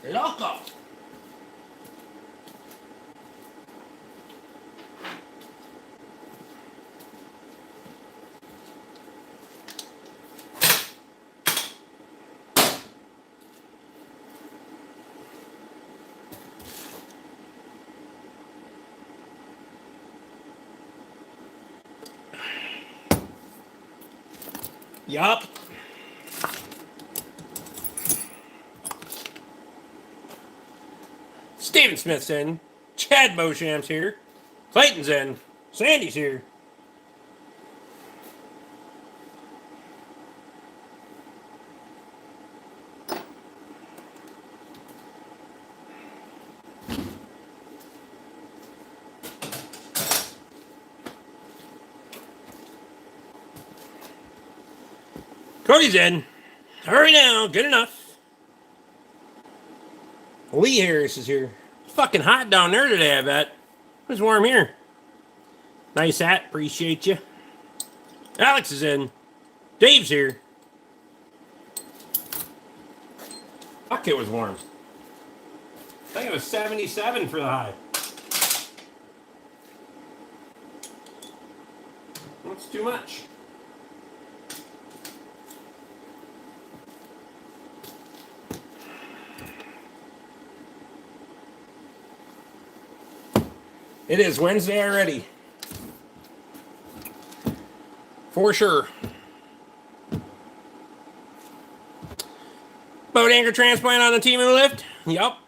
Loco. Yup. Steven Smith's in. Chad Beauchamp's here. Clayton's in. Sandy's here. Cody's in. Hurry now. Good enough. Lee Harris is here. It's fucking hot down there today, I bet. It's warm here. Nice hat. Appreciate you. Alex is in. Dave's here. Fuck, it was warm. I think it was 77 for the high. That's too much. It is Wednesday already. For sure. Boat anchor transplant on the Timu lift? Yup.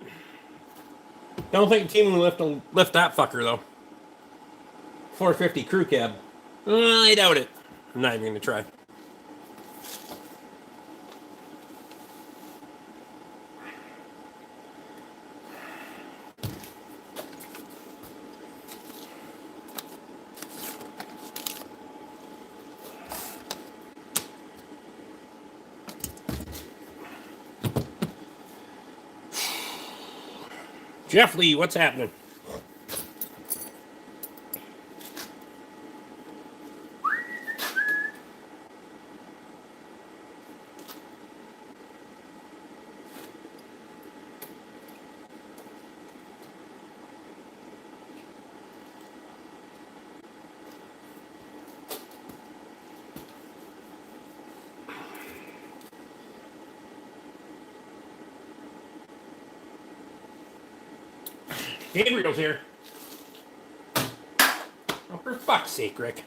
Don't think Timu lift will lift that fucker though. 450 crew cab. I doubt it. I'm not even going to try. Jeff Lee, what's happening? Gabriel's here. Oh, for fuck's sake, Rick.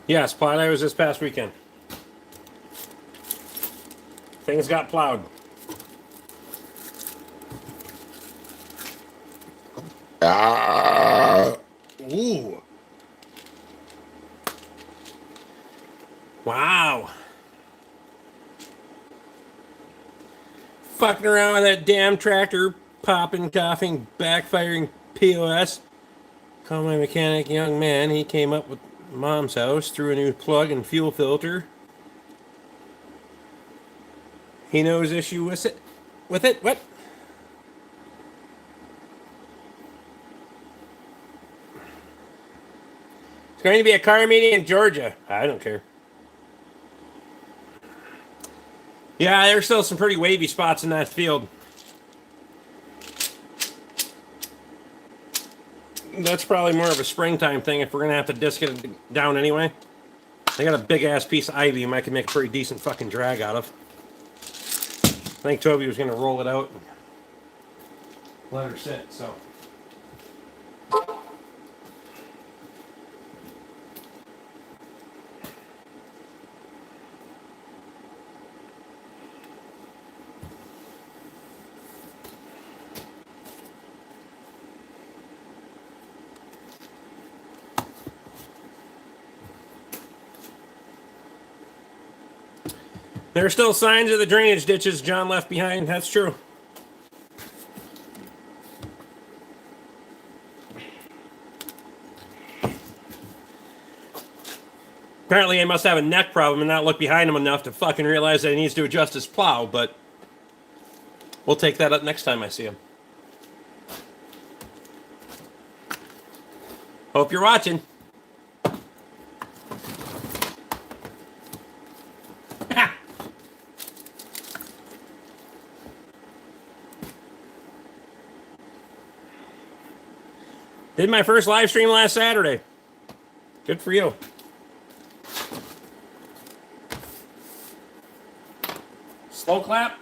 Yes, Plowday was this past weekend. Things got plowed. Ooh. Wow. Fucking around with that damn tractor, popping, coughing, backfiring POS. Call my mechanic, young man. He came up with mom's house, threw a new plug and fuel filter. He knows issue with it. With it? What? It's going to be a car meeting in Georgia. I don't care. Yeah, there's still some pretty wavy spots in that field. That's probably more of a springtime thing if we're going to have to disc it down anyway. They got a big-ass piece of ivy I could make a pretty decent fucking drag out of. I think Toby was going to roll it out and let her sit, so... There are still signs of the drainage ditches John left behind. That's true. Apparently, he must have a neck problem and not look behind him enough to fucking realize that he needs to adjust his plow, but we'll take that up next time I see him. Hope you're watching. Did my first live stream last Saturday. Good for you. Slow clap.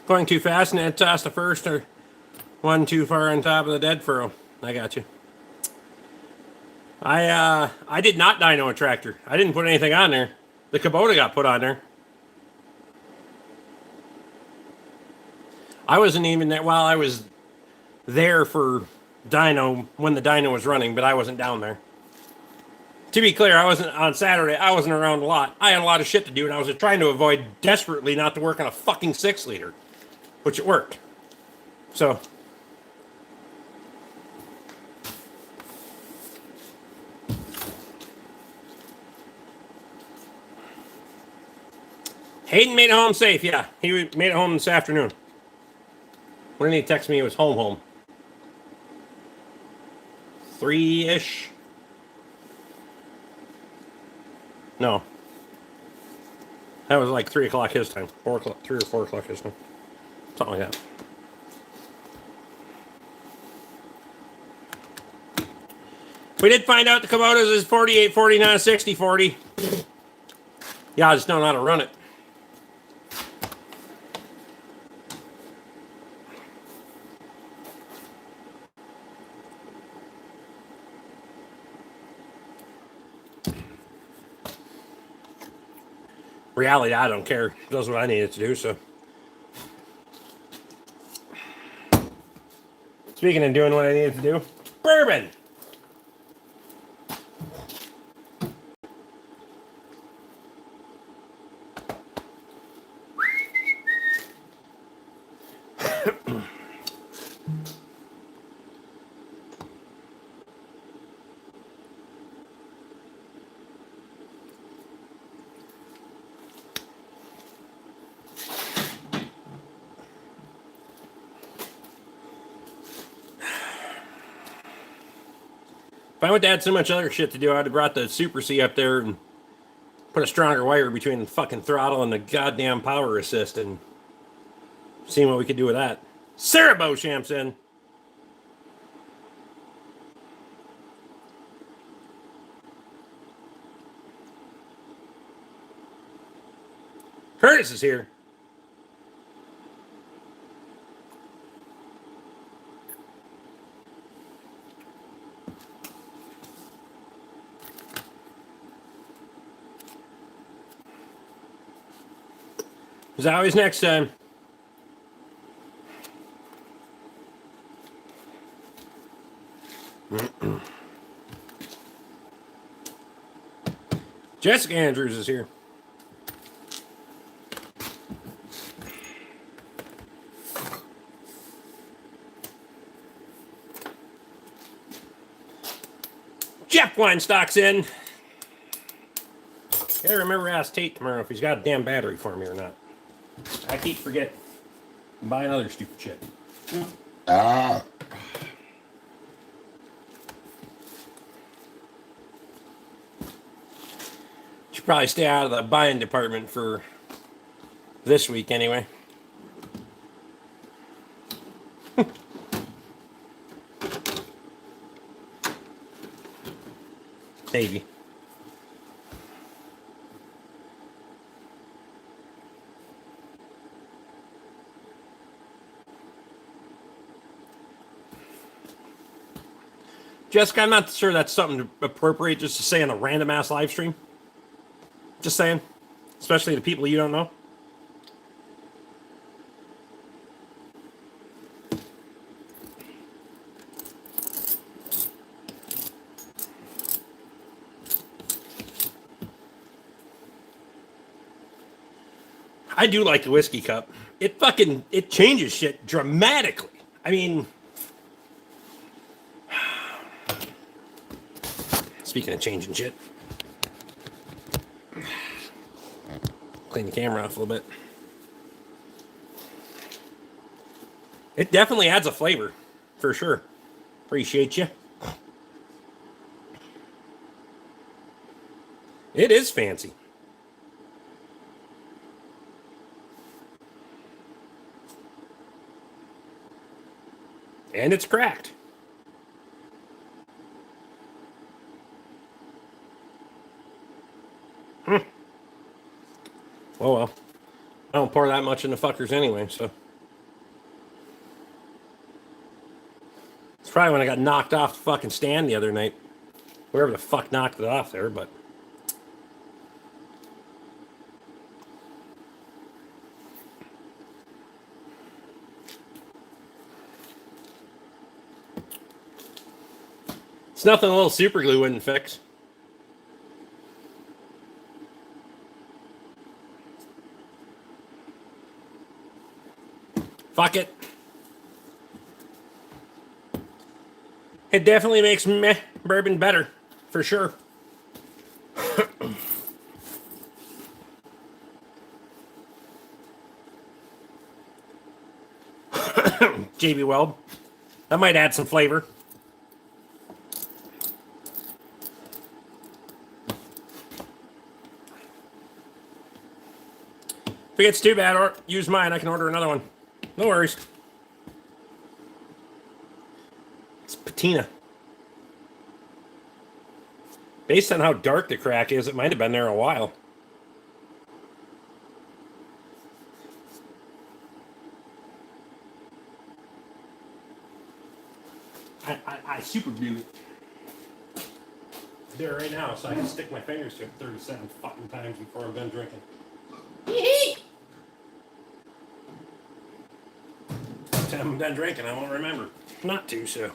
Going too fast and it tossed the first or one too far on top of the dead furrow. I got you. I did not dyno a tractor. I didn't put anything on there. The Kubota got put on there. I wasn't even there. Well, I was there for dyno when the dyno was running, but I wasn't down there. To be clear, I wasn't on Saturday. I wasn't around a lot. I had a lot of shit to do, and I was trying to avoid desperately not to work on a fucking 6-liter, which it worked. So. Hayden made it home safe, yeah. He made it home this afternoon. When did he text me he was home? 3-ish? No. That was like 3 o'clock his time. 4 o'clock, 3 or 4 o'clock his time. Something like that. We did find out the Kubota's is 4840, not a 6040. Yeah, I just don't know how to run it. Reality, I don't care. It does what I need it to do, so. Speaking of doing what I needed to do, bourbon! If I went to add so much other shit to do, I'd have brought the Super C up there and put a stronger wire between the fucking throttle and the goddamn power assist and seeing what we could do with that. Sarah Beauchamp's in. Curtis is here. As always, next time. Jessica Andrews is here. Jeff Weinstock's in. Gotta remember to ask Tate tomorrow if he's got a damn battery for me or not. I keep forgetting. Buying other stupid shit. Should probably stay out of the buying department for this week anyway. Maybe. Jessica, I'm not sure that's something appropriate just to say on a random ass live stream. Just saying. Especially to people you don't know. I do like the whiskey cup. It changes shit dramatically. I mean, speaking of changing shit, clean the camera off a little bit. It definitely adds a flavor, for sure. Appreciate you. It is fancy. And it's cracked. Oh well. I don't pour that much in the fuckers anyway, so. It's probably when I got knocked off the fucking stand the other night. Whoever the fuck knocked it off there, but. It's nothing a little super glue wouldn't fix. Fuck it. It definitely makes meh bourbon better, for sure. JB Weld. That might add some flavor. If it gets too bad, or use mine, I can order another one. No worries. It's patina. Based on how dark the crack is, it might have been there a while. I super glue it. There right now, so I can stick my fingers to it 37 fucking times before I'm done drinking. By the time I'm done drinking, I won't remember not to, so.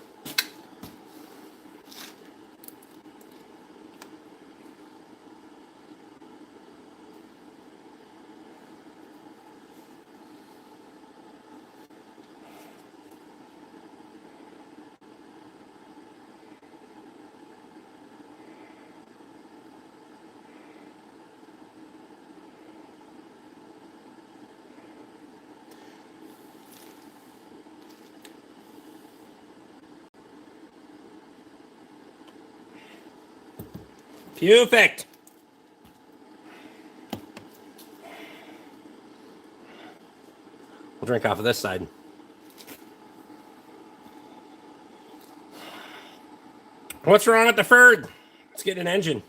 Perfect. We'll drink off of this side. What's wrong with the Ferd? Let's get an engine.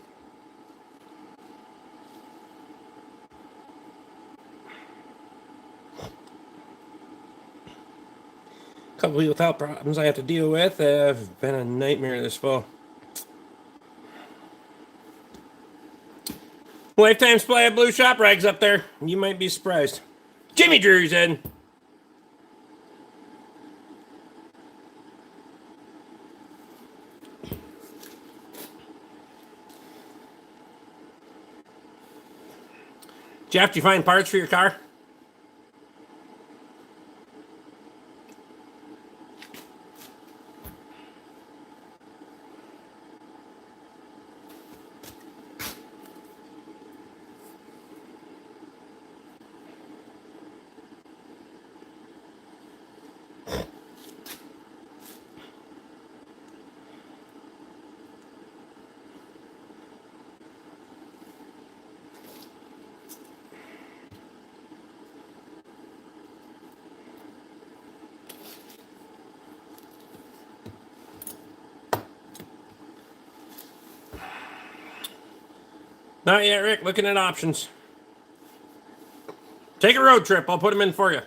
A couple of health problems I have to deal with have been a nightmare this fall. Lifetime supply of blue shop rags up there. You might be surprised. Jimmy Drew's in. Jeff, do you find parts for your car? Not yet, Rick. Looking at options. Take a road trip. I'll put them in for you.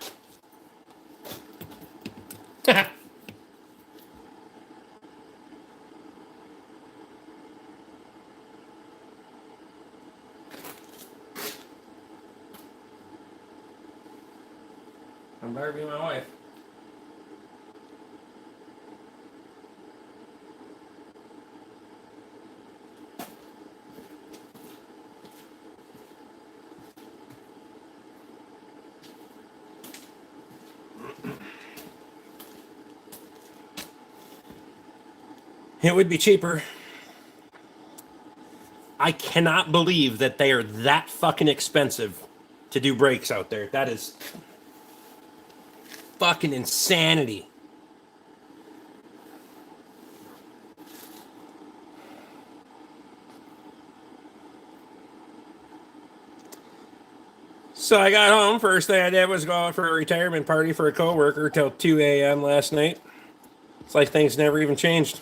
I'm better be my wife. It would be cheaper. I cannot believe that they are that fucking expensive to do brakes out there. That is fucking insanity. So I got home. First thing I did was go out for a retirement party for a coworker till 2 a.m. last night. It's like things never even changed.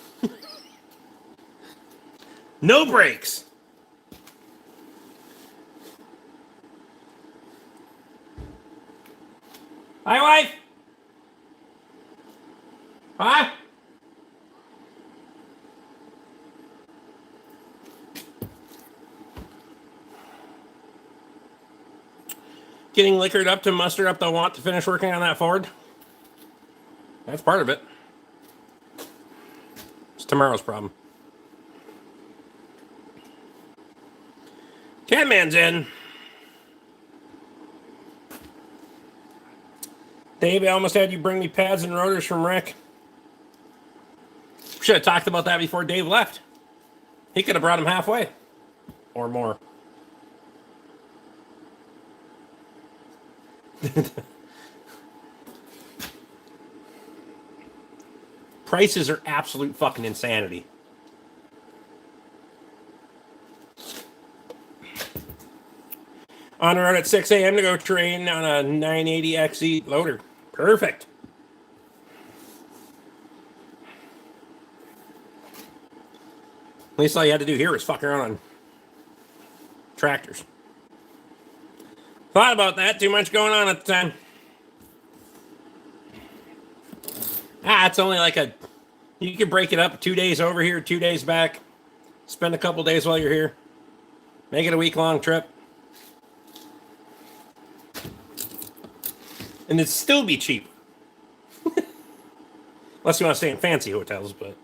No brakes. Hi, wife. Hi. Getting liquored up to muster up the want to finish working on that Ford. That's part of it. It's tomorrow's problem. Catman's in. Dave, I almost had you bring me pads and rotors from Rick. Should have talked about that before Dave left. He could have brought him halfway. Or more. Prices are absolute fucking insanity. On the road at 6 a.m. to go train on a 980 XE loader. Perfect. At least all you had to do here was fuck around on tractors. Thought about that. Too much going on at the time. It's only like you can break it up 2 days over here, 2 days back. Spend a couple days while you're here. Make it a week-long trip. And it'd still be cheap. Unless you want to stay in fancy hotels, but...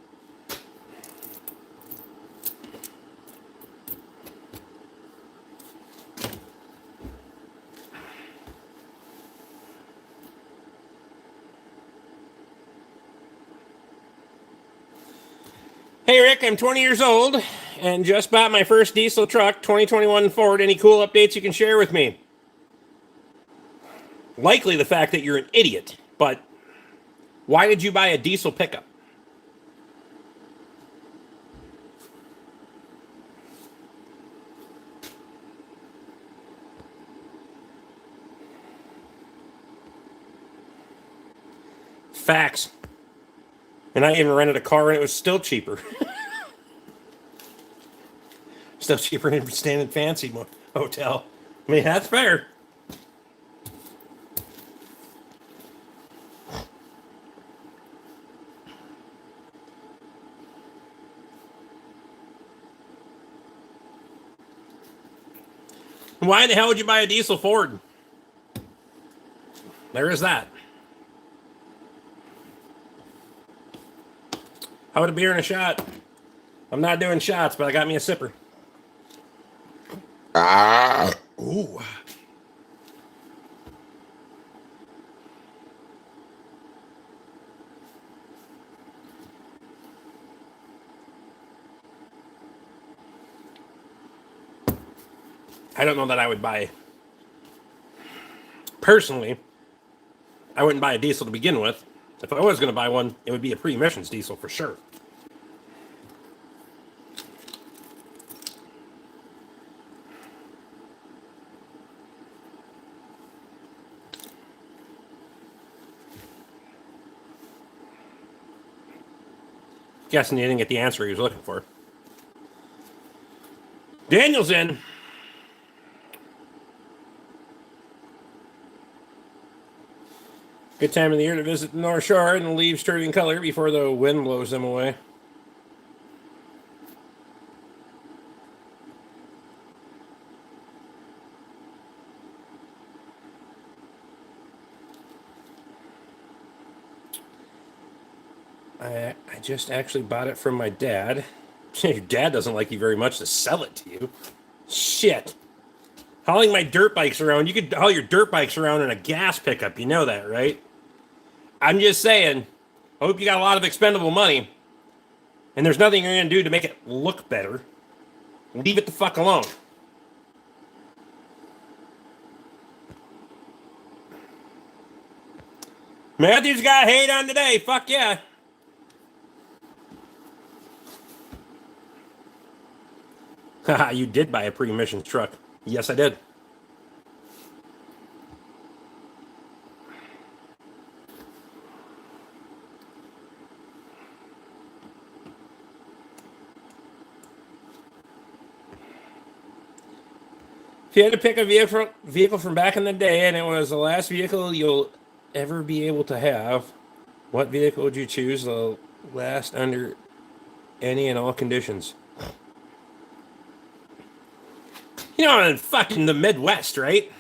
Hey Rick, I'm 20 years old and just bought my first diesel truck, 2021 Ford. Any cool updates you can share with me? Likely the fact that you're an idiot, but why did you buy a diesel pickup? Facts. And I even rented a car and it was still cheaper. Still cheaper than staying in fancy hotel. I mean, that's fair. Why the hell would you buy a diesel Ford? There is that. How about a beer and a shot? I'm not doing shots, but I got me a sipper. Ooh. I don't know that I would buy... Personally, I wouldn't buy a diesel to begin with. If I was going to buy one, it would be a pre-emissions diesel for sure. Guessing he didn't get the answer he was looking for. Daniel's in. Good time of the year to visit the North Shore and the leaves turning color before the wind blows them away. I just actually bought it from my dad. Your dad doesn't like you very much to sell it to you. Shit. Hauling my dirt bikes around. You could haul your dirt bikes around in a gas pickup. You know that, right? I'm just saying. I hope you got a lot of expendable money. And there's nothing you're going to do to make it look better. Leave it the fuck alone. Matthew's got hate on today. Fuck yeah. Haha, you did buy a pre-emissions truck. Yes, I did. If you had to pick a vehicle from back in the day and it was the last vehicle you'll ever be able to have, what vehicle would you choose to last under any and all conditions? You know, in fucking the Midwest, right?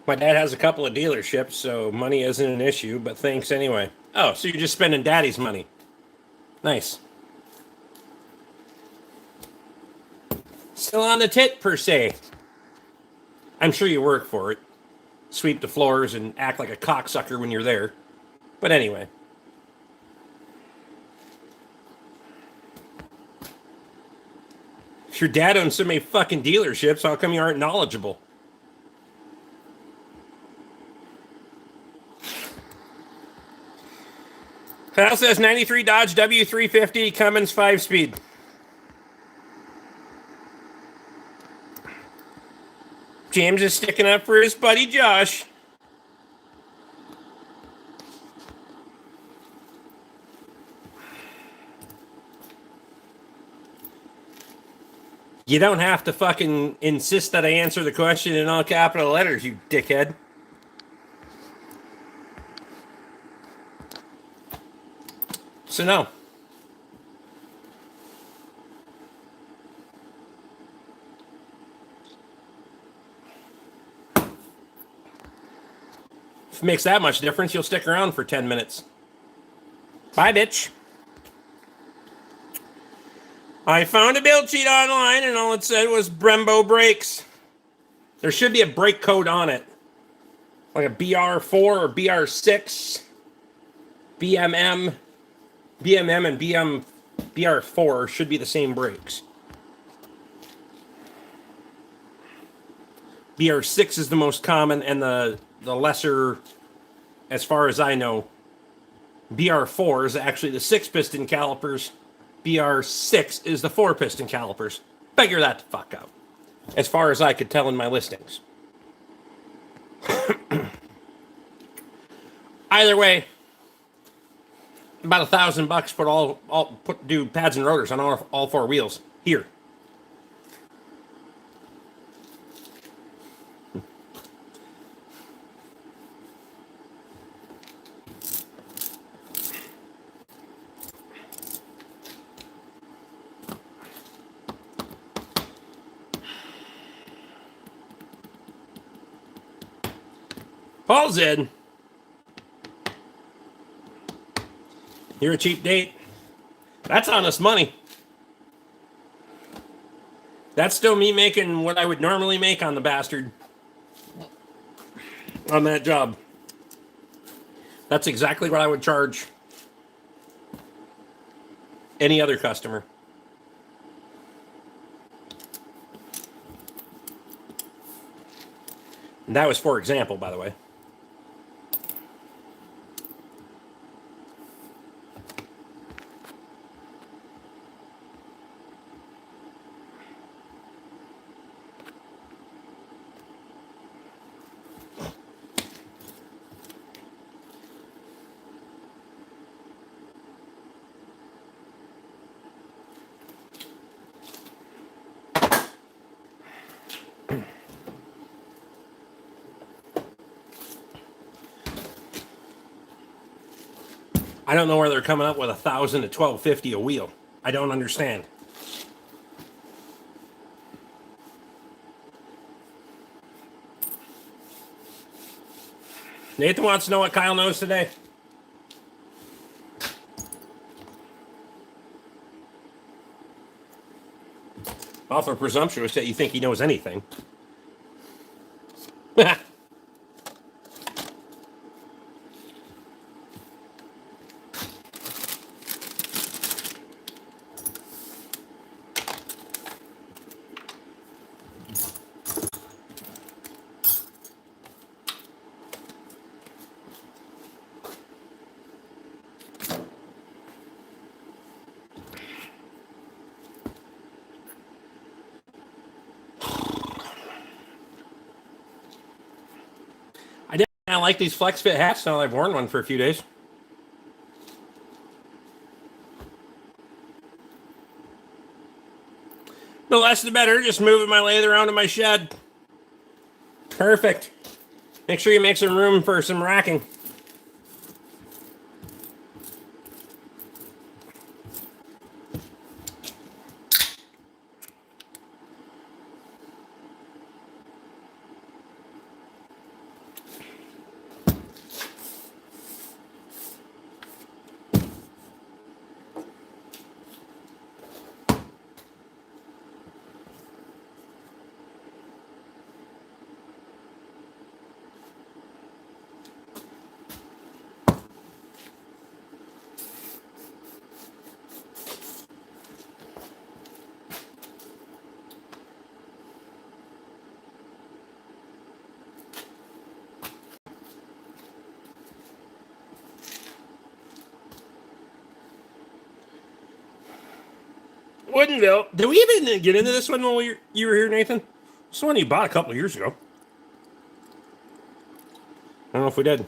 My dad has a couple of dealerships, so money isn't an issue, but thanks anyway. Oh, so you're just spending daddy's money. Nice. Still on the tit, per se. I'm sure you work for it. Sweep the floors and act like a cocksucker when you're there. But anyway. If your dad owns so many fucking dealerships, how come you aren't knowledgeable? Kyle says 93 Dodge W350 Cummins 5-speed. James is sticking up for his buddy Josh. You don't have to fucking insist that I answer the question in all capital letters, you dickhead. So no. If it makes that much difference, you'll stick around for 10 minutes. Bye, bitch. I found a build sheet online and all it said was Brembo brakes. There should be a brake code on it. Like a BR4 or BR6. BMM and BR4 should be the same brakes. BR6 is the most common and the lesser, as far as I know. BR4 is actually the 6-piston calipers. BR6 is the 4-piston calipers. Figure that the fuck out. As far as I could tell in my listings. Either way, about $1,000 do pads and rotors on all 4 wheels here. Paul's in. You're a cheap date. That's honest money. That's still me making what I would normally make on the bastard. On that job. That's exactly what I would charge any other customer. And that was for example, by the way. I don't know where they're coming up with $1,000 to $1,250 a wheel. I don't understand. Nathan wants to know what Kyle knows today. Awful presumptuous that you think he knows anything. I like these flex fit hats now that I've worn one for a few days. The less the better. Just moving my lathe around in my shed. Perfect. Make sure you make some room for some racking. Woodinville. Did we even get into this one while you were here, Nathan? This one you bought a couple years ago. I don't know if we did.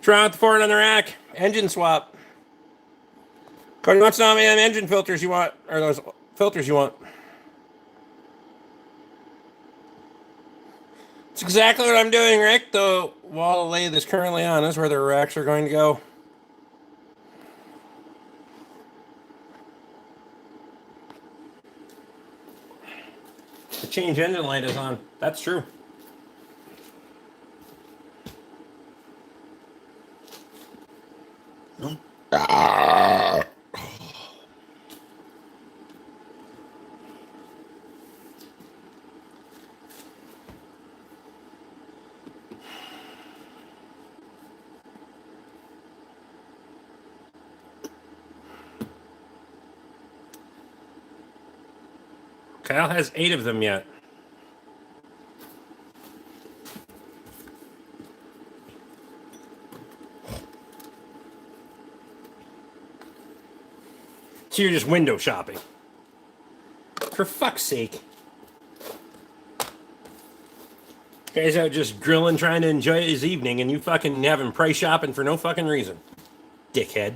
Try out the Ford on the rack. Engine swap. Cody wants to know how many engine filters you want, or those filters you want. It's exactly what I'm doing, Rick. The wall of lathe is currently on. This is where the racks are going to go. The change engine light is on. That's true. Kyle has 8 of them yet. So you're just window shopping. For fuck's sake. Guys out just grilling, trying to enjoy his evening, and you fucking have him price shopping for no fucking reason. Dickhead.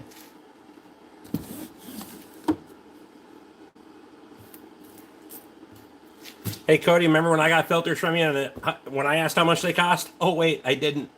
Hey, Cody, remember when I got filters from you and when I asked how much they cost? Oh, wait, I didn't.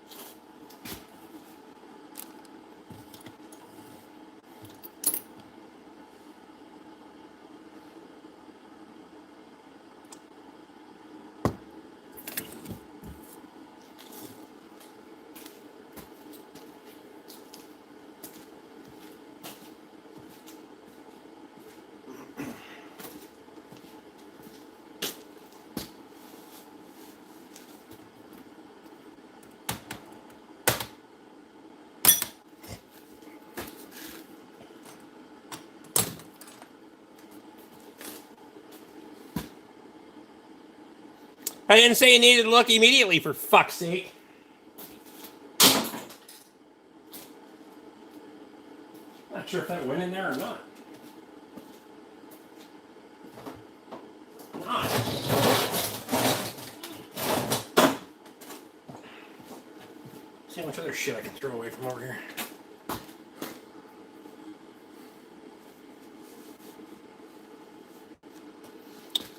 I didn't say you needed to look immediately, for fuck's sake. Not sure if that went in there or not. Not. See how much other shit I can throw away from over here.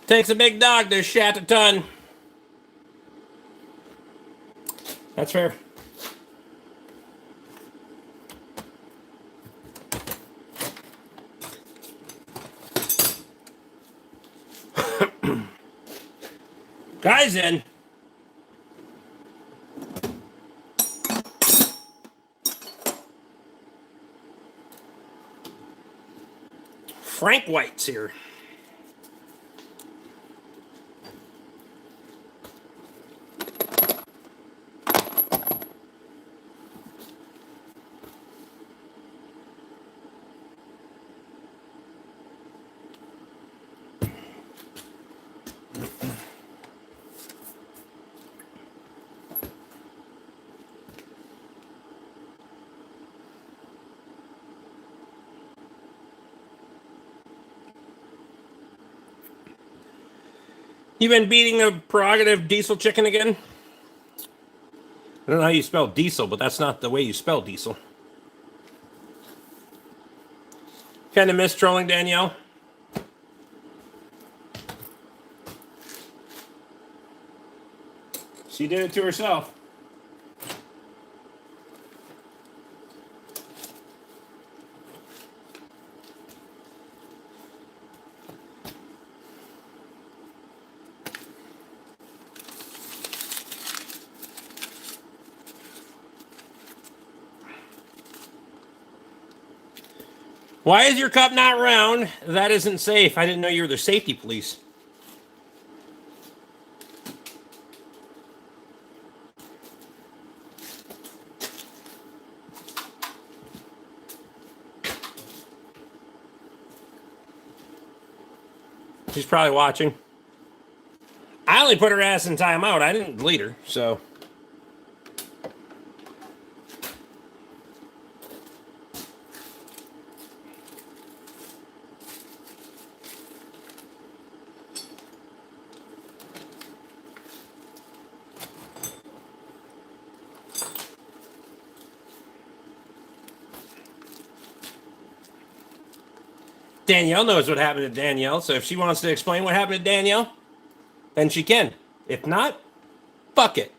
Takes a big dog to shat a ton. That's fair. Guys, then. Frank White's here. You been beating the prerogative diesel chicken again? I don't know how you spell diesel, but that's not the way you spell diesel. Kind of miss trolling Danielle. She did it to herself. Why is your cup not round? That isn't safe. I didn't know you were the safety police. She's probably watching. I only put her ass in timeout. I didn't delete her, so. Danielle knows what happened to Danielle, so if she wants to explain what happened to Danielle, then she can. If not, fuck it.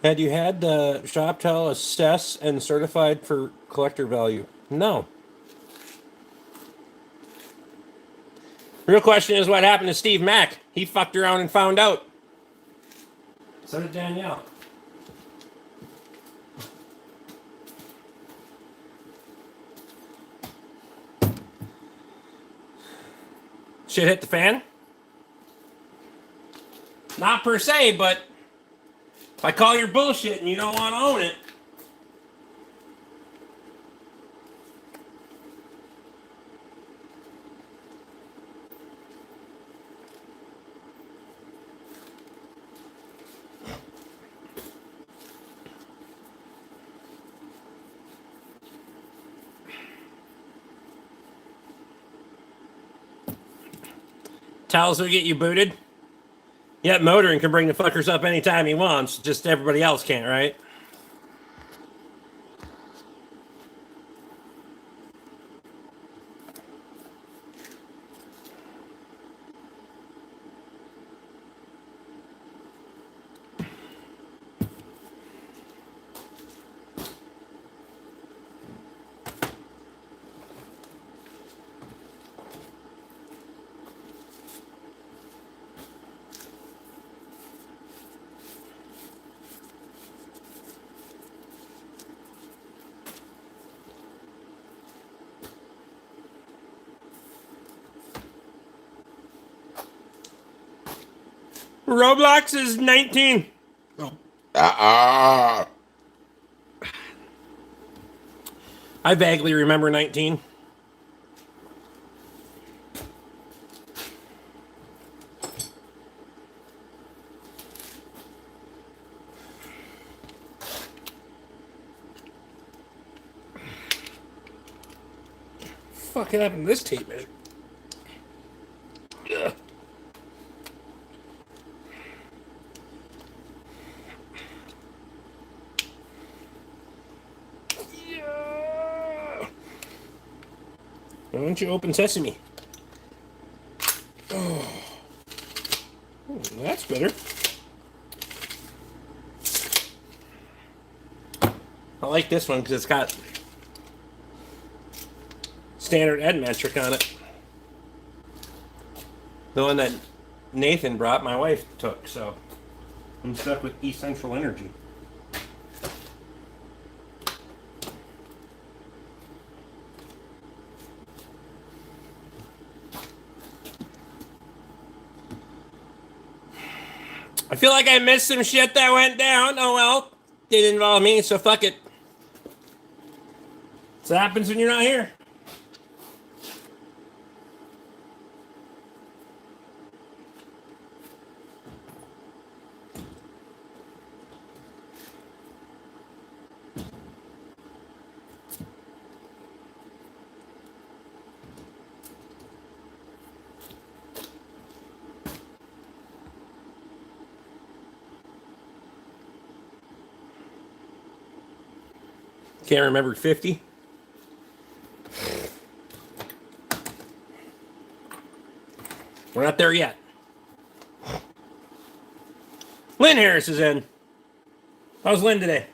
Had you had the ShopTel assess and certified for collector value? No. Real question is what happened to Steve Mack? He fucked around and found out. So did Danielle. Shit hit the fan? Not per se, but if I call your bullshit and you don't want to own it. Towels will get you booted. Yet motoring can bring the fuckers up anytime he wants. Just everybody else can't, right? Roblox is 19. I vaguely remember 19. Fuck happened to this tape measure? Ugh. Why don't you open sesame? Oh, that's better. I like this one because it's got standard Ed metric on it. The one that Nathan brought, my wife took, so I'm stuck with East Central Energy. I feel like I missed some shit that went down. Oh well, didn't involve me, so fuck it. So happens when you're not here. Can't remember 50. We're not there yet. Lynn Harris is in. How's Lynn today?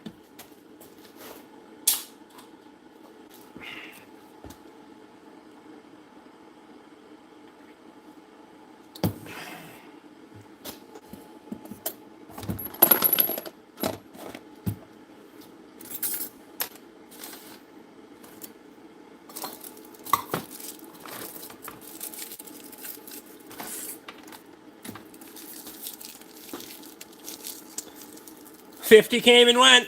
$50 came and went.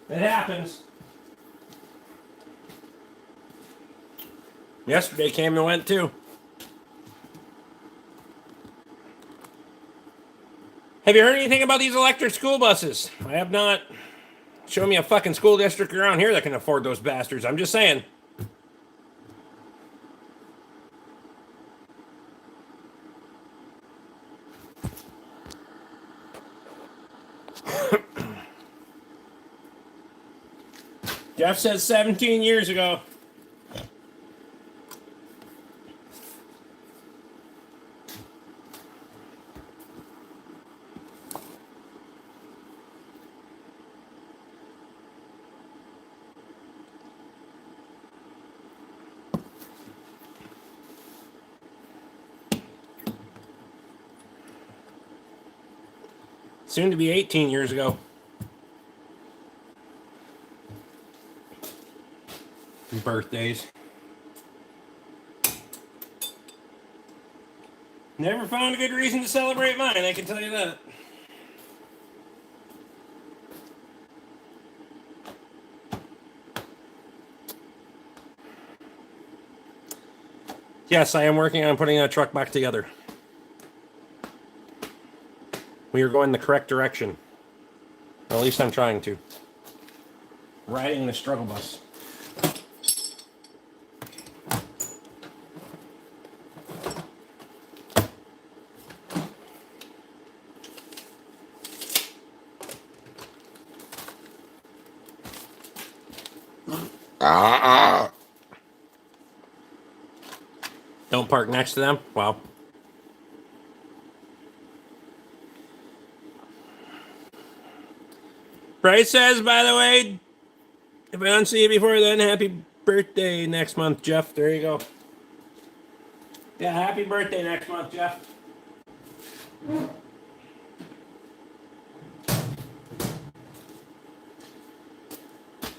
It happens. Yesterday came and went too. Have you heard anything about these electric school buses? I have not. Show me a fucking school district around here that can afford those bastards. I'm just saying. Jeff says 17 years ago. Soon to be 18 years ago. Birthdays. Never found a good reason to celebrate mine, I can tell you that. Yes, I am working on putting a truck back together. We are going the correct direction. Or at least I'm trying to. Riding the struggle bus. Don't park next to them? Wow. Bryce says, by the way, if I don't see you before then, happy birthday next month, Jeff. There you go. Yeah, happy birthday next month, Jeff.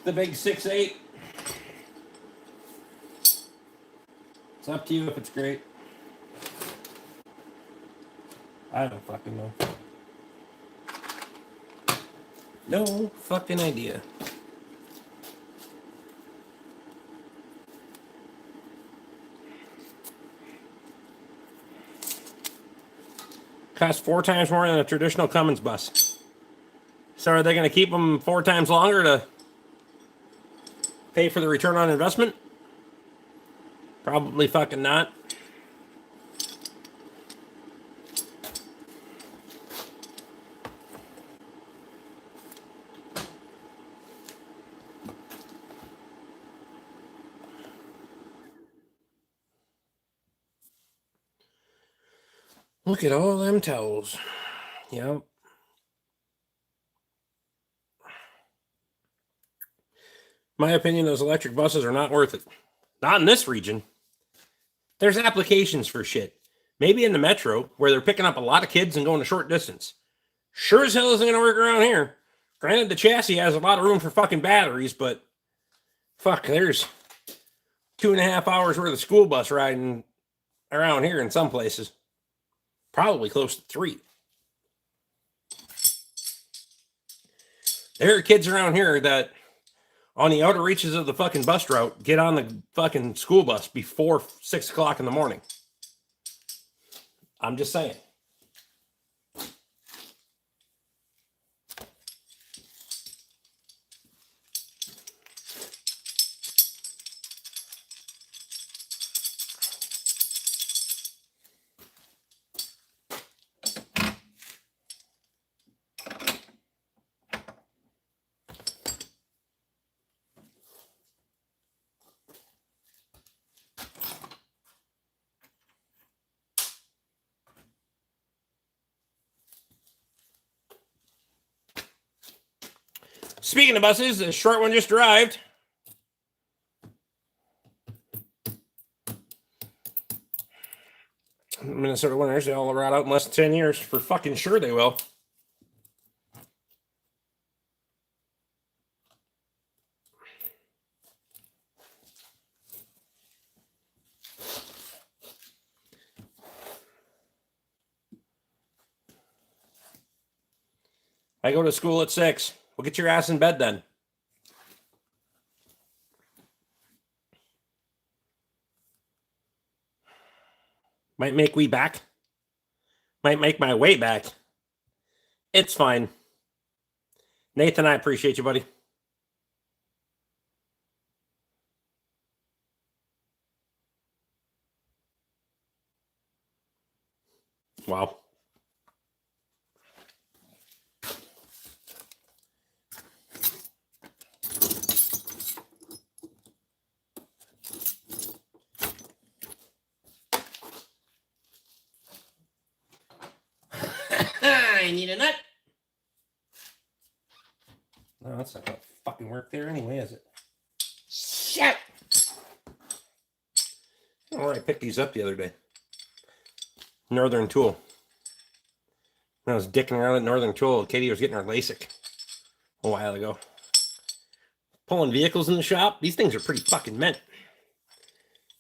The big 6'8". It's up to you if it's great. I don't fucking know. No fucking idea. Costs 4 times more than a traditional Cummins bus. So are they going to keep them 4 times longer to pay for the return on investment? Probably fucking not. Look at all them towels. Yep. My opinion, those electric buses are not worth it. Not in this region. There's applications for shit. Maybe in the metro, where they're picking up a lot of kids and going a short distance. Sure as hell isn't going to work around here. Granted, the chassis has a lot of room for fucking batteries, but fuck, there's 2.5 hours worth of school bus riding around here in some places. Probably close to 3. There are kids around here that, on the outer reaches of the fucking bus route, get on the fucking school bus before 6 o'clock in the morning. I'm just saying. Speaking of buses, the short one just arrived. Minnesota winners, they all ride out in less than 10 years. For fucking sure they will. I go to school at 6. Well, get your ass in bed then. Might make we back. Might make my way back. It's fine. Nathan, I appreciate you, buddy. Wow. I need a nut. No, that's not gonna fucking work there anyway, is it? Shit! I don't know where I picked these up the other day. Northern Tool. When I was dicking around at Northern Tool, Katie was getting her LASIK a while ago. Pulling vehicles in the shop, these things are pretty fucking mint.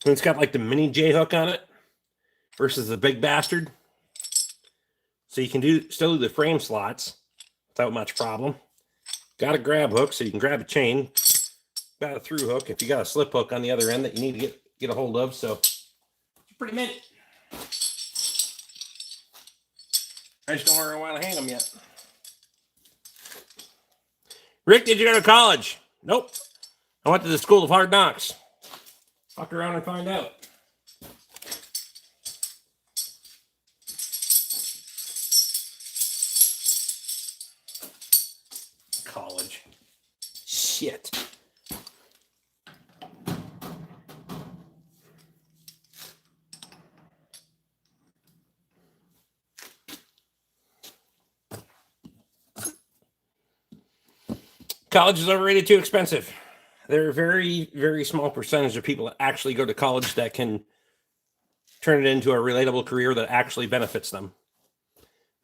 And it's got like the mini J hook on it versus the big bastard. So you can still do the frame slots without much problem. Got a grab hook so you can grab a chain. Got a through hook if you got a slip hook on the other end that you need to get a hold of. So it's pretty mint. I just don't know where I want to hang them yet. Rick, did you go to college? Nope. I went to the School of Hard Knocks. Fuck around and find out. College. Shit. College is overrated, too expensive. There are a very, very small percentage of people that actually go to college that can turn it into a relatable career that actually benefits them.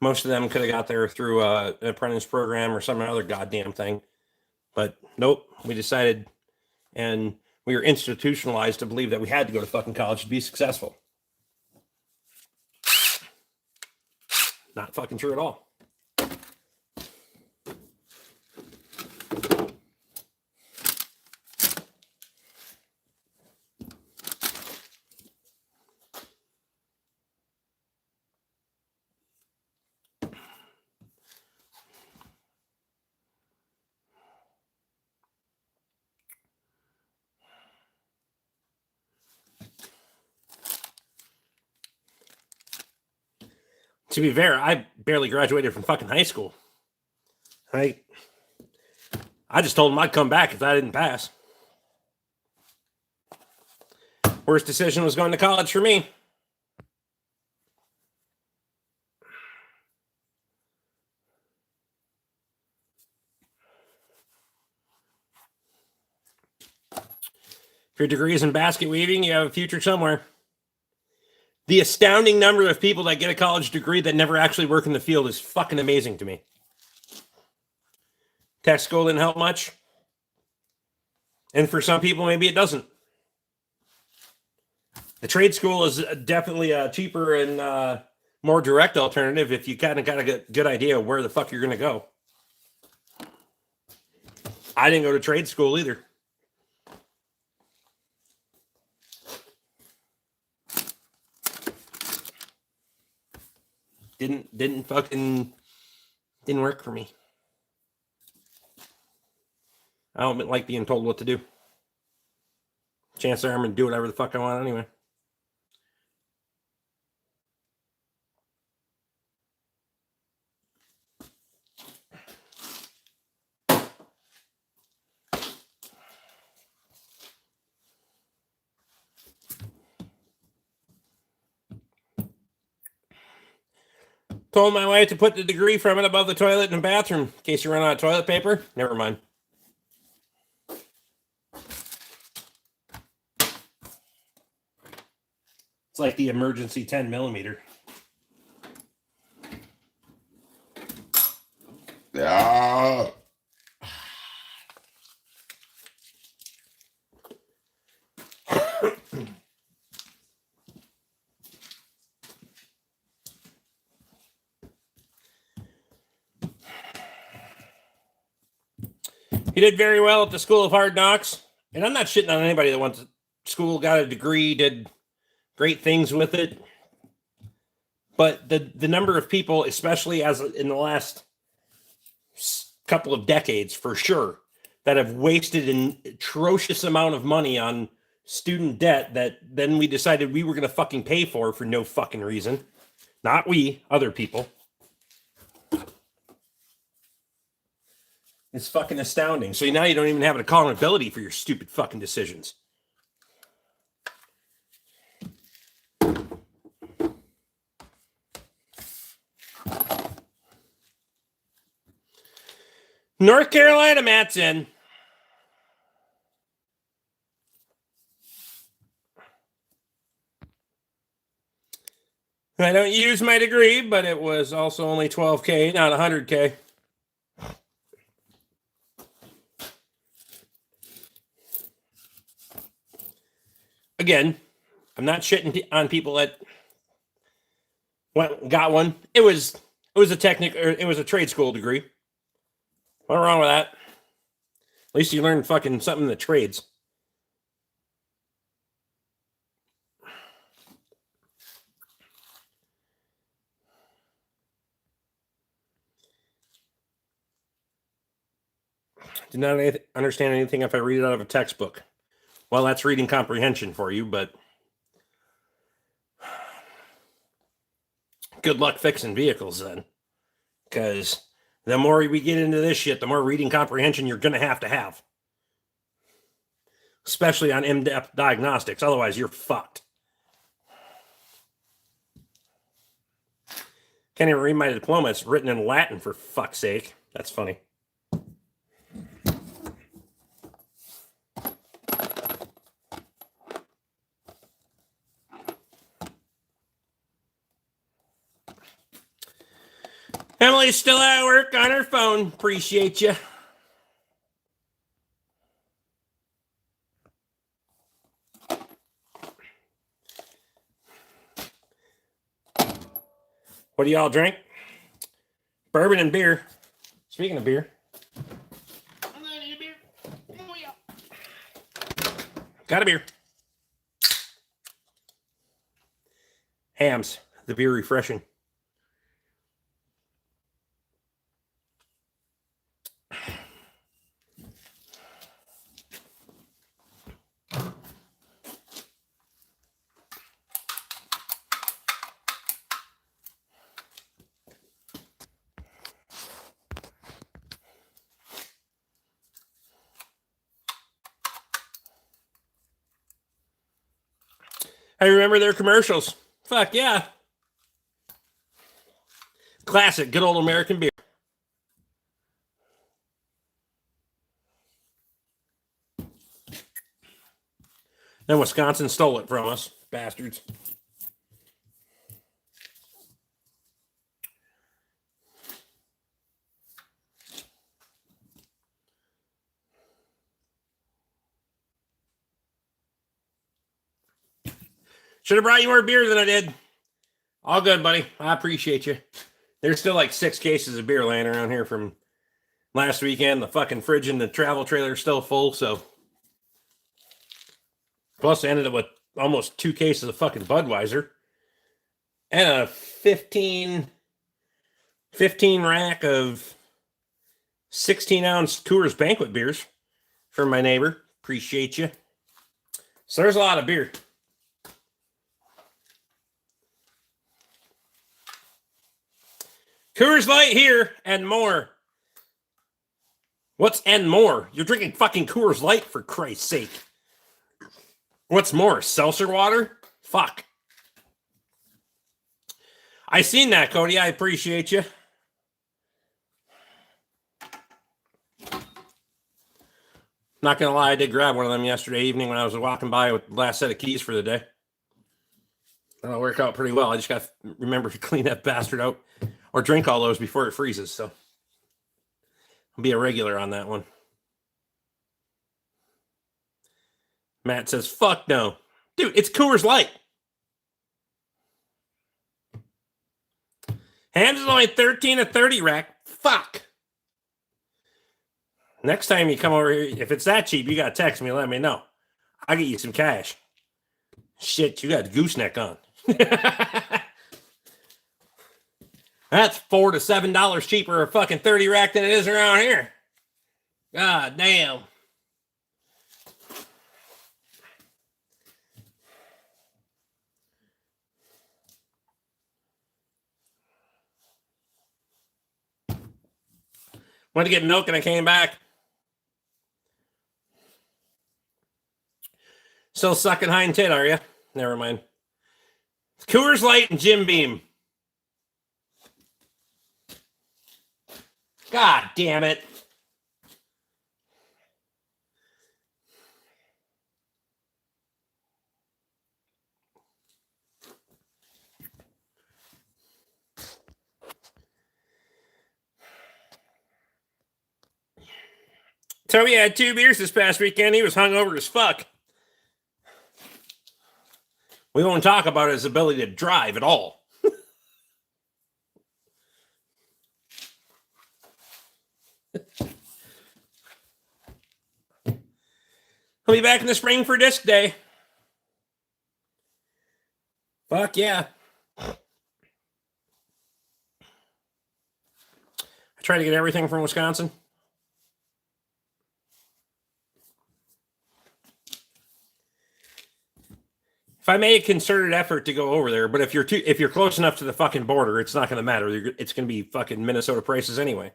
Most of them could have got there through an apprentice program or some other goddamn thing. But nope, we decided and we were institutionalized to believe that we had to go to fucking college to be successful. Not fucking true at all. To be fair, I barely graduated from fucking high school. I just told them I'd come back if I didn't pass. Worst decision was going to college for me. If your degree is in basket weaving, you have a future somewhere. The astounding number of people that get a college degree that never actually work in the field is fucking amazing to me. Tech school didn't help much. And for some people, maybe it doesn't. The trade school is definitely a cheaper and more direct alternative if you kind of got a good idea of where the fuck you're going to go. I didn't go to trade school either. Didn't work for me. I don't like being told what to do. Chances are I'm gonna do whatever the fuck I want anyway. Told my wife to put the degree from it above the toilet in the bathroom in case you run out of toilet paper. Never mind. It's like the emergency 10 millimeter. Yeah. He did very well at the School of Hard Knocks. And I'm not shitting on anybody that went to school, got a degree, did great things with it. But the number of people, especially as in the last couple of decades, for sure, that have wasted an atrocious amount of money on student debt that then we decided we were going to fucking pay for no fucking reason. Not we, other people. It's fucking astounding. So now you don't even have an accountability for your stupid fucking decisions. North Carolina, Matt's in. I don't use my degree, but it was also only 12K, not 100K. Again, I'm not shitting on people that got one. It was a trade school degree. What's wrong with that? At least you learned fucking something in the trades. Did not understand anything if I read it out of a textbook. Well, that's reading comprehension for you, but good luck fixing vehicles then. Because the more we get into this shit, the more reading comprehension you're going to have. Especially on in-depth diagnostics. Otherwise, you're fucked. Can't even read my diploma. It's written in Latin, for fuck's sake. That's funny. Emily's still at work on her phone. Appreciate you. What do y'all drink? Bourbon and beer. Speaking of beer. Got a beer. Hams. The beer refreshing. I remember their commercials. Fuck yeah. Classic, good old American beer. Then Wisconsin stole it from us, bastards. Should have brought you more beer than I did. All good, buddy. I appreciate you. There's still like 6 cases of beer laying around here from last weekend. The fucking fridge in the travel trailer is still full, so. Plus, I ended up with almost 2 cases of fucking Budweiser. And a 15 rack of 16-ounce Coors Banquet beers from my neighbor. Appreciate you. So there's a lot of beer. Coors Light here and more. What's and more? You're drinking fucking Coors Light, for Christ's sake. What's more? Seltzer water? Fuck. I seen that, Cody. I appreciate you. Not gonna lie, I did grab one of them yesterday evening when I was walking by with the last set of keys for the day. That'll work out pretty well. I just got to remember to clean that bastard out or drink all those before it freezes. So I'll be a regular on that one. Matt says, fuck no. Dude, it's Coors Light. Hams is only 13 a 30 rack. Fuck. Next time you come over here, if it's that cheap, you got to text me and let me know. I'll get you some cash. Shit, you got the gooseneck on. That's $4 to $7 cheaper a fucking 30 rack than it is around here. God damn. Went to get milk and I came back. Still sucking hind tit, are you? Never mind. Coors Light and Jim Beam. God damn it. Toby had 2 beers this past weekend. He was hungover as fuck. We won't talk about his ability to drive at all. He'll be back in the spring for disc day. Fuck yeah. I try to get everything from Wisconsin. If I made a concerted effort to go over there, but if you're close enough to the fucking border, it's not going to matter. It's going to be fucking Minnesota prices anyway.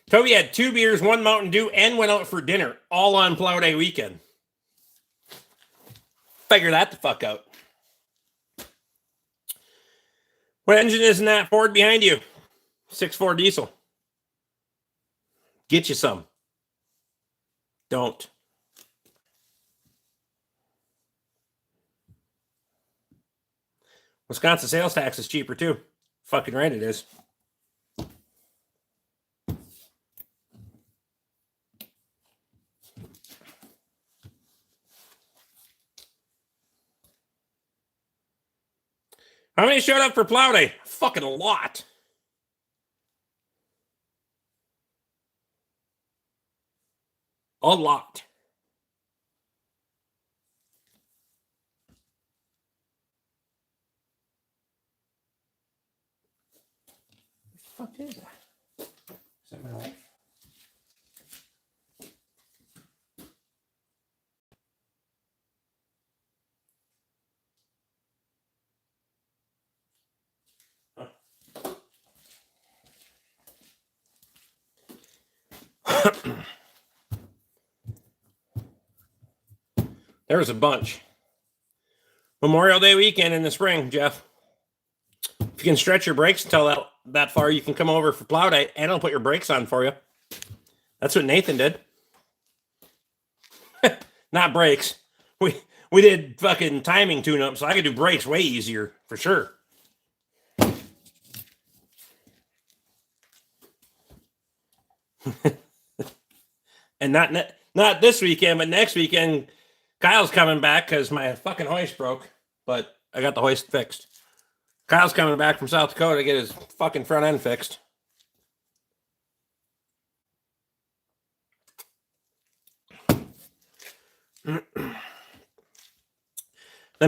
Toby had 2 beers, 1 Mountain Dew, and went out for dinner, all on Plow Day weekend. Figure that the fuck out. What engine is in that Ford behind you? 6.4 diesel. Get you some. Don't. Wisconsin sales tax is cheaper too. Fucking right it is. How many showed up for Plow Day? Fucking a lot. A lot. What the fuck is that? Is that my life? There was a bunch. Memorial Day weekend in the spring, Jeff. If you can stretch your brakes until that far, you can come over for plow day, and I'll put your brakes on for you. That's what Nathan did. Not brakes. We did fucking timing tune-up, so I could do brakes way easier, for sure. And not this weekend, but next weekend, Kyle's coming back because my fucking hoist broke, but I got the hoist fixed. Kyle's coming back from South Dakota to get his fucking front end fixed. Then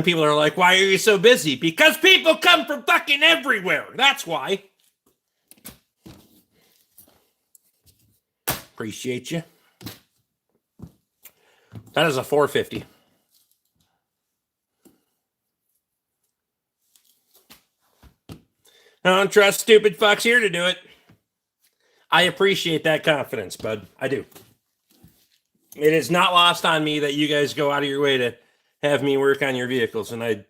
people are like, why are you so busy? Because people come from fucking everywhere. That's why. Appreciate you. That is a 450. I don't trust stupid fucks here to do it. I appreciate that confidence, bud. I do. It is not lost on me that you guys go out of your way to have me work on your vehicles, and I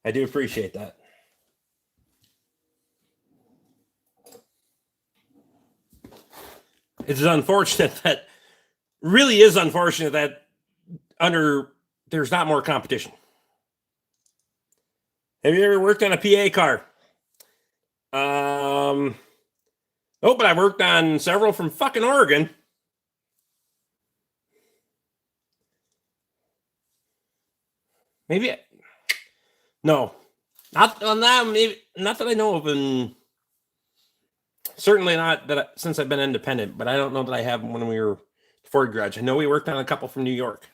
do appreciate that. It's unfortunate that there's not more competition. Have you ever worked on a PA car? Oh, but I worked on several from fucking Oregon. Maybe. No. Not on that. Maybe not that I know of, and certainly not that since I've been independent. But I don't know that I have when we were Ford Garage. I know we worked on a couple from New York.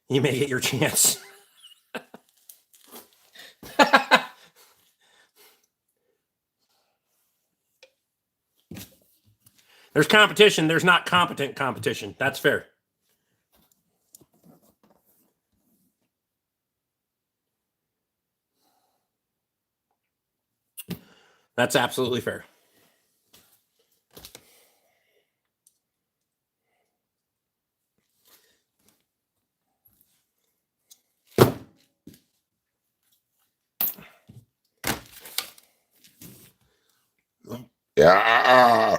You may get your chance. There's competition. There's not competent competition. That's fair. That's absolutely fair. Yeah.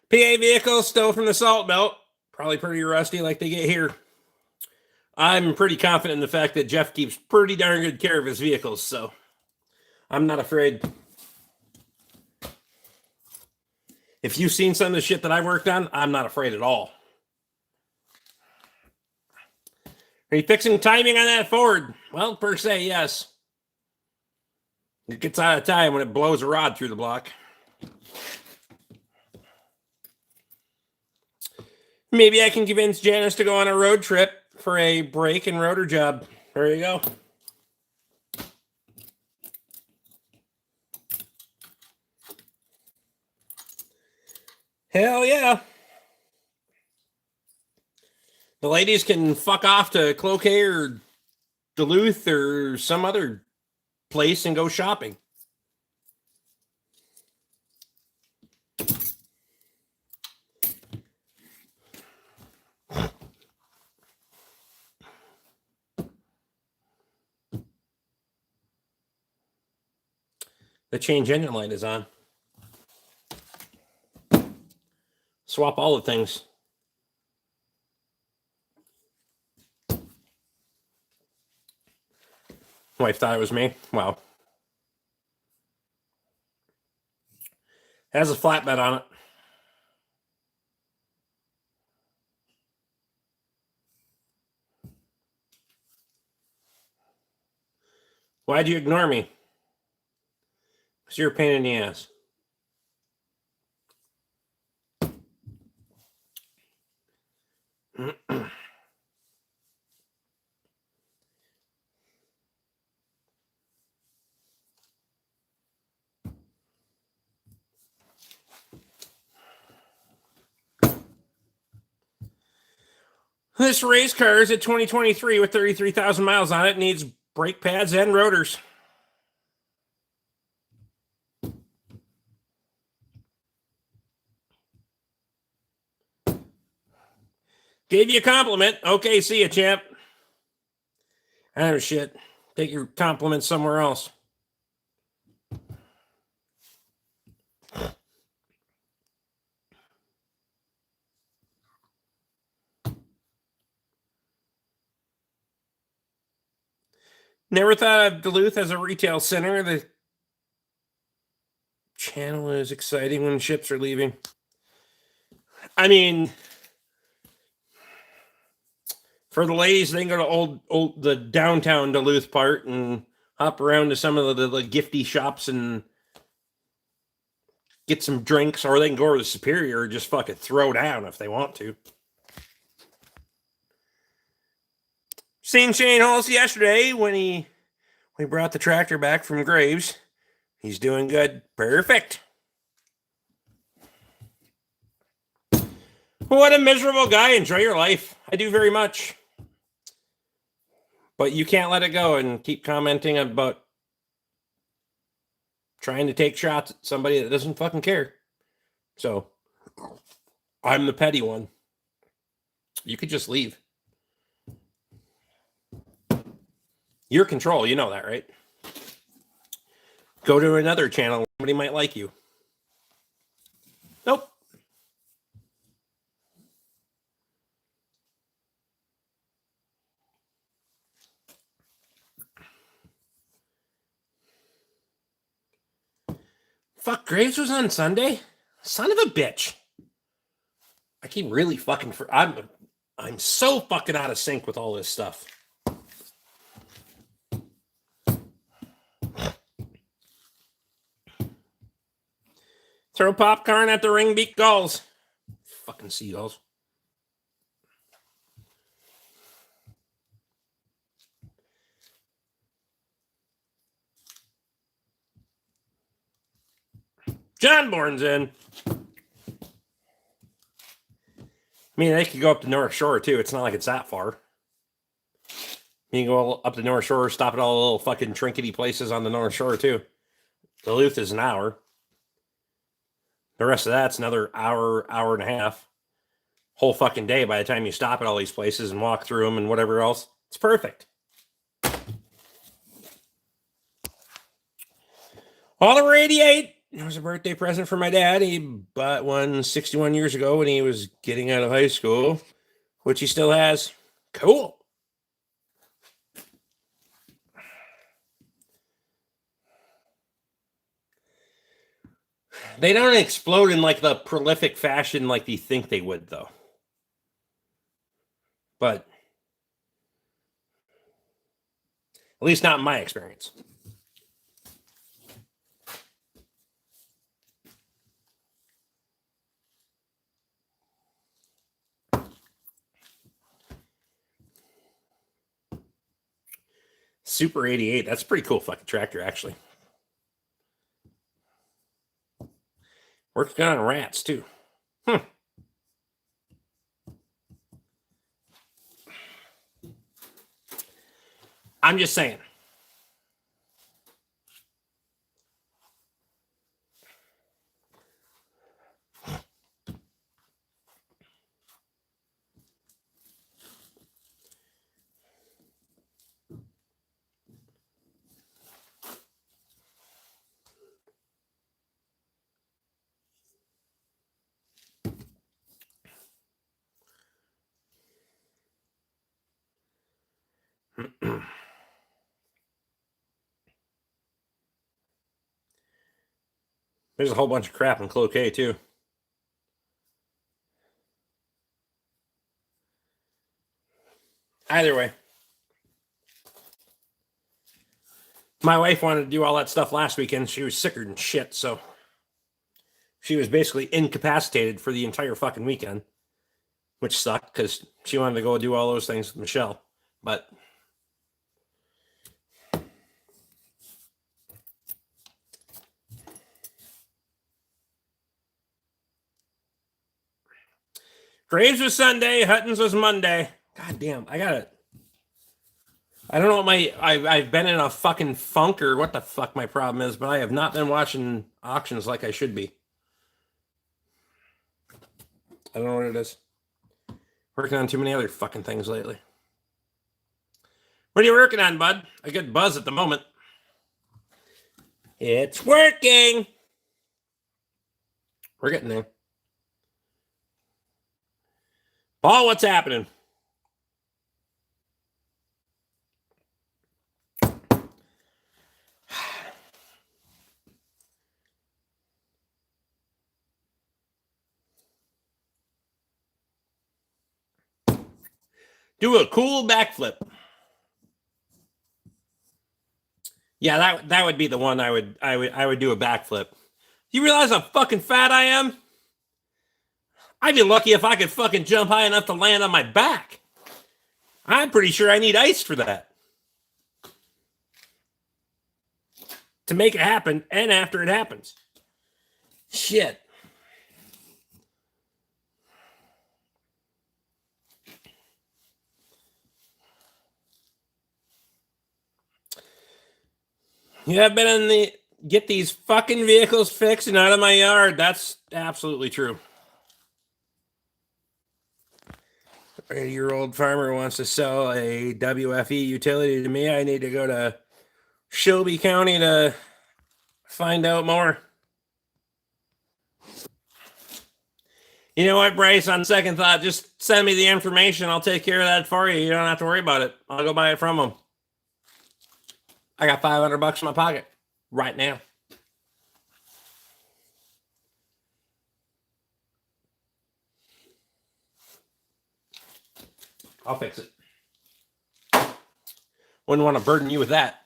PA vehicles still from the Salt Belt. Probably pretty rusty like they get here. I'm pretty confident in the fact that Jeff keeps pretty darn good care of his vehicles, so I'm not afraid. If you've seen some of the shit that I've worked on, I'm not afraid at all. Are you fixing timing on that Ford? Well, per se, yes. It gets out of time when it blows a rod through the block. Maybe I can convince Janice to go on a road trip for a brake and rotor job. There you go. Hell yeah. The ladies can fuck off to Cloquet or Duluth or some other place and go shopping. The change engine light is on. Swap all the things. Wife thought it was me. Wow. Has a flatbed on it. Why'd you ignore me? Because you're a pain in the ass. This race car is a 2023 with 33,000 miles on it. Needs brake pads and rotors. Gave you a compliment. Okay, see ya, champ. Oh, shit. Take your compliments somewhere else. Never thought of Duluth as a retail center. The channel is exciting when ships are leaving. I mean, for the ladies, they can go to the downtown Duluth part and hop around to some of the gifty shops and get some drinks, or they can go to the Superior and just fucking throw down if they want to. Seen Shane Halls yesterday when we brought the tractor back from Graves. He's doing good. Perfect. What a miserable guy. Enjoy your life. I do very much. But you can't let it go and keep commenting about trying to take shots at somebody that doesn't fucking care. So, I'm the petty one. You could just leave. Your control, you know that, right? Go to another channel. Somebody might like you. Nope. Fuck, Graves was on Sunday? Son of a bitch. I keep really fucking... I'm so fucking out of sync with all this stuff. Throw popcorn at the ring-beak gulls. Fucking seagulls. John Bourne's in. I mean, they could go up to North Shore, too. It's not like it's that far. You can go up the North Shore, stop at all the little fucking trinkety places on the North Shore, too. Duluth is an hour. The rest of that's another hour, hour and a half. Whole fucking day by the time you stop at all these places and walk through them and whatever else. It's perfect. Oliver 88. It was a birthday present for my dad. He bought one 61 years ago when he was getting out of high school, which he still has. Cool. They don't explode in like the prolific fashion like you think they would, though. But at least not in my experience. Super 88. That's a pretty cool fucking tractor, actually. Works good on rats, too. I'm just saying. There's a whole bunch of crap in Cloquet, too. Either way. My wife wanted to do all that stuff last weekend. She was sicker than shit, so she was basically incapacitated for the entire fucking weekend, which sucked because she wanted to go do all those things with Michelle. But Graves was Sunday, Hutton's was Monday. God damn, I got it. I don't know what I've been in a fucking funk or what the fuck my problem is, but I have not been watching auctions like I should be. I don't know what it is. Working on too many other fucking things lately. What are you working on, bud? A good buzz at the moment. It's working. We're getting there. Paul, what's happening? Do a cool backflip. Yeah, that would be the one I would do a backflip. You realize how fucking fat I am? I'd be lucky if I could fucking jump high enough to land on my back. I'm pretty sure I need ice for that. To make it happen and after it happens. Shit. You have been in the get these fucking vehicles fixed and out of my yard. That's absolutely true. A 80-year-old farmer wants to sell a WFE utility to me. I need to go to Shelby County to find out more. You know what, Bryce? On second thought, just send me the information. I'll take care of that for you. You don't have to worry about it. I'll go buy it from them. I got $500 in my pocket right now. I'll fix it. Wouldn't want to burden you with that.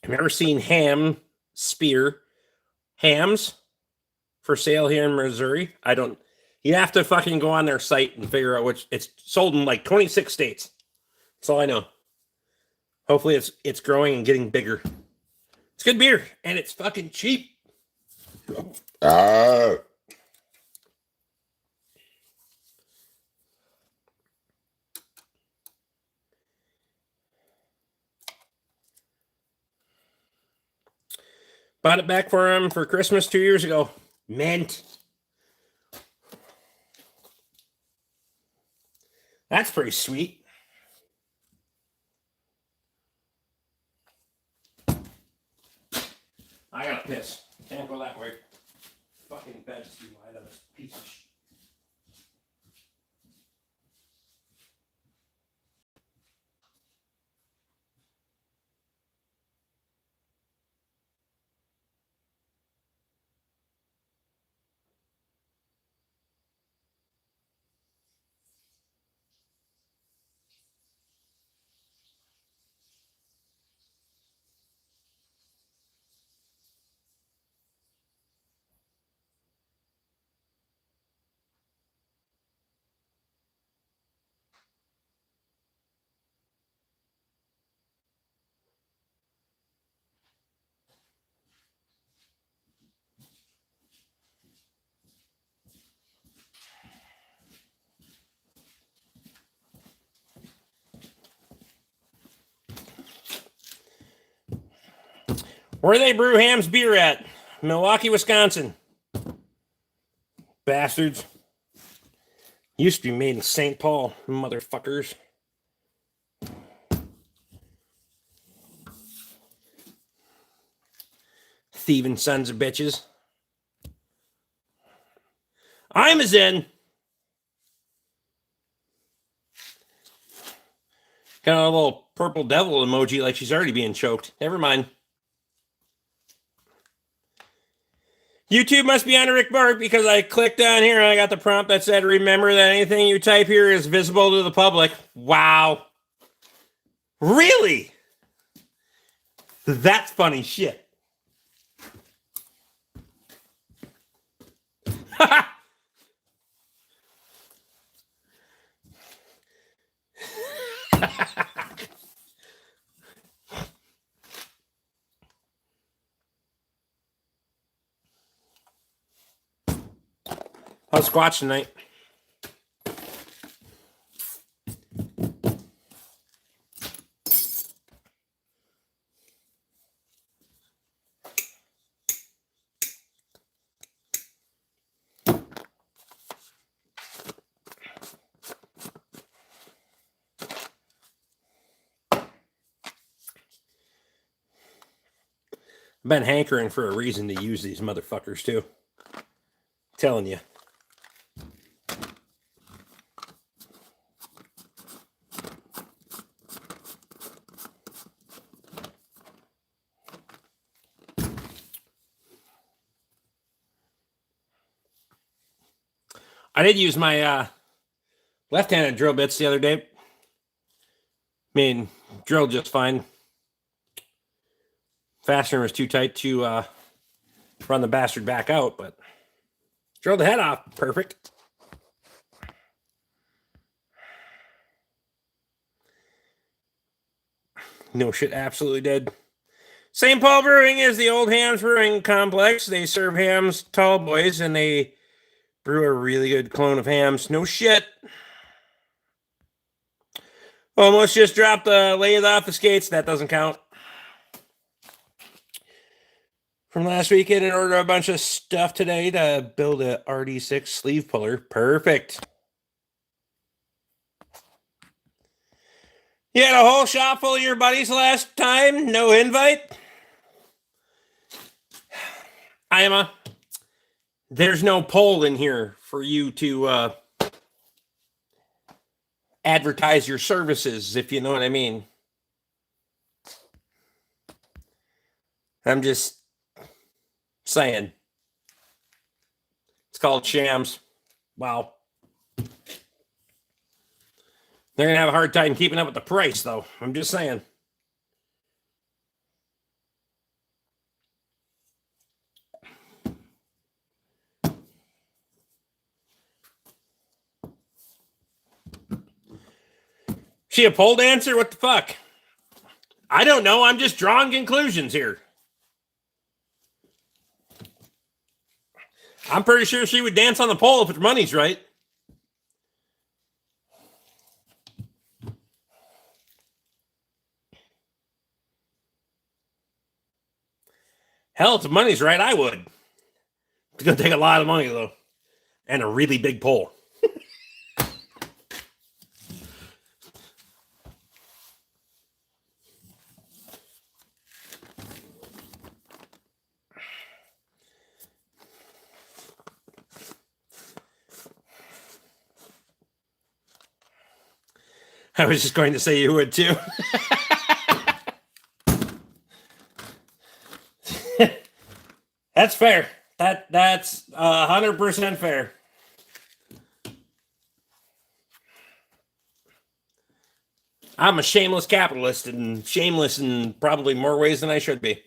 Have you ever seen hams for sale here in Missouri? I don't. You have to fucking go on their site and figure out which. It's sold in like 26 states. That's all I know. Hopefully it's growing and getting bigger. It's good beer and it's fucking cheap. Bought it back for him for Christmas 2 years ago. Mint. That's pretty sweet. I gotta piss. Can't go that way. Fucking bed's too wide on this piece of shit. Where they brew Ham's beer at? Milwaukee, Wisconsin. Bastards. Used to be made in St. Paul, motherfuckers. Thieving sons of bitches. I'm as in. Got a little purple devil emoji like she's already being choked. Never mind. YouTube must be on Rick BORK because I clicked on here and I got the prompt that said, remember that anything you type here is visible to the public. Wow. Really? That's funny shit. How's Squatch tonight? I've been hankering for a reason to use these motherfuckers too. I'm telling you. I did use my left-handed drill bits the other day. I mean, drilled just fine. Fastener was too tight to run the bastard back out, but drilled the head off perfect. No shit, absolutely dead. St. Paul Brewing is the old hams brewing complex. They serve hams, tall boys, and they brew a really good clone of hams. No shit. Almost just dropped the lathe off the skates. That doesn't count. From last weekend and ordered a bunch of stuff today to build a RD6 sleeve puller. Perfect. You had a whole shop full of your buddies last time? No invite? Ima, there's no poll in here for you to advertise your services, if you know what I mean. I'm just saying. It's called shams. Wow. They're going to have a hard time keeping up with the price, though. I'm just saying. She a pole dancer? What the fuck? I don't know. I'm just drawing conclusions here. I'm pretty sure she would dance on the pole if her money's right. Hell, if the money's right, I would. It's going to take a lot of money, though. And a really big pole. I was just going to say you would too. That's fair. That's 100% fair. I'm a shameless capitalist and shameless in probably more ways than I should be.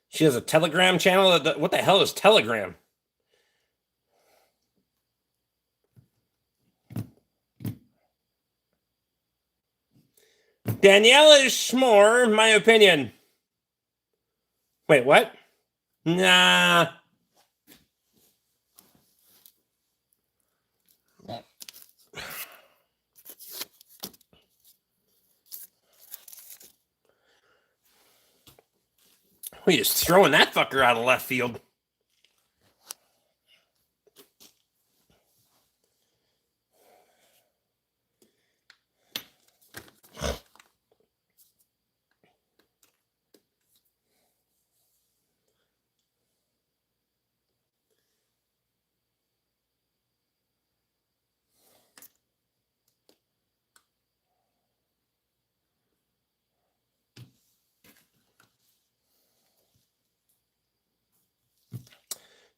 She has a Telegram channel. What the hell is Telegram? Danielle is Schmore, my opinion. Wait, what? Nah. We just throwing that fucker out of left field.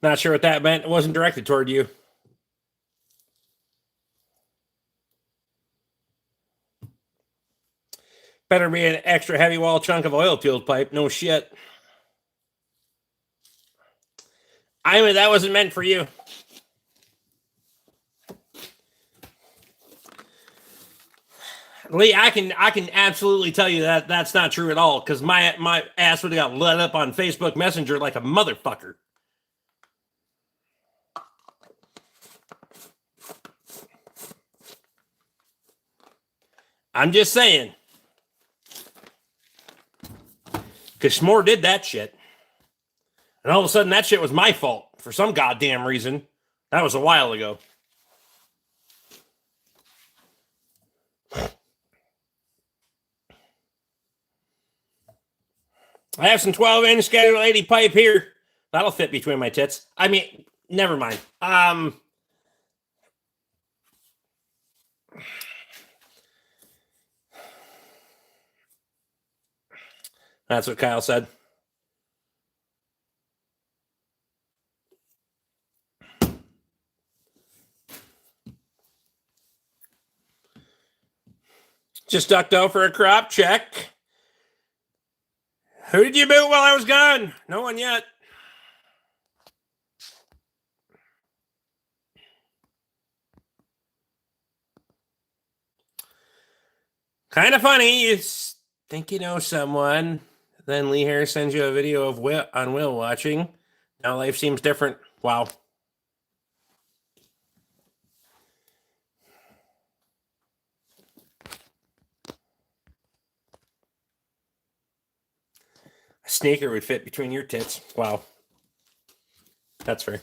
Not sure what that meant. It wasn't directed toward you. Better be an extra heavy wall chunk of oil field pipe. No shit. I mean, that wasn't meant for you. Lee, I can absolutely tell you that that's not true at all, because my ass would have got lit up on Facebook Messenger like a motherfucker. I'm just saying. Because Schmore did that shit. And all of a sudden, that shit was my fault for some goddamn reason. That was a while ago. I have some 12-inch Schedule 80 pipe here. That'll fit between my tits. I mean, never mind. That's what Kyle said. Just ducked out for a crop check. Who did you boot while I was gone? No one yet. Kind of funny. You think you know someone, then Lee Harris sends you a video of Will watching. Now life seems different. Wow. A sneaker would fit between your tits. Wow. That's fair.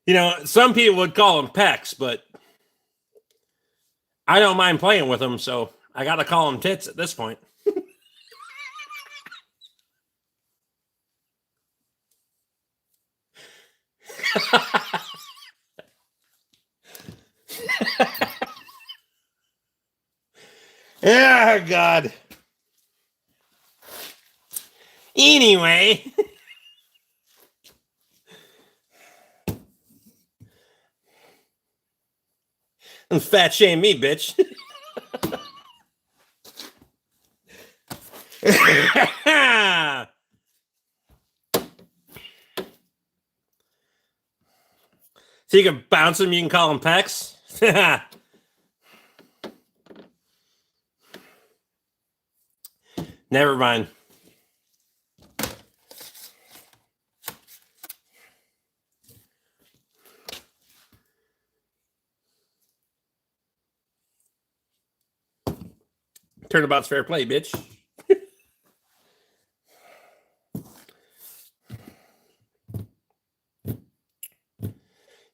You know, some people would call them pecs, but I don't mind playing with them, so I got to call them tits at this point. Yeah, God. Anyway. Don't fat shame me, bitch. So you can bounce them, you can call them pecs. Never mind. Turnabout's fair play, bitch.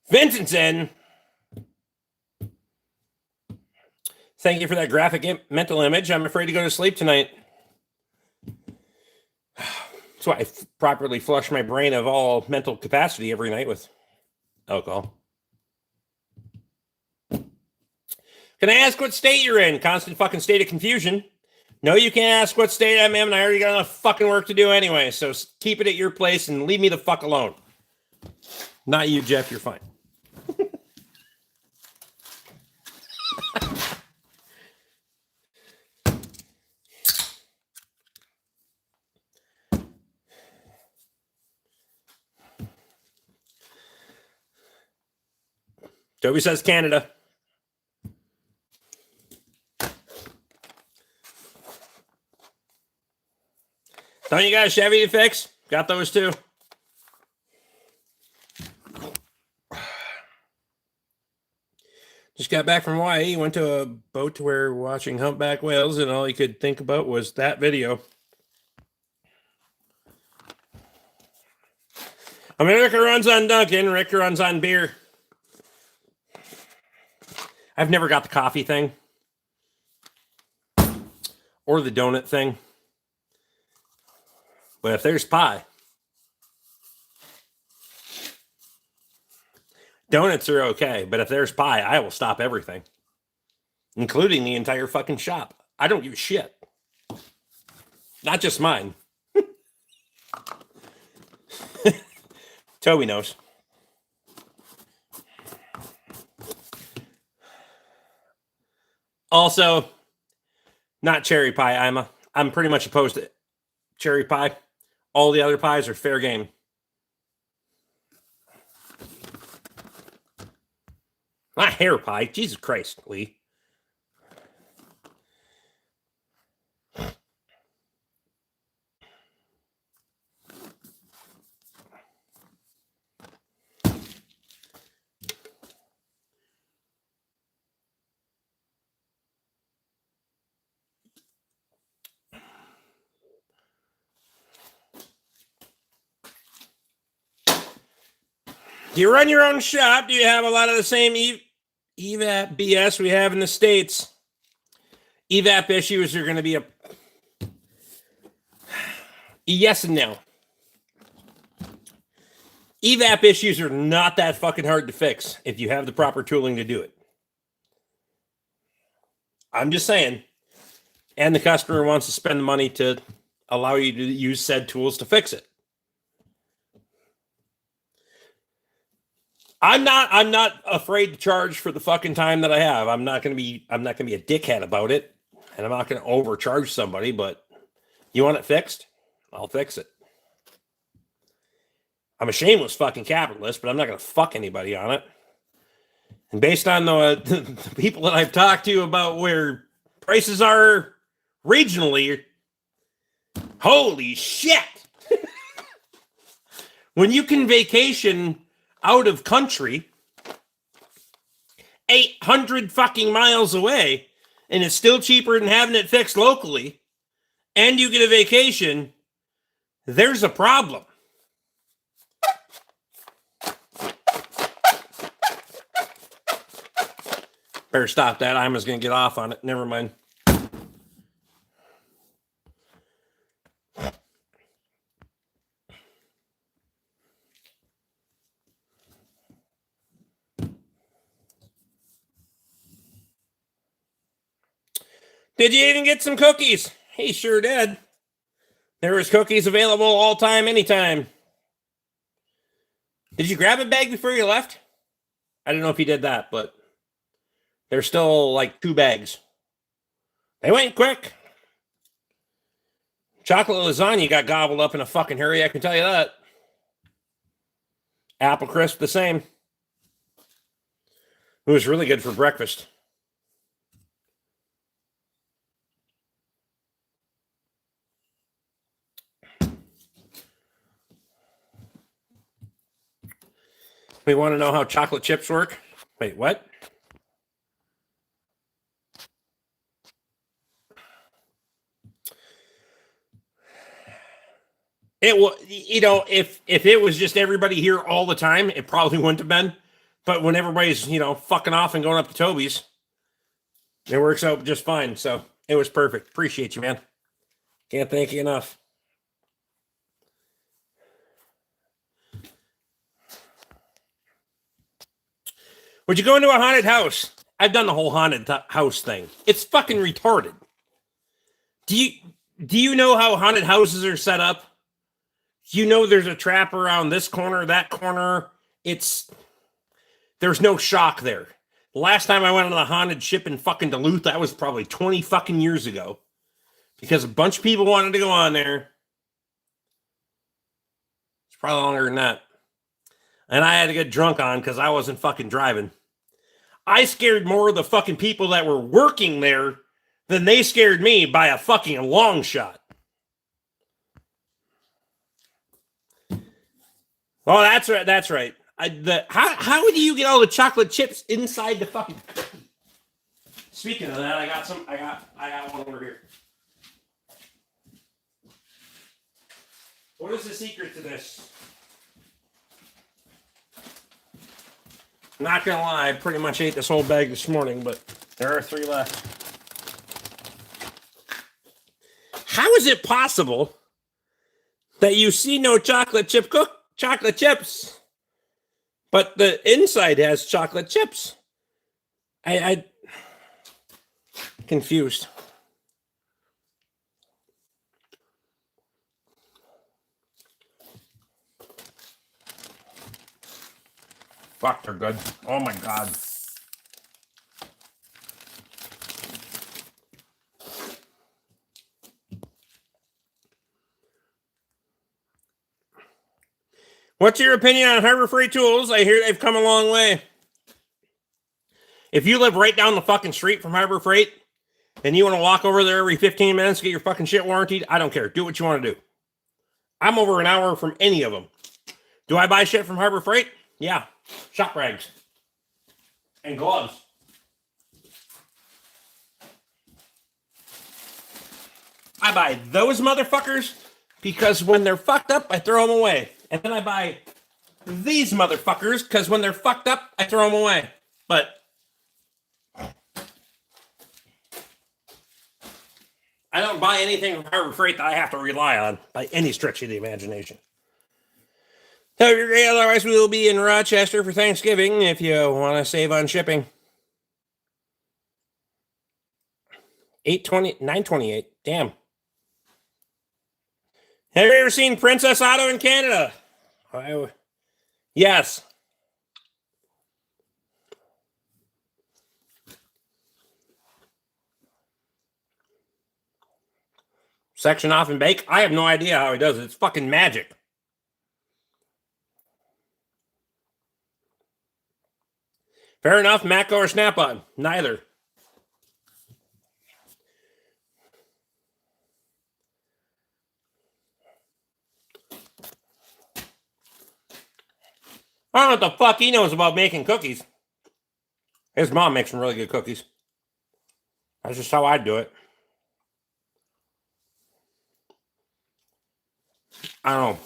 Vincentson, thank you for that graphic mental image. I'm afraid to go to sleep tonight. That's why I properly flush my brain of all mental capacity every night with alcohol. Can I ask what state you're in? Constant fucking state of confusion. No, you can't ask what state I'm in. I already got enough fucking work to do anyway. So keep it at your place and leave me the fuck alone. Not you, Jeff. You're fine. Toby says Canada. Don't you got a Chevy to fix? Got those too. Just got back from Hawaii. Went to a boat to where watching humpback whales, and all he could think about was that video. I mean, Rick runs on Duncan. Rick runs on beer. I've never got the coffee thing or the donut thing. But if there's pie, donuts are okay. But if there's pie, I will stop everything, including the entire fucking shop. I don't give a shit. Not just mine. Toby knows. Also, not cherry pie. I'm pretty much opposed to cherry pie. All the other pies are fair game. Not hair pie. Jesus Christ, Lee. Do you run your own shop? Do you have a lot of the same EVAP BS we have in the States? EVAP issues are going to be a yes and no. EVAP issues are not that fucking hard to fix if you have the proper tooling to do it. I'm just saying. And the customer wants to spend the money to allow you to use said tools to fix it. I'm not afraid to charge for the fucking time that I have. I'm not gonna be a dickhead about it, and I'm not gonna overcharge somebody, but you want it fixed? I'll fix it. I'm a shameless fucking capitalist, but I'm not gonna fuck anybody on it. And based on the people that I've talked to about where prices are regionally, holy shit. When you can vacation out of country 800 fucking miles away and it's still cheaper than having it fixed locally and you get a vacation, there's a problem. Better stop that. I'm just going to get off on it. Never mind. Did you even get some cookies? He sure did. There was cookies available all time, anytime. Did you grab a bag before you left? I don't know if you did that, but there's still like 2 bags. They went quick. Chocolate lasagna got gobbled up in a fucking hurry, I can tell you that. Apple crisp, the same. It was really good for breakfast. We want to know how chocolate chips work? Wait, what? It will, if it was just everybody here all the time, it probably wouldn't have been. But when everybody's, fucking off and going up to Toby's, it works out just fine. So it was perfect. Appreciate you, man. Can't thank you enough. Would you go into a haunted house? I've done the whole haunted house thing. It's fucking retarded. Do you know how haunted houses are set up? There's a trap around this corner, that corner. There's no shock there. The last time I went on a haunted ship in fucking Duluth, that was probably 20 fucking years ago. Because a bunch of people wanted to go on there. It's probably longer than that. And I had to get drunk on because I wasn't fucking driving. I scared more of the fucking people that were working there than they scared me by a fucking long shot. Oh, that's right. That's right. How do you get all the chocolate chips inside the fucking cookie? Speaking of that, I got one over here. What is the secret to this? Not gonna lie, I pretty much ate this whole bag this morning, but there are 3 left. How is it possible that you see no chocolate chips, but the inside has chocolate chips? I confused. Fuck, they're good. Oh my god. What's your opinion on Harbor Freight tools? I hear they've come a long way. If you live right down the fucking street from Harbor Freight and you want to walk over there every 15 minutes to get your fucking shit warranted, I don't care. Do what you want to do. I'm over an hour from any of them. Do I buy shit from Harbor Freight? Yeah. Shop rags. And gloves. I buy those motherfuckers because when they're fucked up, I throw them away. And then I buy these motherfuckers because when they're fucked up, I throw them away. But I don't buy anything from Harbor Freight that I have to rely on by any stretch of the imagination. Hope you're great. Otherwise, we will be in Rochester for Thanksgiving if you want to save on shipping. 820, 928. Damn. Have you ever seen Princess Auto in Canada? Yes. Section off and bake? I have no idea how he does it. It's fucking magic. Fair enough, Matco or Snap-on? Neither. I don't know what the fuck he knows about making cookies. His mom makes some really good cookies. That's just how I do it. I don't know.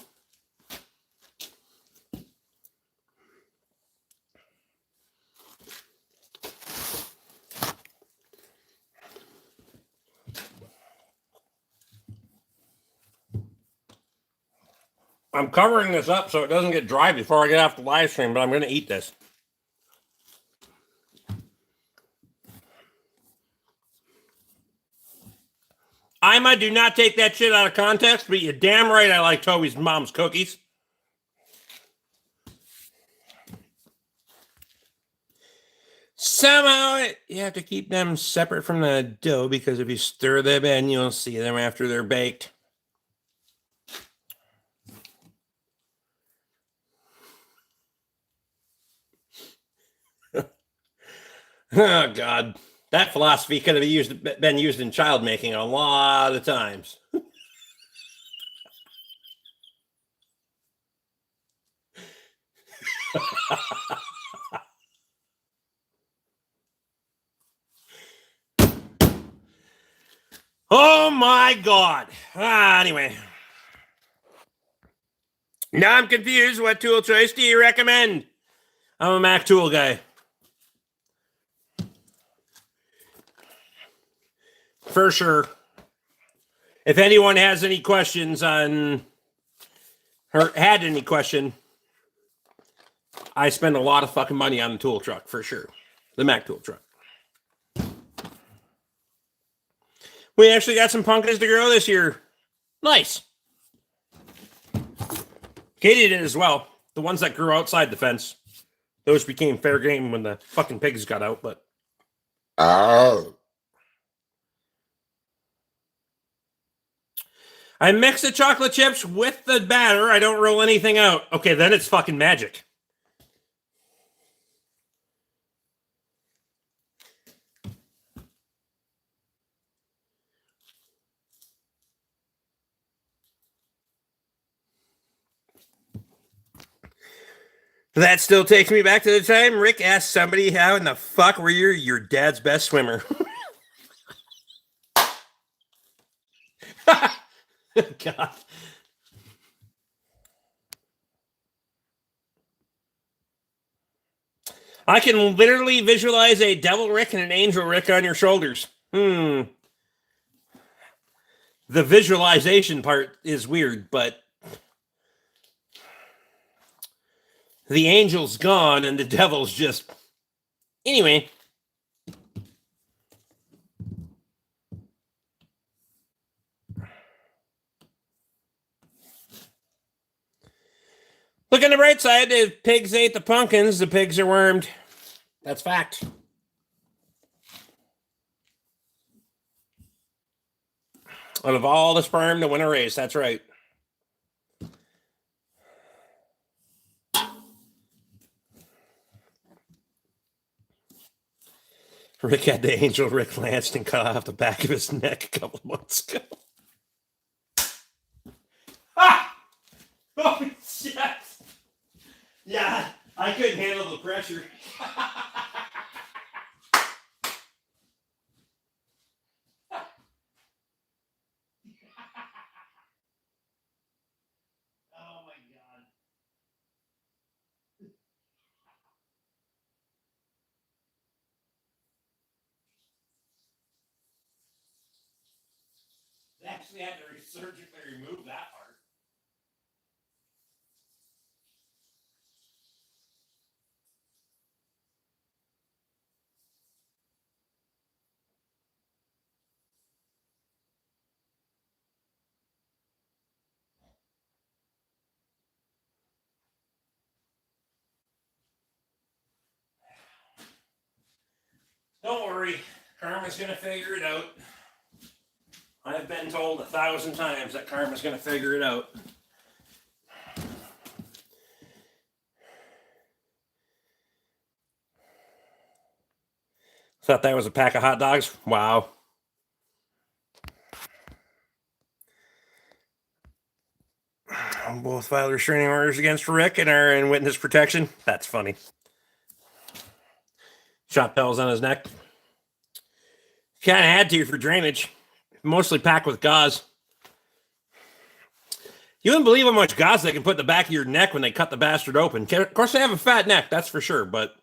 I'm covering this up so it doesn't get dry before I get off the live stream, but I'm going to eat this. Ima, do not take that shit out of context, but you're damn right I like Toby's mom's cookies. Somehow you have to keep them separate from the dough because if you stir them in, you'll see them after they're baked. Oh, God. That philosophy could have been used in child making a lot of times. Oh, my God. Anyway. Now I'm confused. What tool choice do you recommend? I'm a Mac tool guy. For sure. If anyone has any questions on, or had any question, I spend a lot of fucking money on the tool truck, for sure. The Mac tool truck. We actually got some pumpkins to grow this year. Nice. Katie did as well. The ones that grew outside the fence. Those became fair game when the fucking pigs got out, but. Oh. I mix the chocolate chips with the batter. I don't roll anything out. Okay, then it's fucking magic. That still takes me back to the time Rick asked somebody how in the fuck were you your dad's best swimmer. God. I can literally visualize a devil Rick and an angel Rick on your shoulders. The visualization part is weird, but the angel's gone and the devil's just... Anyway. Look on the bright side. The pigs ate the pumpkins. The pigs are wormed. That's fact. Out of all the sperm to win a race, that's right. Rick had the angel Rick Lanston cut off the back of his neck a couple months ago. Ah! Oh, shit! Yeah, I couldn't handle the pressure. Oh my God. They actually had to surgically remove that part. Don't worry, Karma's gonna figure it out. I've been told 1,000 times that Karma's gonna figure it out. Thought that was a pack of hot dogs? Wow. Both filed restraining orders against Rick and are in witness protection. That's funny. Shot pellets on his neck. Kind of had to for drainage. Mostly packed with gauze. You wouldn't believe how much gauze they can put in the back of your neck when they cut the bastard open. Of course, they have a fat neck, that's for sure, but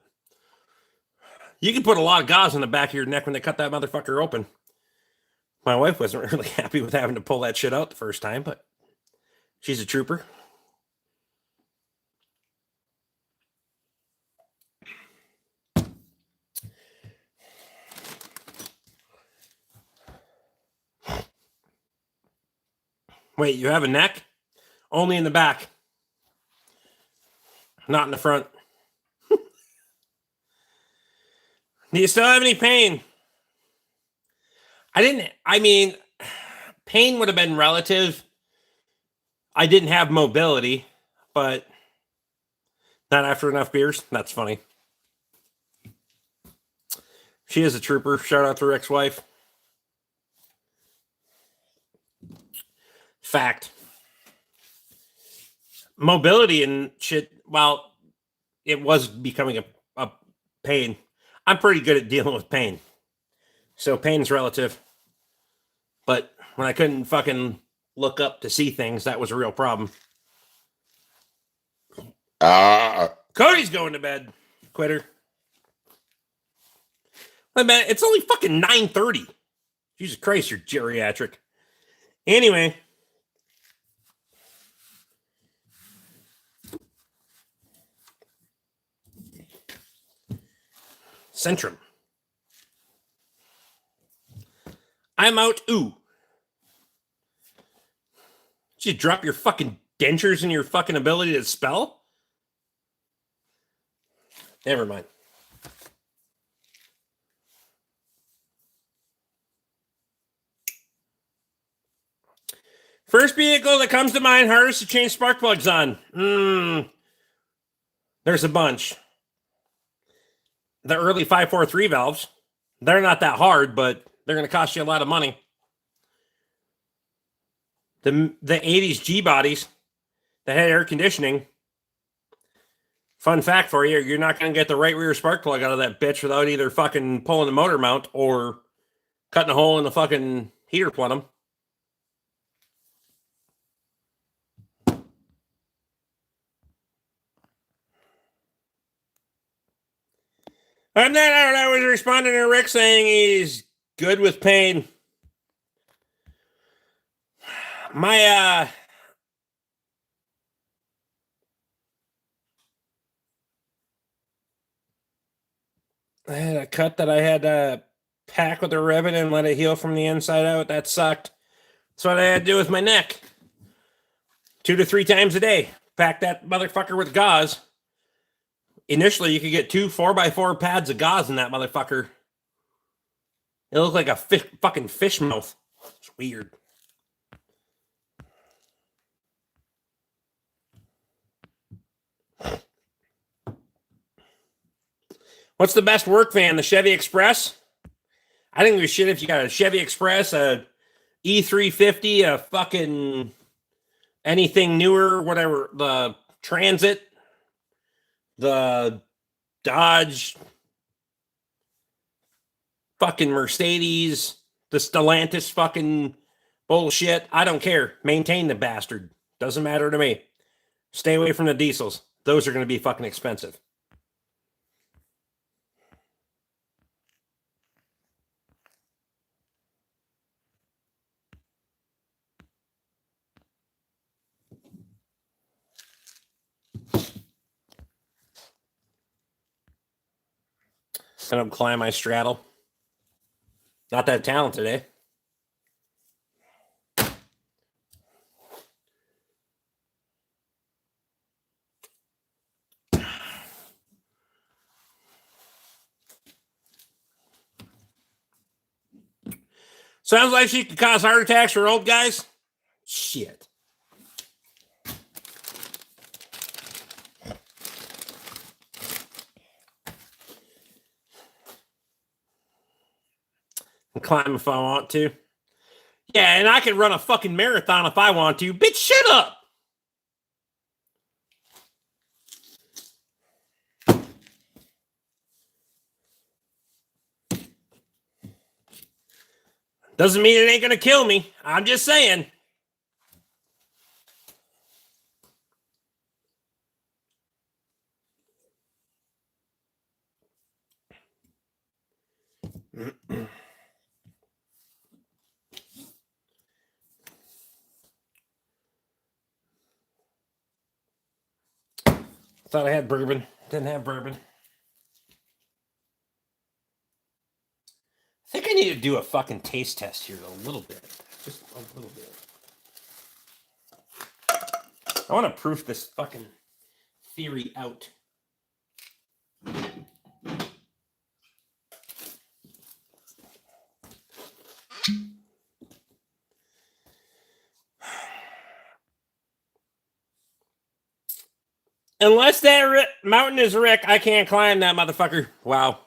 you can put a lot of gauze in the back of your neck when they cut that motherfucker open. My wife wasn't really happy with having to pull that shit out the first time, but she's a trooper. Wait, you have a neck? Only in the back. Not in the front. Do you still have any pain? Pain would have been relative. I didn't have mobility, but not after enough beers. That's funny. She is a trooper. Shout out to her ex-wife. Fact. Mobility and shit, well, it was becoming a pain. I'm pretty good at dealing with pain. So pain's relative. But when I couldn't fucking look up to see things, that was a real problem. Cody's going to bed. Quitter. Wait, man, it's only fucking 9:30. Jesus Christ, you're geriatric. Anyway. Centrum. I'm out. Ooh. Did you drop your fucking dentures and your fucking ability to spell? Never mind. First vehicle that comes to mind, hardest to change spark plugs on. There's a bunch. The early 543 valves, they're not that hard, but they're going to cost you a lot of money. The 80s G bodies that had air conditioning. Fun fact for you, you're not going to get the right rear spark plug out of that bitch without either fucking pulling the motor mount or cutting a hole in the fucking heater plenum. And then I was responding to Rick saying he's good with pain. I had a cut that I had to pack with a ribbon and let it heal from the inside out. That sucked. That's what I had to do with my neck. 2 to 3 times a day. pack that motherfucker with gauze. Initially, you could get 2 4x4 pads of gauze in that motherfucker. It looked like a fucking fish mouth. It's weird. What's the best work van? The Chevy Express? I think there's shit if you got a Chevy Express, a E350, a fucking anything newer, whatever, the Transit, the Dodge, fucking Mercedes, the Stellantis fucking bullshit. I don't care. Maintain the bastard. Doesn't matter to me. Stay away from the diesels. Those are going to be fucking expensive. Gonna climb my straddle. Not that talented, eh? Sounds like she could cause heart attacks for old guys. Shit. And climb if I want to. Yeah, and I can run a fucking marathon if I want to. Bitch, shut up. Doesn't mean it ain't gonna kill me. I'm just saying. Thought I had bourbon. Didn't have bourbon. I think I need to do a fucking taste test here a little bit. Just a little bit. I want to proof this fucking theory out. Unless that mountain is Rick, I can't climb that motherfucker. Wow.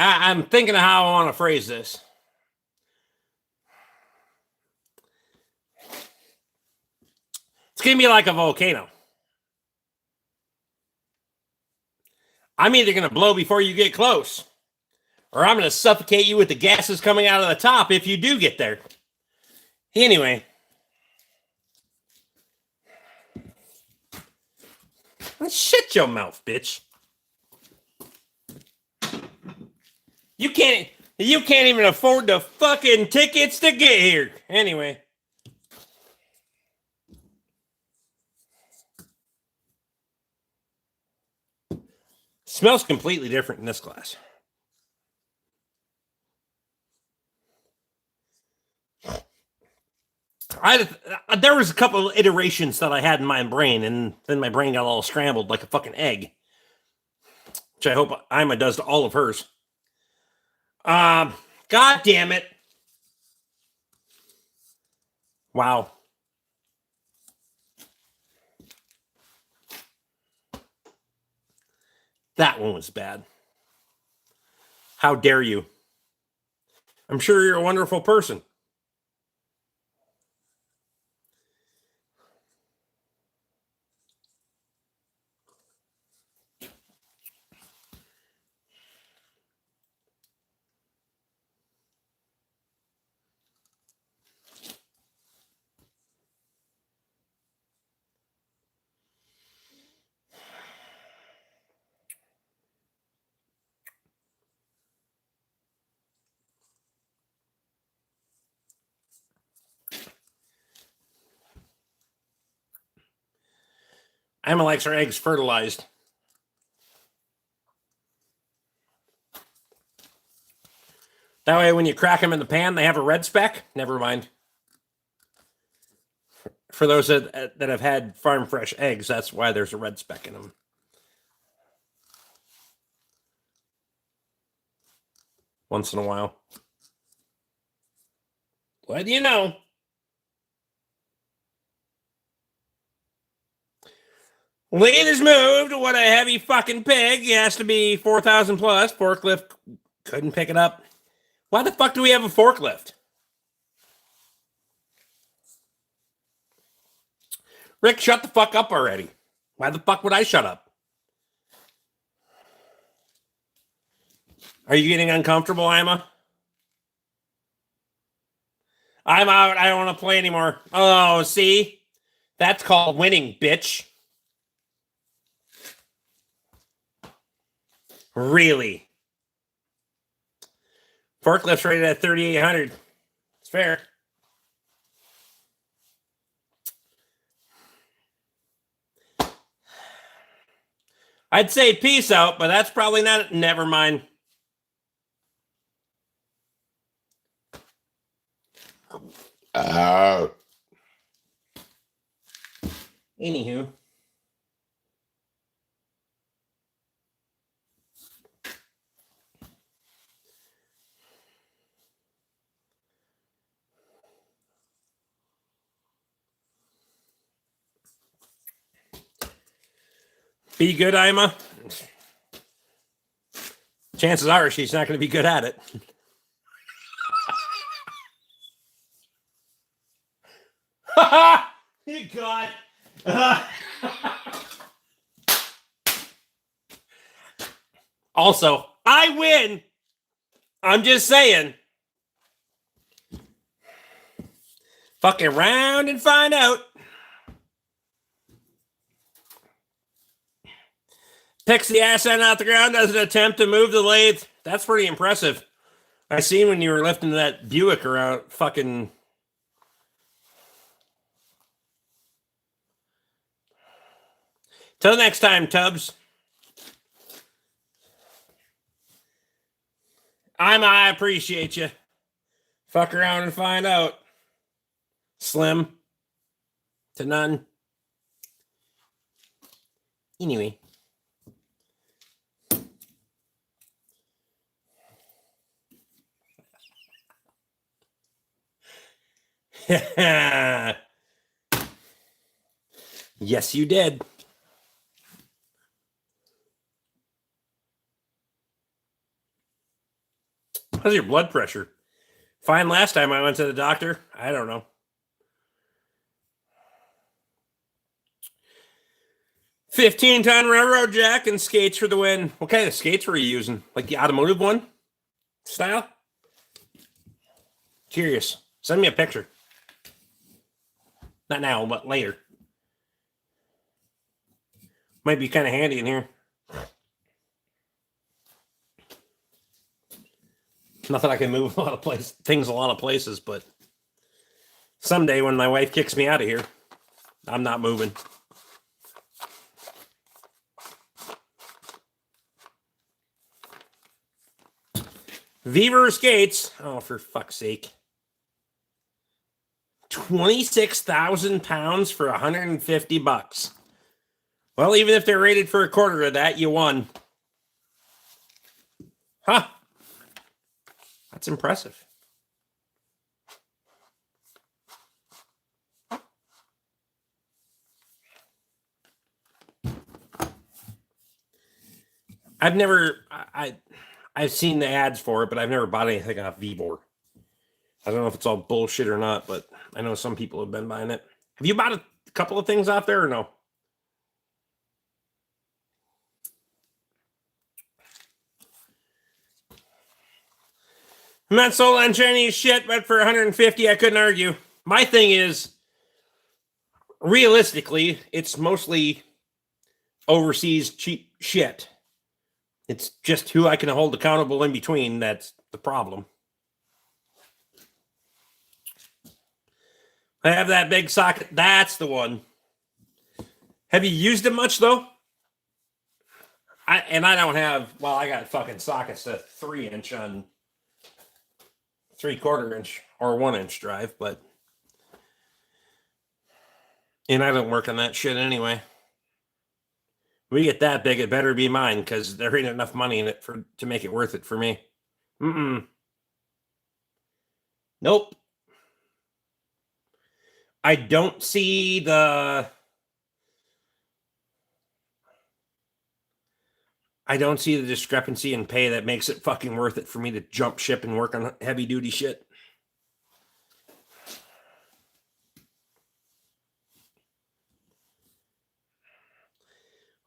I'm thinking of how I want to phrase this. It's going to be like a volcano. I'm either going to blow before you get close, or I'm going to suffocate you with the gases coming out of the top if you do get there. Anyway. Shut your mouth, bitch. You can't even afford the fucking tickets to get here. Anyway. Smells completely different in this glass. There was a couple of iterations that I had in my brain, and then my brain got all scrambled like a fucking egg. Which I hope Ima does to all of hers. God damn it. Wow. That one was bad. How dare you? I'm sure you're a wonderful person. Emma likes her eggs fertilized. That way, when you crack them in the pan, they have a red speck. Never mind. For those that have had farm fresh eggs, that's why there's a red speck in them. Once in a while. What do you know? Latest moved. What a heavy fucking pig. He has to be 4,000 plus. Forklift couldn't pick it up. Why the fuck do we have a forklift? Rick, shut the fuck up already. Why the fuck would I shut up? Are you getting uncomfortable, Ima? I'm out. I don't want to play anymore. Oh, see? That's called winning, bitch. Really? Forklift's rated at 3,800. It's fair. I'd say peace out, but that's probably not. Never mind. Anywho. Be good, Ima. Chances are she's not going to be good at it. You God. Also, I win. I'm just saying. Fucking round and find out. Picks the ass end out the ground, does an attempt to move the lathe. That's pretty impressive. I seen when you were lifting that Buick around fucking. Till next time, Tubbs. I appreciate you. Fuck around and find out. Slim to none. Anyway. Yes, you did. How's your blood pressure? Fine last time I went to the doctor. I don't know. 15-ton railroad jack and skates for the win. What kind of skates were you using? Like the automotive one style? Curious. Send me a picture. Not now, but later. Might be kind of handy in here. Not that I can move a lot of things a lot of places, but someday when my wife kicks me out of here, I'm not moving. Weaver skates. Oh, for fuck's sake. 26,000 pounds for 150 bucks. Well, even if they're rated for a quarter of that, you won. Huh. That's impressive. I've seen the ads for it, but I've never bought anything off VBOR. I don't know if it's all bullshit or not, but I know some people have been buying it. Have you bought a couple of things off there or no? I'm not sold on Chinese shit, but for 150, I couldn't argue. My thing is, realistically, it's mostly overseas cheap shit. It's just who I can hold accountable in between that's the problem. I have that big socket. That's the one. Have you used it much though? I don't have. Well, I got fucking sockets to 3-inch on 3/4 inch or 1-inch drive, but and I don't work on that shit anyway. We get that big, it better be mine because there ain't enough money in it to make it worth it for me. Nope. I don't see the discrepancy in pay that makes it fucking worth it for me to jump ship and work on heavy duty shit.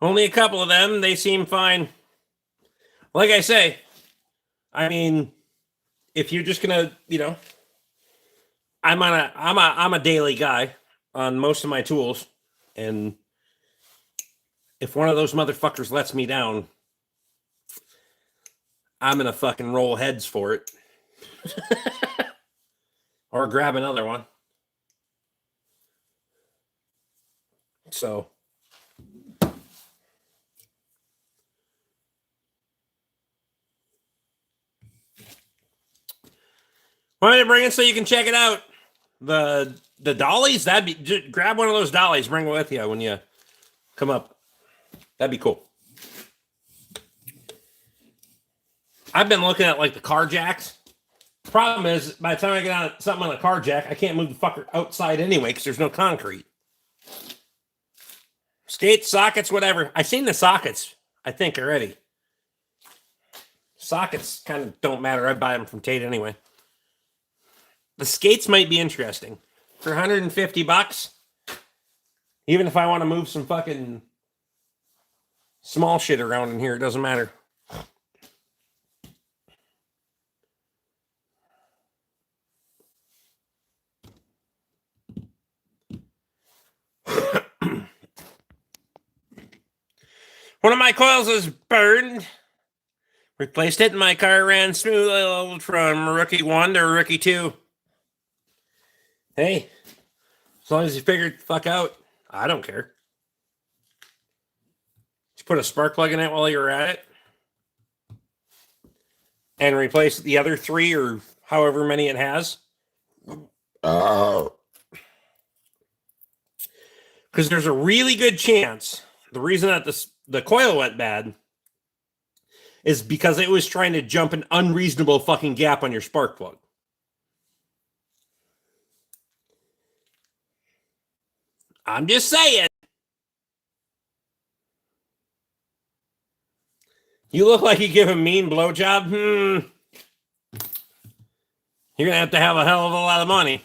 Only a couple of them, they seem fine. Like I say, I mean, if you're just gonna, I'm a daily guy on most of my tools, and if one of those motherfuckers lets me down, I'm gonna fucking roll heads for it. Or grab another one. So why don't you bring it so you can check it out? The dollies, just grab one of those dollies, bring it with you when you come up. That'd be cool. I've been looking at like the car jacks. Problem is, by the time I get on something on a car jack, I can't move the fucker outside anyway because there's no concrete. Skates, sockets, whatever. I've seen the sockets, I think, already. Sockets kind of don't matter. I buy them from Tate anyway. The skates might be interesting. For $150, even if I want to move some fucking small shit around in here, it doesn't matter. One of my coils is burned. Replaced it and my car ran smooth from rookie 1 to rookie 2. Hey, as long as you figured the fuck out, I don't care. Just put a spark plug in it while you're at it. And replace the other 3 or however many it has. Oh. Because there's a really good chance the reason that the coil went bad is because it was trying to jump an unreasonable fucking gap on your spark plug. I'm just saying. You look like you give a mean blowjob. You're going to have a hell of a lot of money.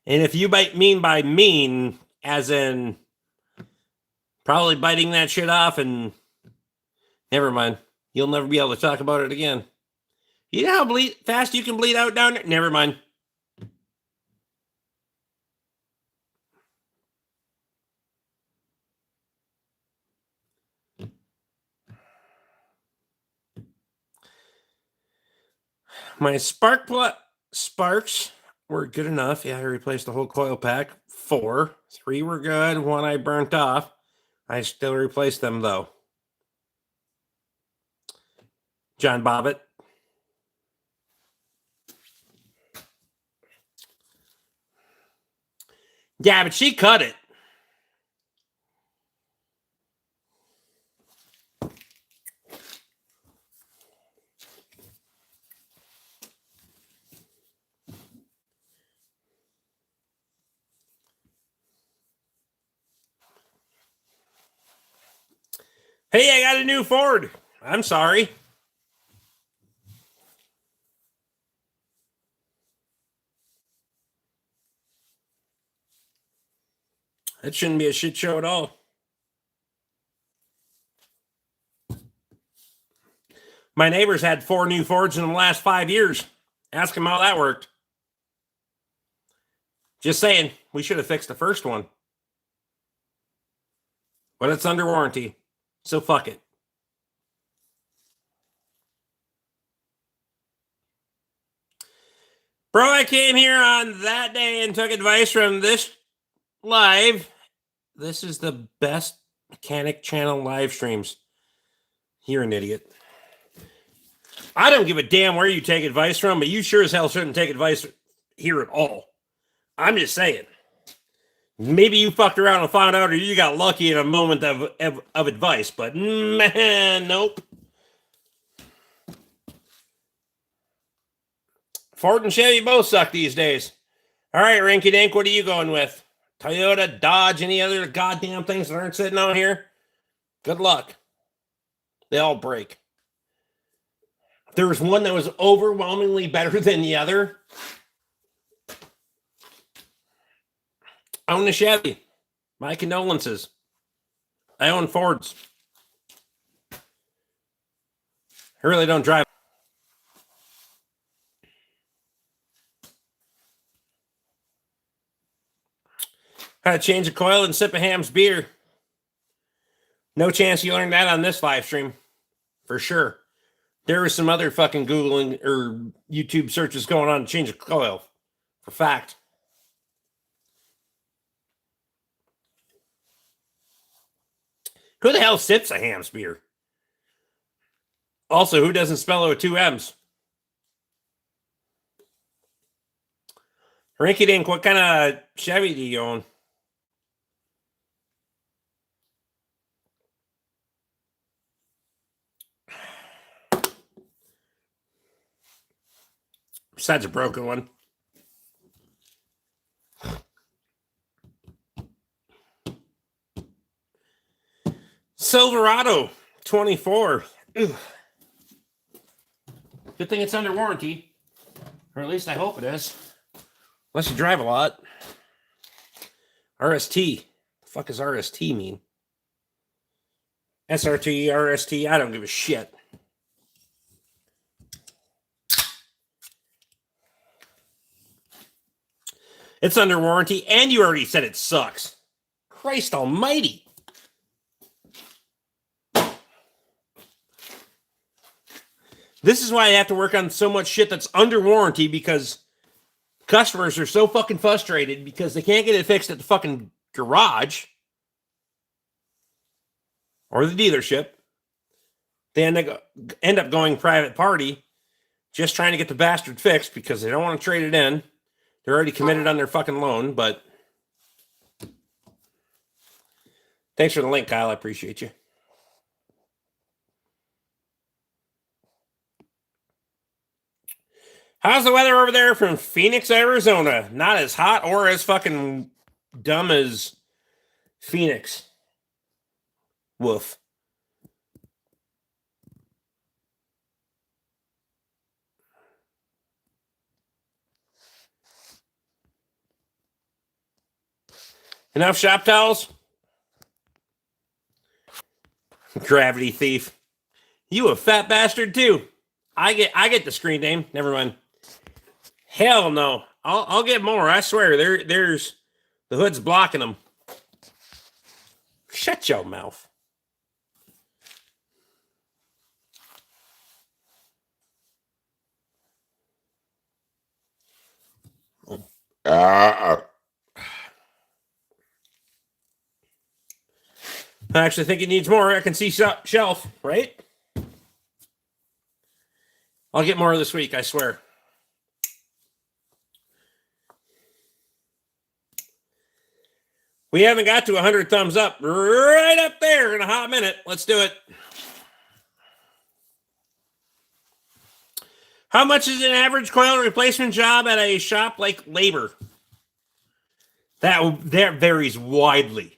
And if you mean by mean, as in probably biting that shit off and never mind. You'll never be able to talk about it again. You know how fast you can bleed out down there? Never mind. My sparks were good enough. Yeah, I replaced the whole coil pack. 4. 3 were good. 1 I burnt off. I still replaced them, though. John Bobbitt. Yeah, but she cut it. Hey, I got a new Ford. I'm sorry. That shouldn't be a shit show at all. My neighbors had 4 new Fords in the last 5 years. Ask them how that worked. Just saying, we should have fixed the first one. But it's under warranty, so fuck it. Bro, I came here on that day and took advice from this live This is the best mechanic channel live streams. You're an idiot. I don't give a damn where you take advice from, but you sure as hell shouldn't take advice here at all. I'm just saying. Maybe you fucked around and found out, or you got lucky in a moment of advice, but man, nope. Ford and Chevy both suck these days. All right, Rinky Dink, what are you going with? Toyota, Dodge, any other goddamn things that aren't sitting on here? Good luck. They all break. There was one that was overwhelmingly better than the other. I own a Chevy. My condolences. I own Fords. I really don't drive. How to change a coil and sip a Ham's beer. No chance you learned that on this live stream. For sure. There was some other fucking Googling or YouTube searches going on to change a coil. For fact. Who the hell sips a Ham's beer? Also, who doesn't spell it with two M's? Rinky Dink, what kind of Chevy do you own? Besides a broken one. Silverado 24. Ugh. Good thing it's under warranty. Or at least I hope it is. Unless you drive a lot. RST. The fuck does RST mean? SRT, RST, I don't give a shit. It's under warranty, and you already said it sucks. Christ almighty. This is why I have to work on so much shit that's under warranty, because customers are so fucking frustrated because they can't get it fixed at the fucking garage or the dealership. They end up going private party just trying to get the bastard fixed because they don't want to trade it in. They're already committed on their fucking loan, but thanks for the link, Kyle. I appreciate you. How's the weather over there from Phoenix, Arizona? Not as hot or as fucking dumb as Phoenix. Woof. Enough shop towels? Gravity thief. You a fat bastard too. I get the screen name. Never mind. Hell no. I'll get more. I swear. There's the hood's blocking them. Shut your mouth. I actually think it needs more. I can see shelf, right? I'll get more this week, I swear. We haven't got to 100 thumbs up. Right up there in a hot minute. Let's do it. How much is an average coil replacement job at a shop like Labor? That varies widely.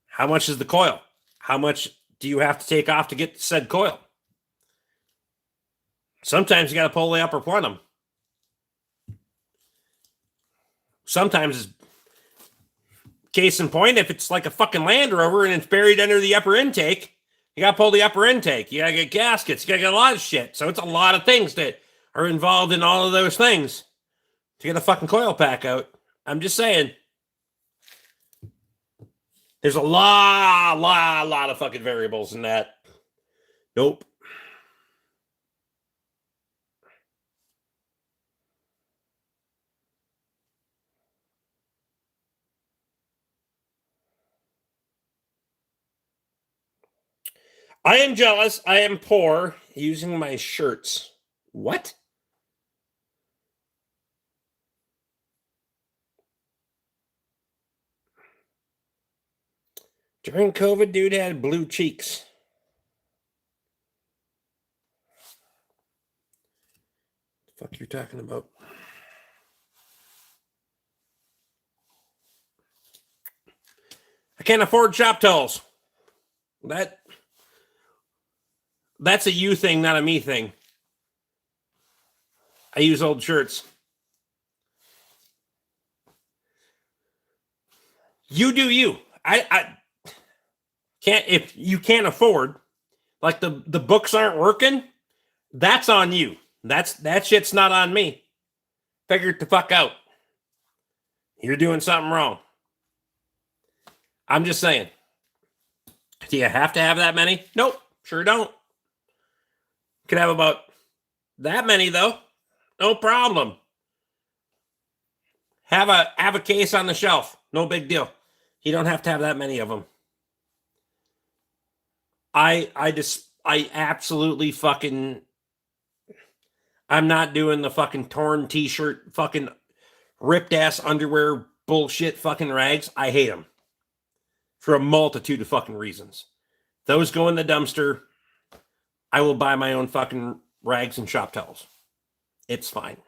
How much is the coil? How much do you have to take off to get said coil? Sometimes you got to pull the upper plenum. Sometimes, case in point, if it's like a fucking Land Rover and it's buried under the upper intake, you got to pull the upper intake. You got to get gaskets. You got to get a lot of shit. So it's a lot of things that are involved in all of those things to get a fucking coil pack out. I'm just saying. There's a lot of fucking variables in that. Nope. I am jealous. I am poor using my shirts. What? During COVID, dude had blue cheeks. The fuck you're talking about? I can't afford shop towels. That's a you thing, not a me thing. I use old shirts. You do you. I can't, if you can't afford, like the books aren't working, that's on you. That shit's not on me. Figure it the fuck out. You're doing something wrong. I'm just saying. Do you have to have that many? Nope, sure don't. Could have about that many though. No problem. Have a case on the shelf. No big deal. You don't have to have that many of them. I absolutely fucking, I'm not doing the fucking torn t-shirt, fucking ripped ass underwear bullshit fucking rags. I hate them for a multitude of fucking reasons. Those go in the dumpster. I will buy my own fucking rags and shop towels. It's fine.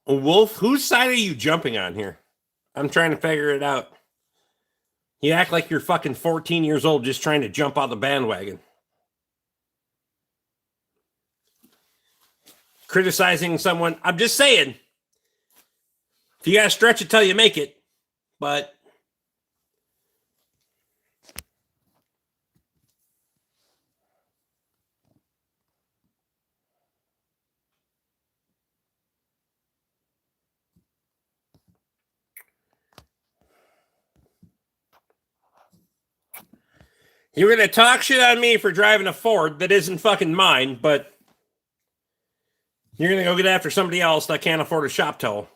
Wolf, whose side are you jumping on here? I'm trying to figure it out. You act like you're fucking 14 years old just trying to jump on the bandwagon. Criticizing someone. I'm just saying. If you gotta stretch it till you make it. But you're going to talk shit on me for driving a Ford that isn't fucking mine, but you're going to go get after somebody else that can't afford a shop towel.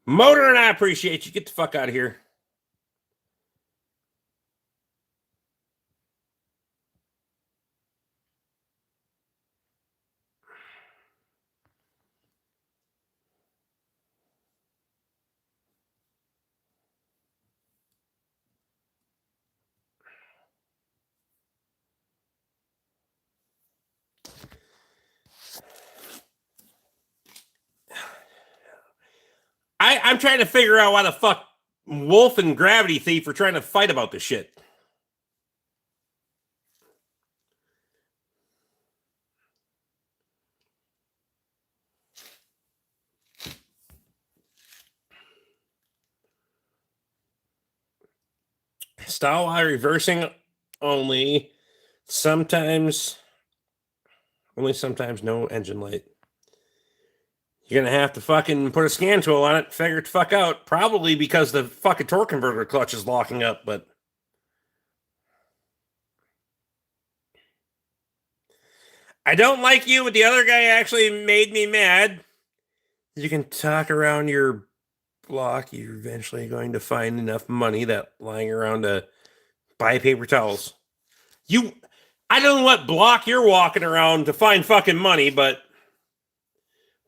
Motor, and I appreciate you. Get the fuck out of here. I'm trying to figure out why the fuck Wolf and Gravity Thief are trying to fight about this shit. Style while reversing only. Sometimes no engine light. You're going to have to fucking put a scan tool on it, figure it the fuck out. Probably because the fucking torque converter clutch is locking up, but I don't like you, but the other guy actually made me mad. You can talk around your block. You're eventually going to find enough money that lying around to buy paper towels. I don't know what block you're walking around to find fucking money, but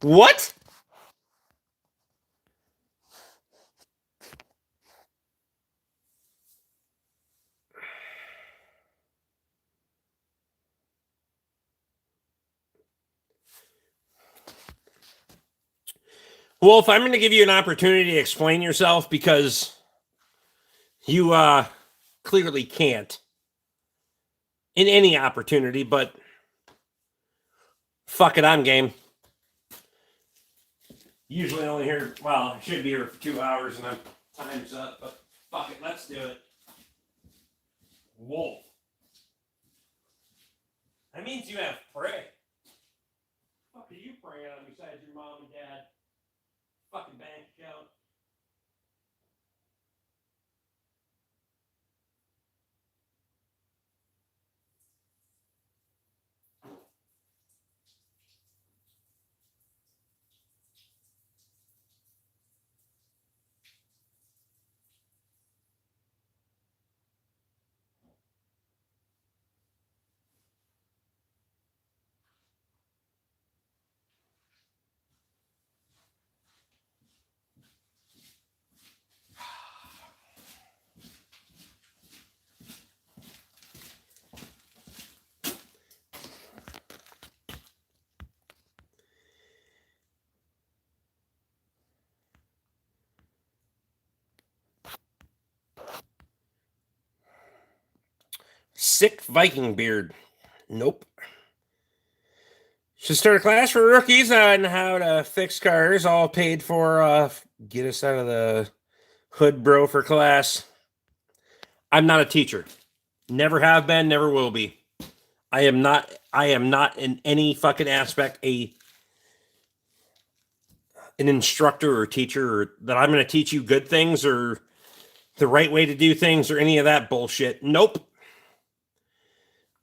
what? Wolf, I'm going to give you an opportunity to explain yourself because you clearly can't in any opportunity, but Fuck it, I'm game. Usually only here, well, I should be here for 2 hours and I'm time's up, but fuck it, let's do it. Wolf. That means you have prey. What are you preying on besides your mom and dad? Fucking bank account. Sick Viking beard. Nope. Should start a class for rookies on how to fix cars, all paid for. Get us out of the hood, bro, for class. I'm not a teacher. Never have been, never will be. I am not in any fucking aspect an instructor or teacher, or that I'm going to teach you good things or the right way to do things or any of that bullshit. Nope.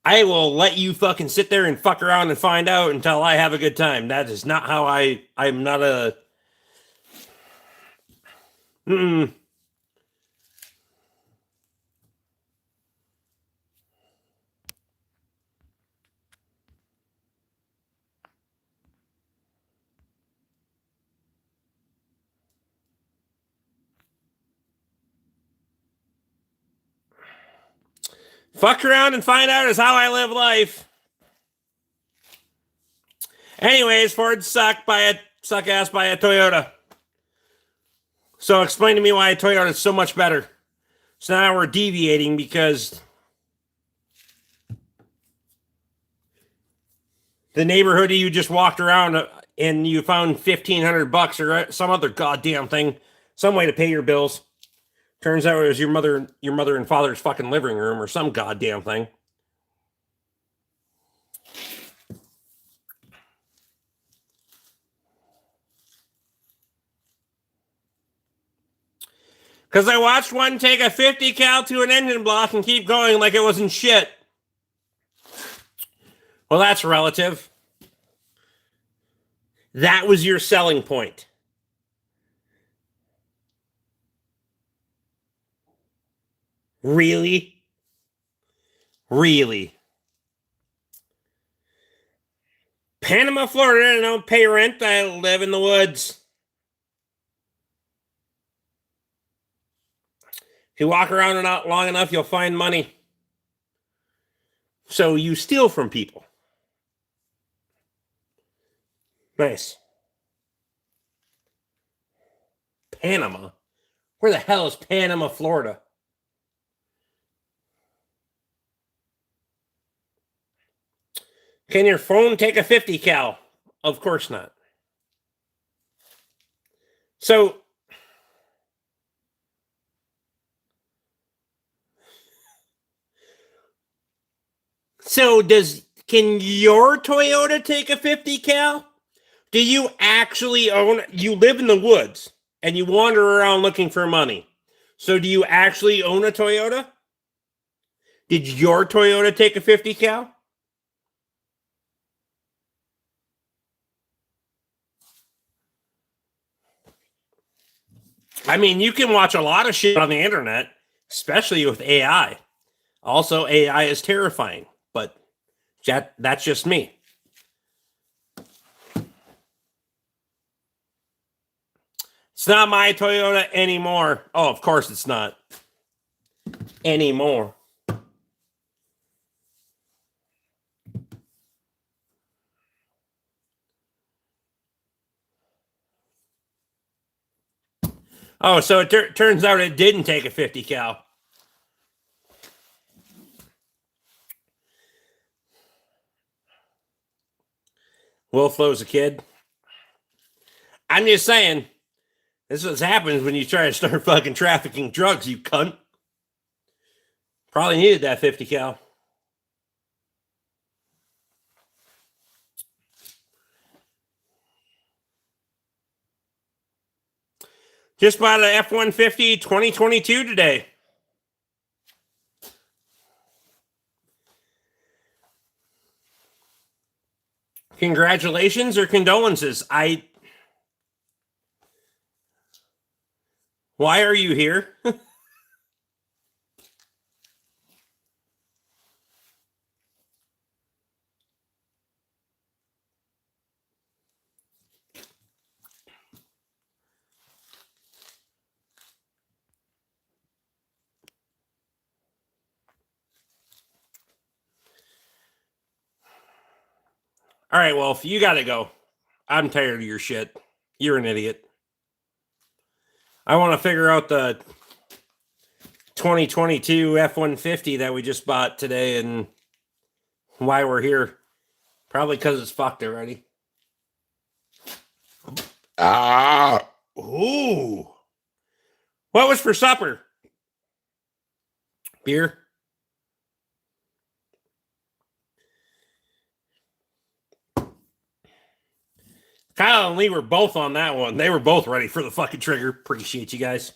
I will let you fucking sit there and fuck around and find out until I have a good time. That is not how I'm not a... Fuck around and find out is how I live life. Anyways, Ford suck ass by a Toyota. So explain to me why a Toyota is so much better. So now we're deviating because the neighborhood you just walked around and you found $1,500 or some other goddamn thing, some way to pay your bills. Turns out it was your mother and father's fucking living room or some goddamn thing. Because I watched one take a 50 cal to an engine block and keep going like it wasn't shit. Well, that's relative. That was your selling point. Really? Really? Panama, Florida, I don't pay rent. I live in the woods. If you walk around and out long enough, you'll find money. So you steal from people. Nice. Panama? Where the hell is Panama, Florida? Can your phone take a 50 cal? Of course not. So can your Toyota take a 50 cal? Do you actually you live in the woods and you wander around looking for money. So do you actually own a Toyota? Did your Toyota take a 50 cal? I mean, you can watch a lot of shit on the internet, especially with AI. Also, AI is terrifying, but that's just me. It's not my Toyota anymore. Oh, of course it's not. Anymore. Oh, so it turns out it didn't take a 50 cal. Will Flo's a kid. I'm just saying, this is what happens when you try to start fucking trafficking drugs, you cunt. Probably needed that 50 cal. Just bought an F-150 2022 today. Congratulations or condolences? Why are you here? All right, Wolf, you got to go. I'm tired of your shit. You're an idiot. I want to figure out the 2022 F-150 that we just bought today and why we're here. Probably because it's fucked already. Ooh. What was for supper? Beer? Kyle and Lee were both on that one. They were both ready for the fucking trigger. Appreciate you guys.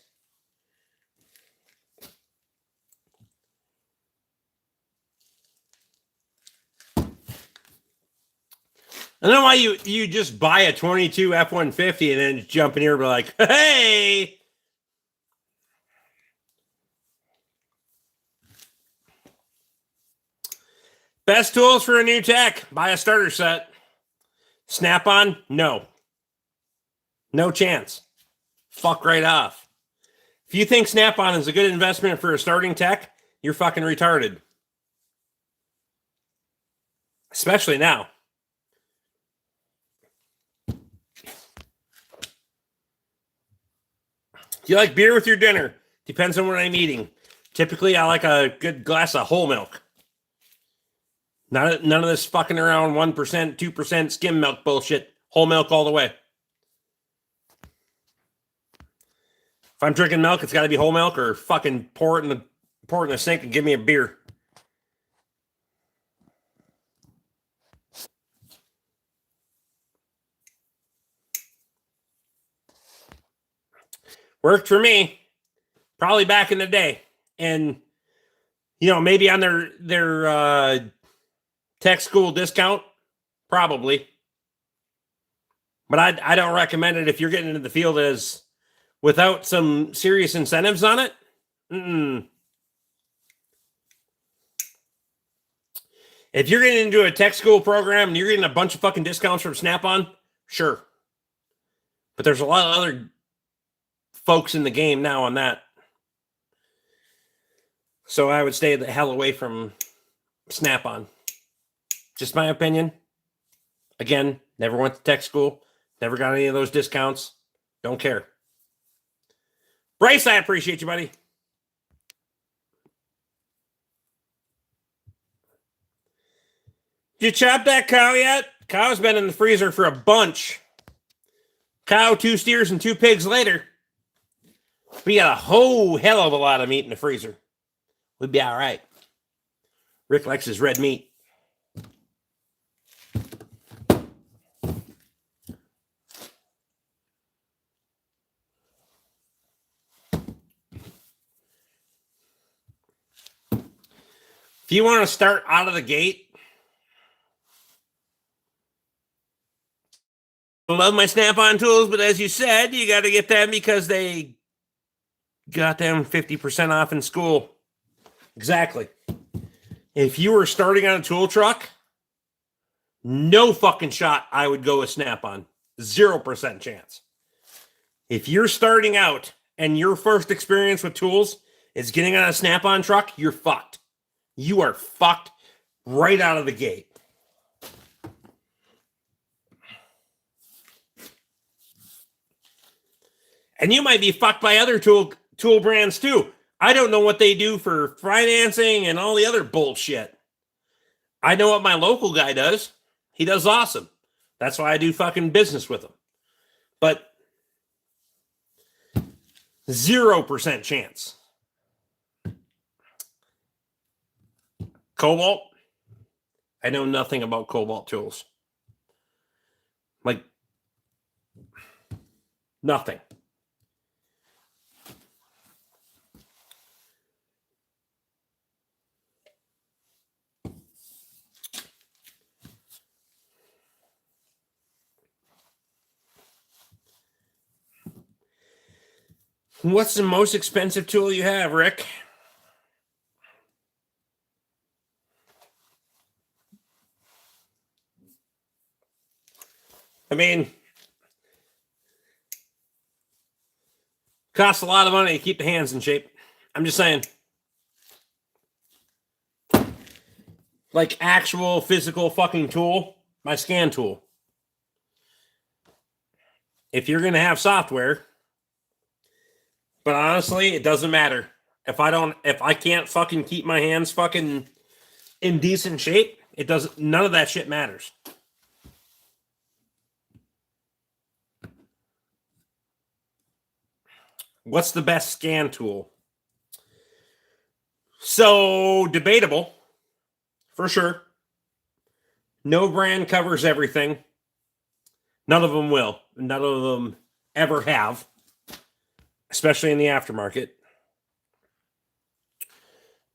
I don't know why you just buy a 22 F-150 and then jump in here and be like, hey! Best tools for a new tech. Buy a starter set. Snap-on? No. No chance. Fuck right off. If you think Snap-on is a good investment for a starting tech, you're fucking retarded. Especially now. Do you like beer with your dinner? Depends on what I'm eating. Typically, I like a good glass of whole milk. None of this fucking around 1%, 2% skim milk bullshit. Whole milk all the way. If I'm drinking milk, it's got to be whole milk or fucking pour it in the sink and give me a beer. Worked for me. Probably back in the day. And, maybe on their tech school discount. Probably. But I don't recommend it if you're getting into the field as without some serious incentives on it. If you're getting into a tech school program and you're getting a bunch of fucking discounts from Snap-on, sure. But there's a lot of other folks in the game now on that. So I would stay the hell away from Snap-on. Just my opinion. Again, never went to tech school. Never got any of those discounts. Don't care. Bryce, I appreciate you, buddy. Did you chop that cow yet? Cow's been in the freezer for a bunch. Cow, 2 steers, and 2 pigs later. We got a whole hell of a lot of meat in the freezer. We'd be all right. Rick likes his red meat. If you want to start out of the gate, I love my Snap-on tools, but as you said, you got to get them because they got them 50% off in school. Exactly. If you were starting on a tool truck, no fucking shot I would go with Snap-on. 0% chance. If you're starting out and your first experience with tools is getting on a Snap-on truck, you're fucked. You are fucked right out of the gate. And you might be fucked by other tool brands too. I don't know what they do for financing and all the other bullshit. I know what my local guy does. He does awesome. That's why I do fucking business with them. But 0% chance. Cobalt, I know nothing about cobalt tools. Like, nothing. What's the most expensive tool you have, Rick? I mean, costs a lot of money to keep the hands in shape. I'm just saying. Like actual physical fucking tool, my scan tool. If you're going to have software, but honestly, it doesn't matter. If I can't fucking keep my hands fucking in decent shape, none of that shit matters. What's the best scan tool? So debatable, for sure. No brand covers everything. None of them will. None of them ever have, especially in the aftermarket.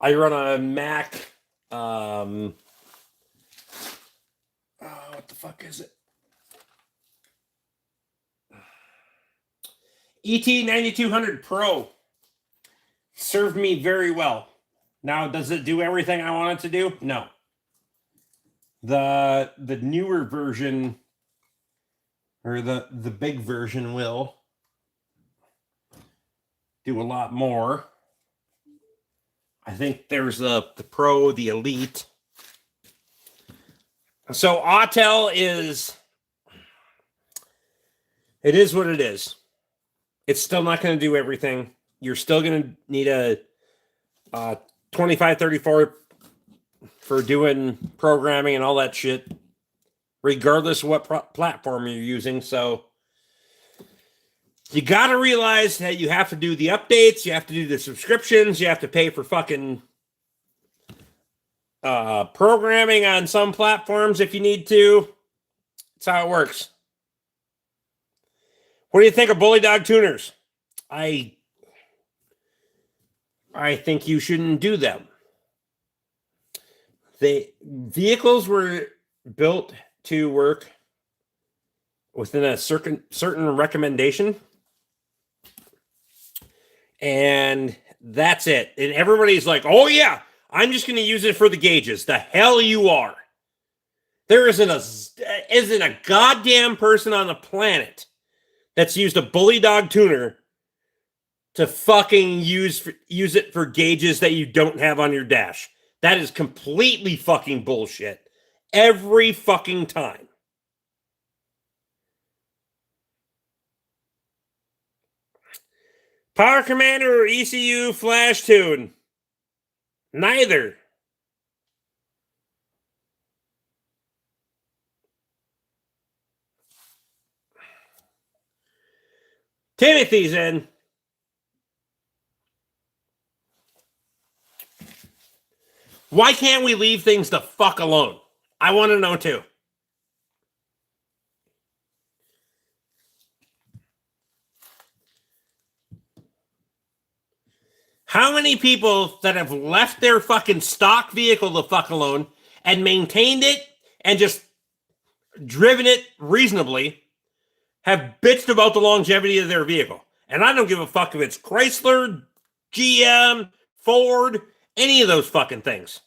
I run a Mac. What the fuck is it? ET9200 Pro served me very well. Now, does it do everything I want it to do? No. The newer version, or the big version, will do a lot more. I think there's the Pro, the Elite. So Autel it is what it is. It's still not going to do everything. You're still going to need a 2534 for doing programming and all that shit, regardless of what platform you're using. So you got to realize that you have to do the updates, you have to do the subscriptions, you have to pay for fucking programming on some platforms if you need to. That's how it works. What do you think of Bully Dog tuners? I think you shouldn't do them. The vehicles were built to work within a certain recommendation, and that's it. And everybody's like, "Oh yeah, I'm just going to use it for the gauges." The hell you are. There isn't a goddamn person on the planet that's used a Bully Dog tuner to fucking use it for gauges that you don't have on your dash. That is completely fucking bullshit. Every fucking time. Power Commander or ECU flash tune? Neither. Timothy's in. Why can't we leave things the fuck alone? I want to know too. How many people that have left their fucking stock vehicle the fuck alone and maintained it and just driven it reasonably have bitched about the longevity of their vehicle? And I don't give a fuck if it's Chrysler, GM, Ford, any of those fucking things.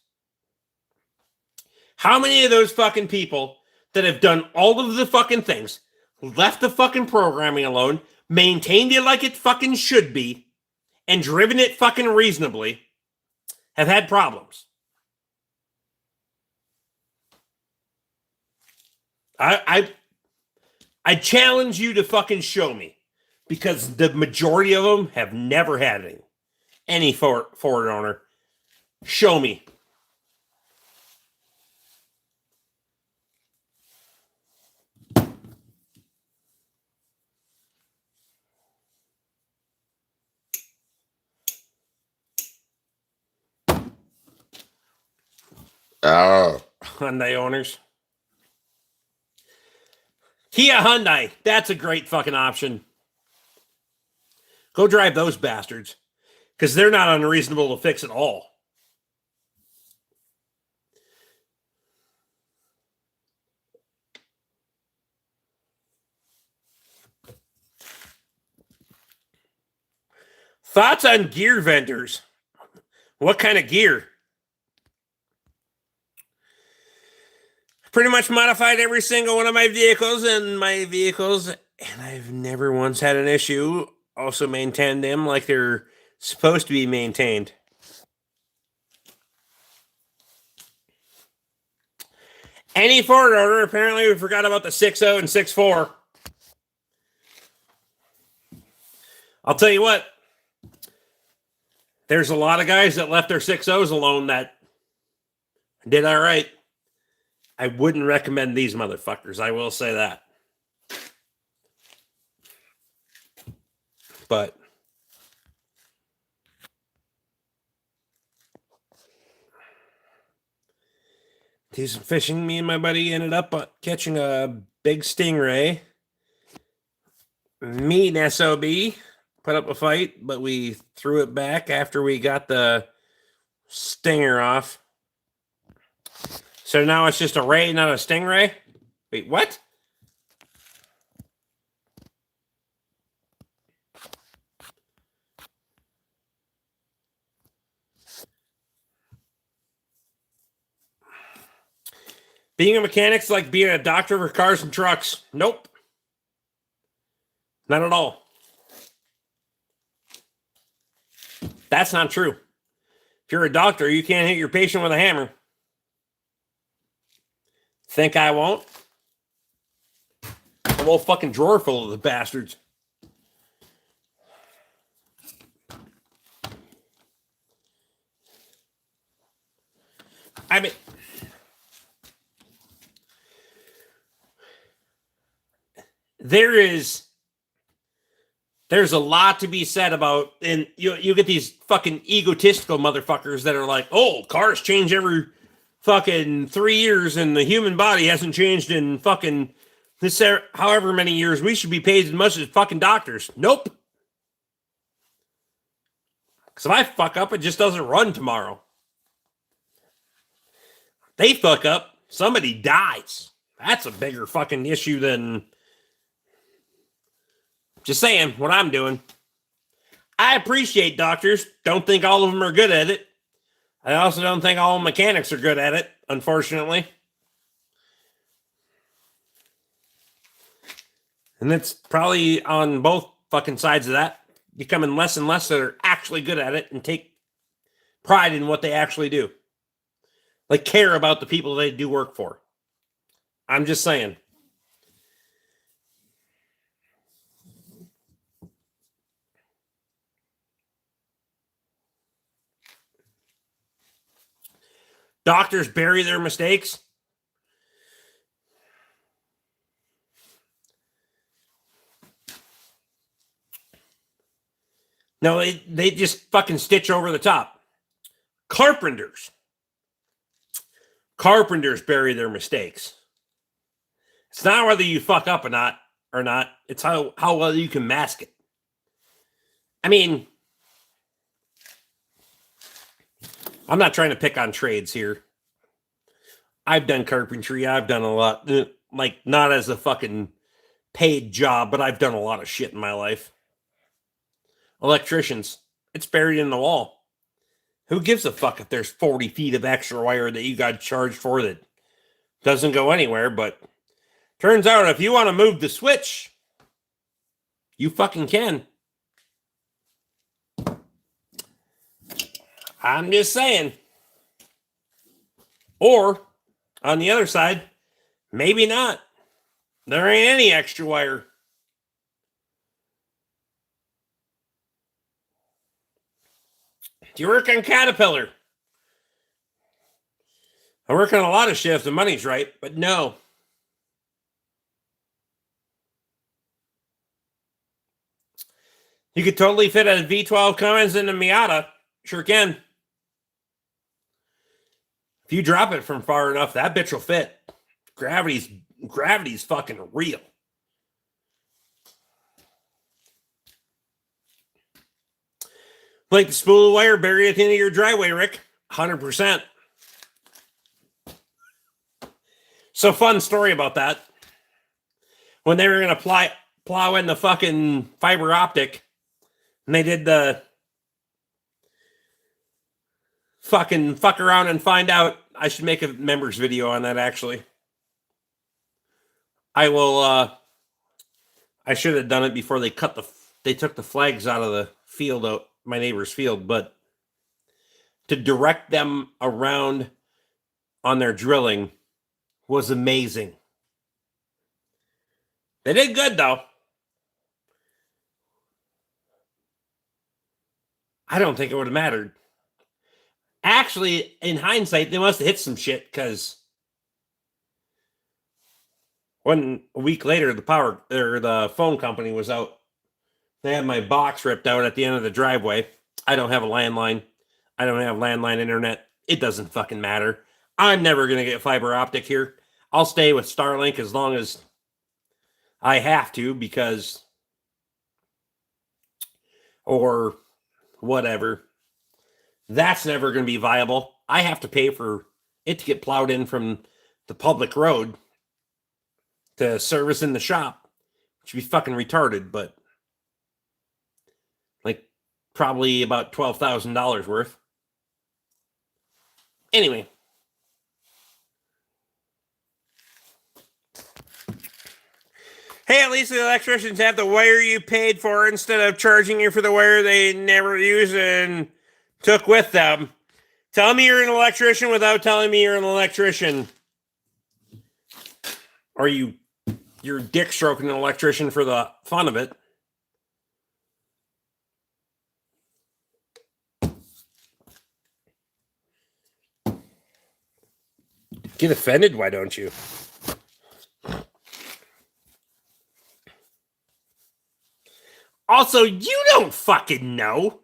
How many of those fucking people that have done all of the fucking things, left the fucking programming alone, maintained it like it fucking should be, and driven it fucking reasonably, have had problems? I challenge you to fucking show me, because the majority of them have never had any Ford owner. Show me. Hyundai owners. Kia Hyundai. That's a great fucking option. Go drive those bastards. Because they're not unreasonable to fix at all. Thoughts on gear vendors? What kind of gear? Pretty much modified every single one of my vehicles, and I've never once had an issue. Also maintained them like they're supposed to be maintained. Any Ford owner, apparently we forgot about the 6.0 and 6.4. I'll tell you what. There's a lot of guys that left their 6.0s alone that did all right. I wouldn't recommend these motherfuckers. I will say that. But do some fishing. Me and my buddy ended up catching a big stingray. Me and SOB put up a fight, but we threw it back after we got the stinger off. So now it's just a ray, not a stingray? Wait, what? Being a mechanic's like being a doctor for cars and trucks. Nope. Not at all. That's not true. If you're a doctor, you can't hit your patient with a hammer. Think I won't? A whole fucking drawer full of the bastards. I mean, there's a lot to be said about, and you get these fucking egotistical motherfuckers that are like, oh, cars change every fucking 3 years and the human body hasn't changed in fucking this however many years. We should be paid as much as fucking doctors. Nope. Because if I fuck up, it just doesn't run tomorrow. They fuck up, somebody dies. That's a bigger fucking issue than just saying what I'm doing. I appreciate doctors. Don't think all of them are good at it. I also don't think all mechanics are good at it, unfortunately. And it's probably on both fucking sides of that, becoming less and less that are actually good at it and take pride in what they actually do. Like care about the people they do work for. I'm just saying. Doctors bury their mistakes. No, they just fucking stitch over the top. Carpenters bury their mistakes. It's not whether you fuck up or not. It's how well you can mask it. I mean, I'm not trying to pick on trades here. I've done carpentry. I've done a lot. Like, not as a fucking paid job, but I've done a lot of shit in my life. Electricians. It's buried in the wall. Who gives a fuck if there's 40 feet of extra wire that you got charged for that doesn't go anywhere? But turns out if you want to move the switch, you fucking can. I'm just saying. Or, on the other side, maybe not. There ain't any extra wire. Do you work on Caterpillar? I work on a lot of shifts. The money's right, but no. You could totally fit a V12 Cummins in a Miata. Sure can. If you drop it from far enough, that bitch will fit. Gravity's fucking real. Like the spool of wire buried at the end of your driveway, Rick. 100%. So fun story about that. When they were going to plow in the fucking fiber optic, and they did the fucking fuck around and find out. I should make a members video on that, actually. I will, I should have done it before they took the flags out of the field, out my neighbor's field, but to direct them around on their drilling was amazing. They did good, though. I don't think it would have mattered. Actually, in hindsight, they must have hit some shit, because a week later, the phone company was out. They had my box ripped out at the end of the driveway. I don't have a landline. I don't have landline internet. It doesn't fucking matter. I'm never going to get fiber optic here. I'll stay with Starlink as long as I have to, because, or whatever. That's never going to be viable. I have to pay for it to get plowed in from the public road to service in the shop, which would be fucking retarded, but like probably about $12,000 worth. Anyway. Hey, at least the electricians have the wire you paid for instead of charging you for the wire they never used and took with them. Tell me you're an electrician without telling me you're an electrician. Or you're dick stroking an electrician for the fun of it. Get offended, why don't you? Also, you don't fucking know.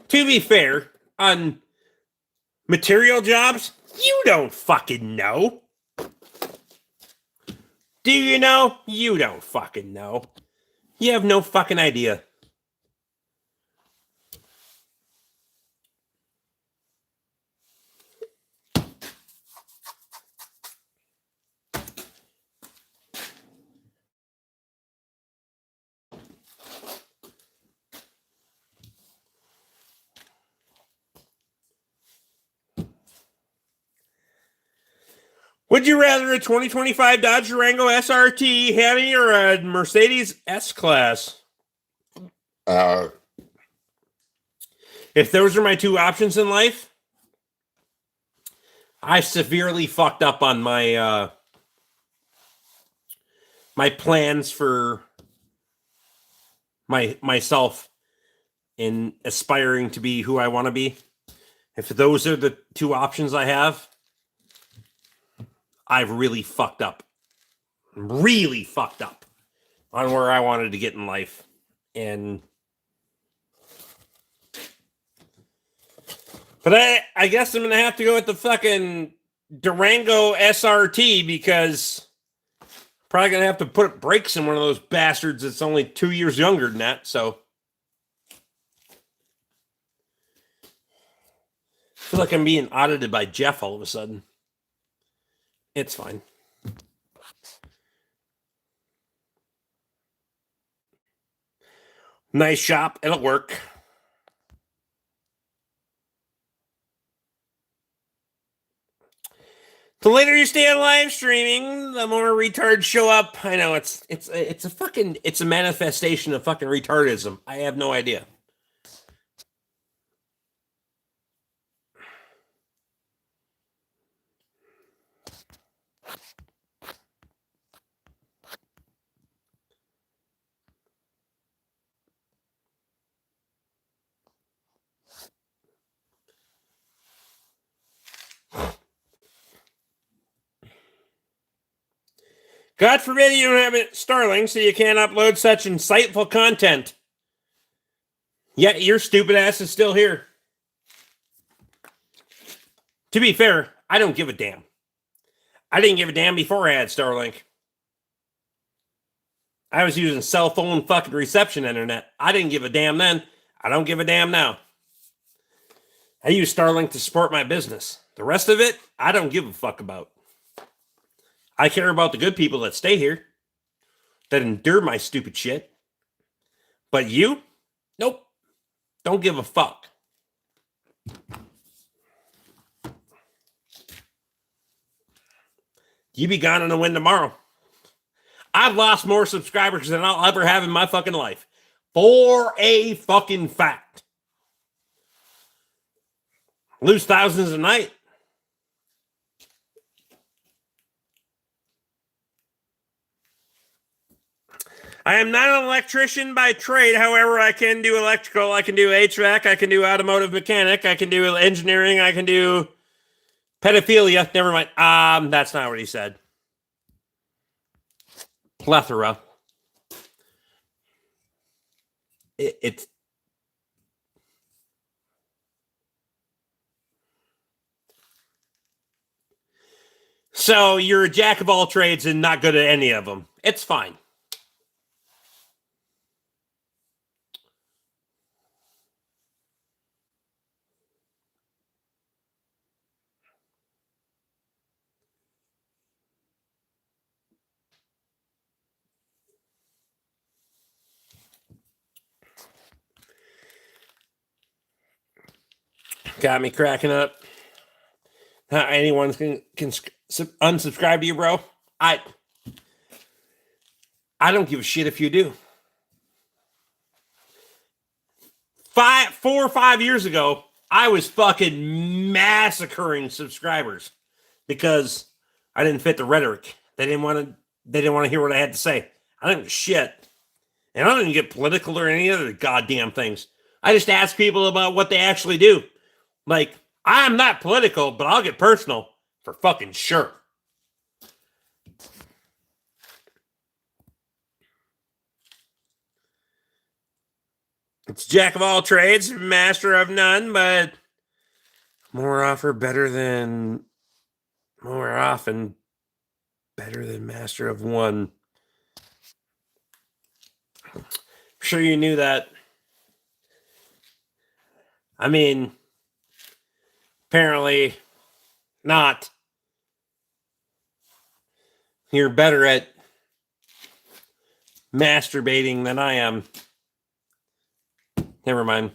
To be fair, on material jobs, you don't fucking know. Do you know? You don't fucking know. You have no fucking idea. Would you rather a 2025 Dodge Durango SRT Hemi or a Mercedes S-Class? If those are my two options in life, I severely fucked up on my my plans for myself in aspiring to be who I want to be. If those are the two options I have, I've really fucked up on where I wanted to get in life. But I guess I'm going to have to go with the fucking Durango SRT, because I'm probably going to have to put brakes in one of those bastards that's only 2 years younger than that. So I feel like I'm being audited by Jeff all of a sudden. It's fine. Nice shop. It'll work. The later you stay on live streaming, the more retards show up. I know it's a manifestation of fucking retardism. I have no idea. God forbid you don't have it Starlink, so you can't upload such insightful content. Yet your stupid ass is still here. To be fair, I don't give a damn. I didn't give a damn before I had Starlink. I was using cell phone fucking reception internet. I didn't give a damn then. I don't give a damn now. I use Starlink to support my business. The rest of it, I don't give a fuck about. I care about the good people that stay here, that endure my stupid shit. But you? Nope. Don't give a fuck. You be gone in the wind tomorrow. I've lost more subscribers than I'll ever have in my fucking life. For a fucking fact. Lose thousands a night. I am not an electrician by trade. However, I can do electrical. I can do HVAC. I can do automotive mechanic. I can do engineering. I can do pedophilia. Never mind. That's not what he said. Plethora. It's so you're a jack of all trades and not good at any of them. It's fine. Got me cracking up. How anyone can unsubscribe to you, bro? I don't give a shit if you do. 4 or 5 years ago, I was fucking massacring subscribers because I didn't fit the rhetoric. They didn't want to hear what I had to say. I didn't give a shit. And I didn't get political or any other goddamn things. I just ask people about what they actually do. Like, I'm not political, but I'll get personal for fucking sure. It's jack of all trades, master of none, but more often better than master of one. I'm sure you knew that. I mean, apparently not. You're better at masturbating than I am. Never mind.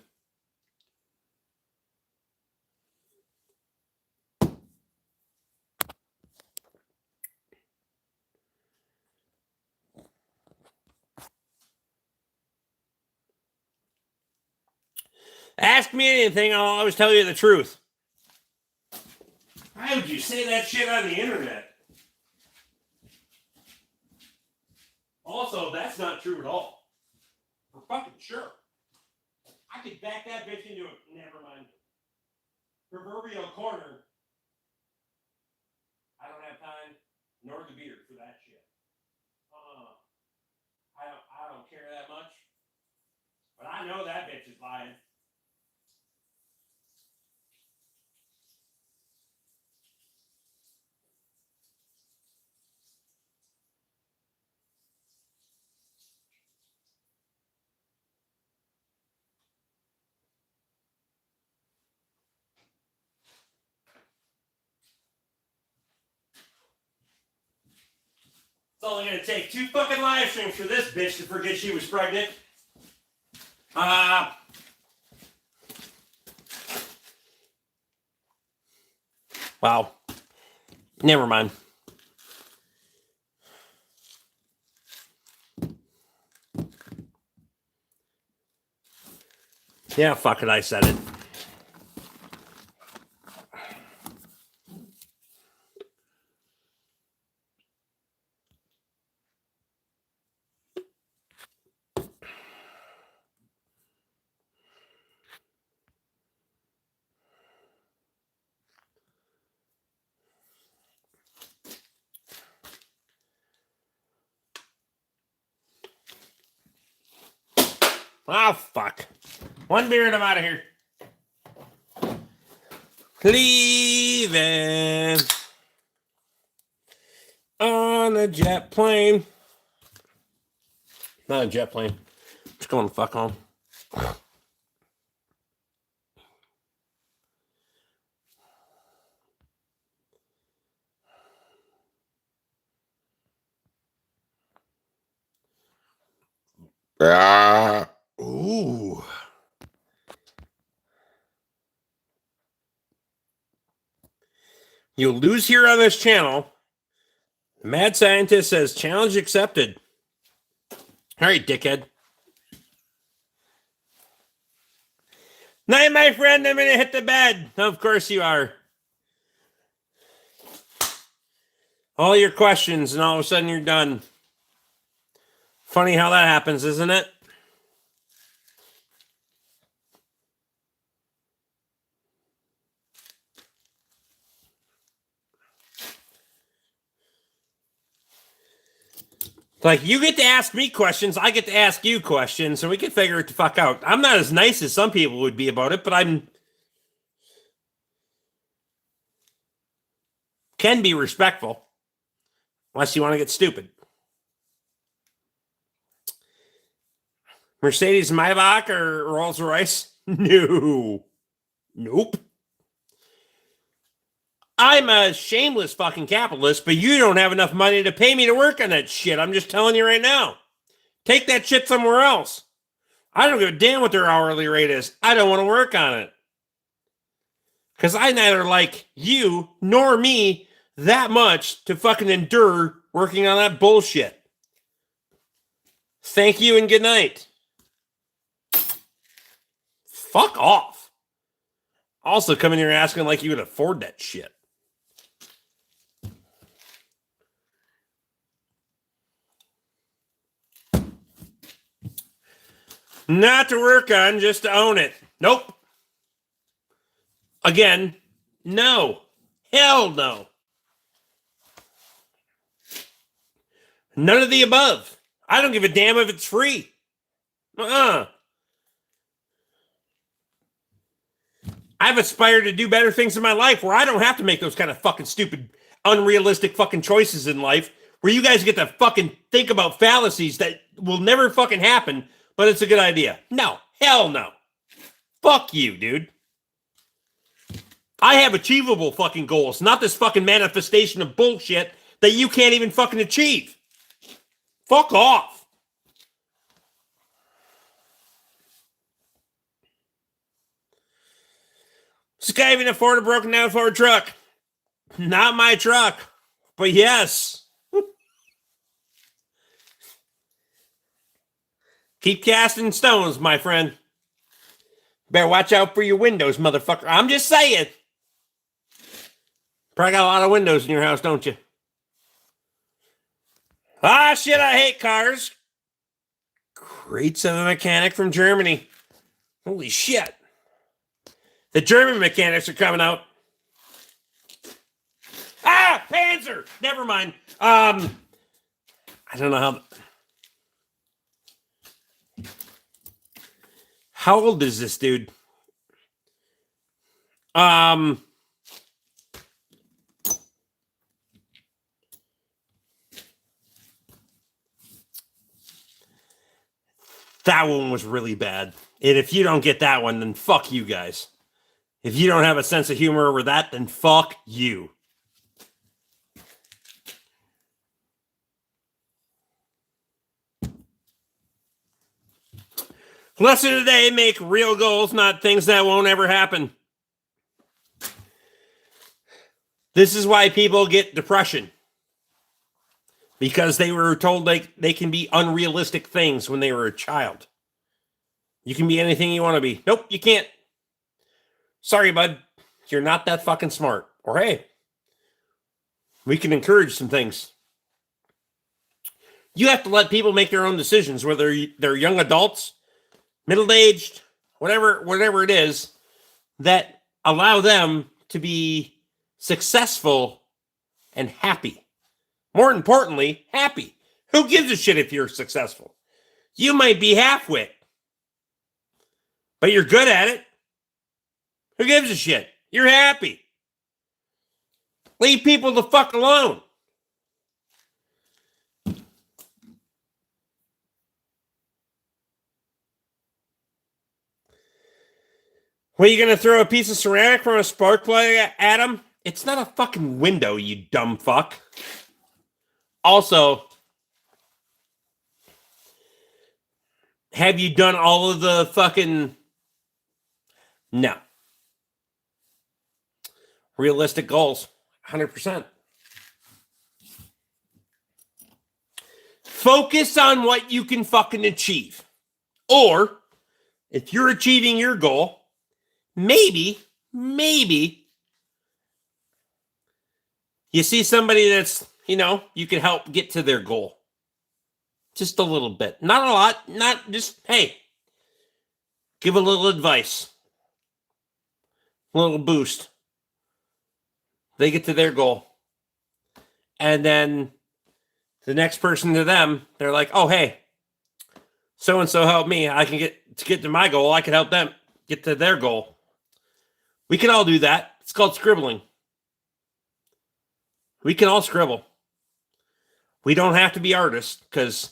Ask me anything, I'll always tell you the truth. Why would you say that shit on the internet? Also, that's not true at all. For fucking sure. I could back that bitch into a never mind. Proverbial corner. I don't have time, nor the beard for that shit. I don't care that much. But I know that bitch is lying. It's only gonna take 2 fucking live streams for this bitch to forget she was pregnant. Wow. Never mind. Yeah, fuck it, I said it. Ah, fuck. One beer and I'm out of here. Leaving on a jet plane. Not a jet plane. Just going to fuck home. Ooh. You'll lose here on this channel. The Mad Scientist says challenge accepted. All right, dickhead. Night, my friend. I'm going to hit the bed. Of course you are. All your questions, and all of a sudden you're done. Funny how that happens, isn't it? Like, you get to ask me questions, I get to ask you questions, and we can figure it the fuck out. I'm not as nice as some people would be about it, but can be respectful. Unless you want to get stupid. Mercedes Maybach or Rolls Royce? No. Nope. I'm a shameless fucking capitalist, but you don't have enough money to pay me to work on that shit. I'm just telling you right now. Take that shit somewhere else. I don't give a damn what their hourly rate is. I don't want to work on it. Because I neither like you nor me that much to fucking endure working on that bullshit. Thank you and good night. Fuck off. Also coming here asking like you would afford that shit. Not to work on, just to own it. Nope. Again, no. Hell no. None of the above. I don't give a damn if it's free. I've aspired to do better things in my life where I don't have to make those kind of fucking stupid, unrealistic fucking choices in life where you guys get to fucking think about fallacies that will never fucking happen, but it's a good idea. No. Hell no. Fuck you, dude. I have achievable fucking goals, not this fucking manifestation of bullshit that you can't even fucking achieve. Fuck off. This guy even afford a broken down Ford truck. Not my truck, but yes. Keep casting stones, my friend. Better watch out for your windows, motherfucker. I'm just saying. Probably got a lot of windows in your house, don't you? Ah, shit, I hate cars. Crates of a mechanic from Germany. Holy shit. The German mechanics are coming out. Ah, Panzer! Never mind. I don't know how old is this dude? That one was really bad. And if you don't get that one, then fuck you guys. If you don't have a sense of humor over that, then fuck you. Lesson today, make real goals, not things that won't ever happen. This is why people get depression. Because they were told like they can be unrealistic things when they were a child. You can be anything you want to be. Nope, you can't. Sorry, bud. You're not that fucking smart. Or hey, we can encourage some things. You have to let people make their own decisions, whether they're young adults, middle-aged, whatever it is, that allow them to be successful and happy. More importantly, happy. Who gives a shit if you're successful? You might be half-wit. But you're good at it. Who gives a shit? You're happy. Leave people the fuck alone. What, are you going to throw a piece of ceramic from a spark plug at him? It's not a fucking window, you dumb fuck. Also, have you done all of the fucking... No. Realistic goals. 100%. Focus on what you can fucking achieve. Or, if you're achieving your goal, maybe you see somebody that's, you can help get to their goal. Just a little bit. Not a lot. Not just, hey, give a little advice. A little boost. They get to their goal. And then the next person to them, they're like, oh, hey, so-and-so helped me. I can get to my goal. I can help them get to their goal. We can all do that. It's called scribbling. We can all scribble. We don't have to be artists, because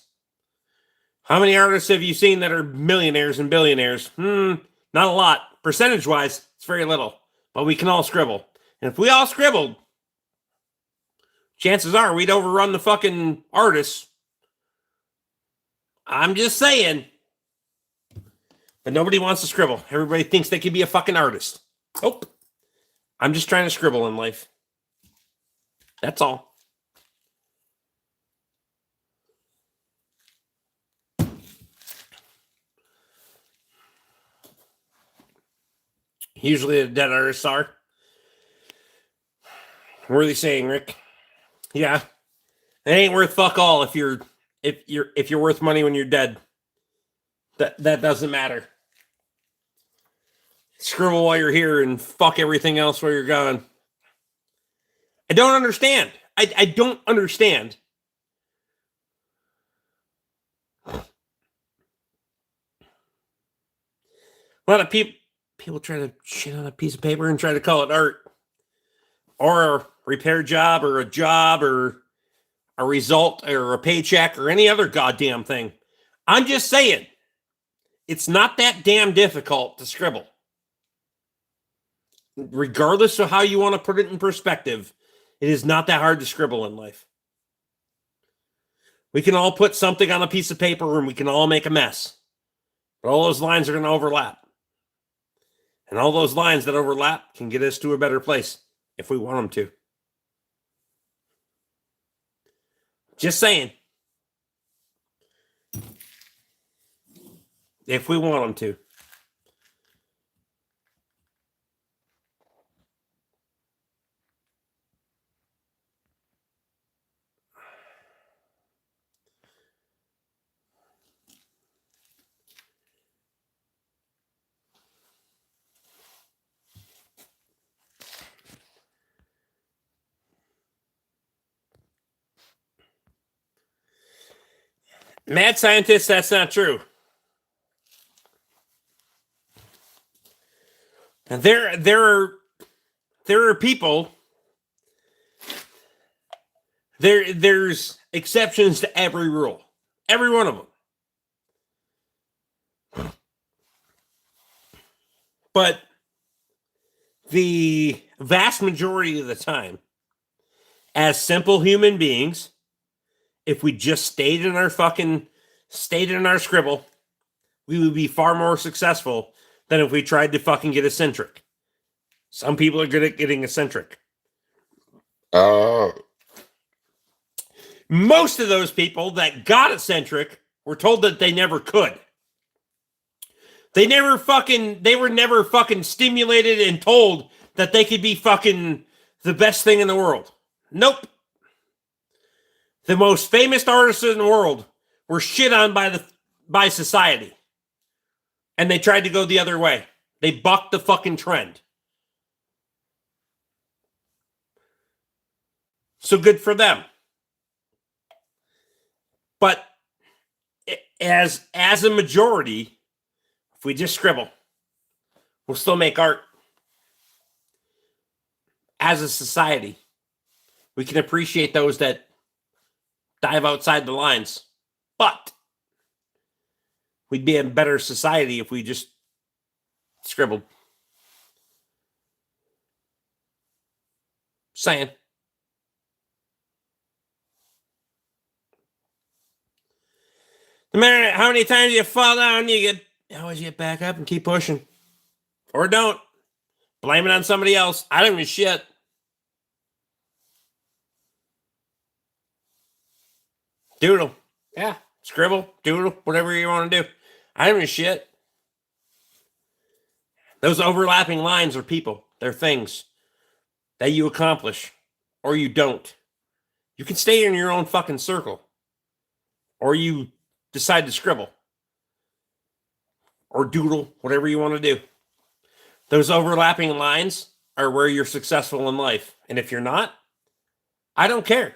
how many artists have you seen that are millionaires and billionaires? Not a lot. Percentage-wise, it's very little. But we can all scribble. And if we all scribbled, chances are we'd overrun the fucking artists. I'm just saying. But nobody wants to scribble. Everybody thinks they can be a fucking artist. Nope. I'm just trying to scribble in life. That's all. Usually the dead artists are. What are they saying, Rick? Yeah. It ain't worth fuck all if you're worth money when you're dead. That doesn't matter. Scribble while you're here and fuck everything else while you're gone. I don't understand. I don't understand. A lot of people try to shit on a piece of paper and try to call it art. Or a repair job or a result or a paycheck or any other goddamn thing. I'm just saying, it's not that damn difficult to scribble. Regardless of how you want to put it in perspective, it is not that hard to scribble in life. We can all put something on a piece of paper and we can all make a mess. But all those lines are going to overlap. And all those lines that overlap can get us to a better place if we want them to. Just saying. If we want them to. Mad scientists, that's not true. And there are people. There's exceptions to every rule. Every one of them. But the vast majority of the time, as simple human beings, if we just stayed in our scribble, we would be far more successful than if we tried to fucking get eccentric. Some people are good at getting eccentric. Most of those people that got eccentric were told that they never could. They were never fucking stimulated and told that they could be fucking the best thing in the world. Nope. The most famous artists in the world were shit on by society. And they tried to go the other way. They bucked the fucking trend. So good for them. But as a majority, if we just scribble, We'll still make art. As a society, we can appreciate those that dive outside the lines. But we'd be a better society if we just scribbled. Saying. No matter how many times you fall down, you always get back up and keep pushing. Or don't. Blame it on somebody else. I don't give a shit. Doodle. Yeah. Scribble, doodle, whatever you want to do. I don't give a shit. Those overlapping lines are people. They're things that you accomplish or you don't. You can stay in your own fucking circle. Or you decide to scribble. Or doodle, whatever you want to do. Those overlapping lines are where you're successful in life. And if you're not, I don't care.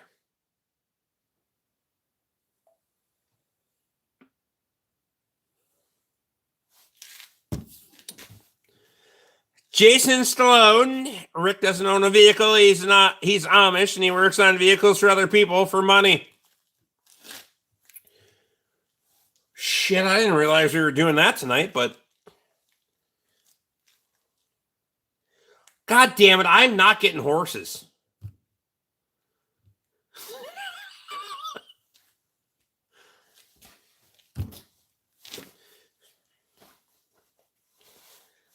Jason Stallone. Rick doesn't own a vehicle. He's Amish and he works on vehicles for other people for money. Shit, I didn't realize we were doing that tonight, but God damn it, I'm not getting horses.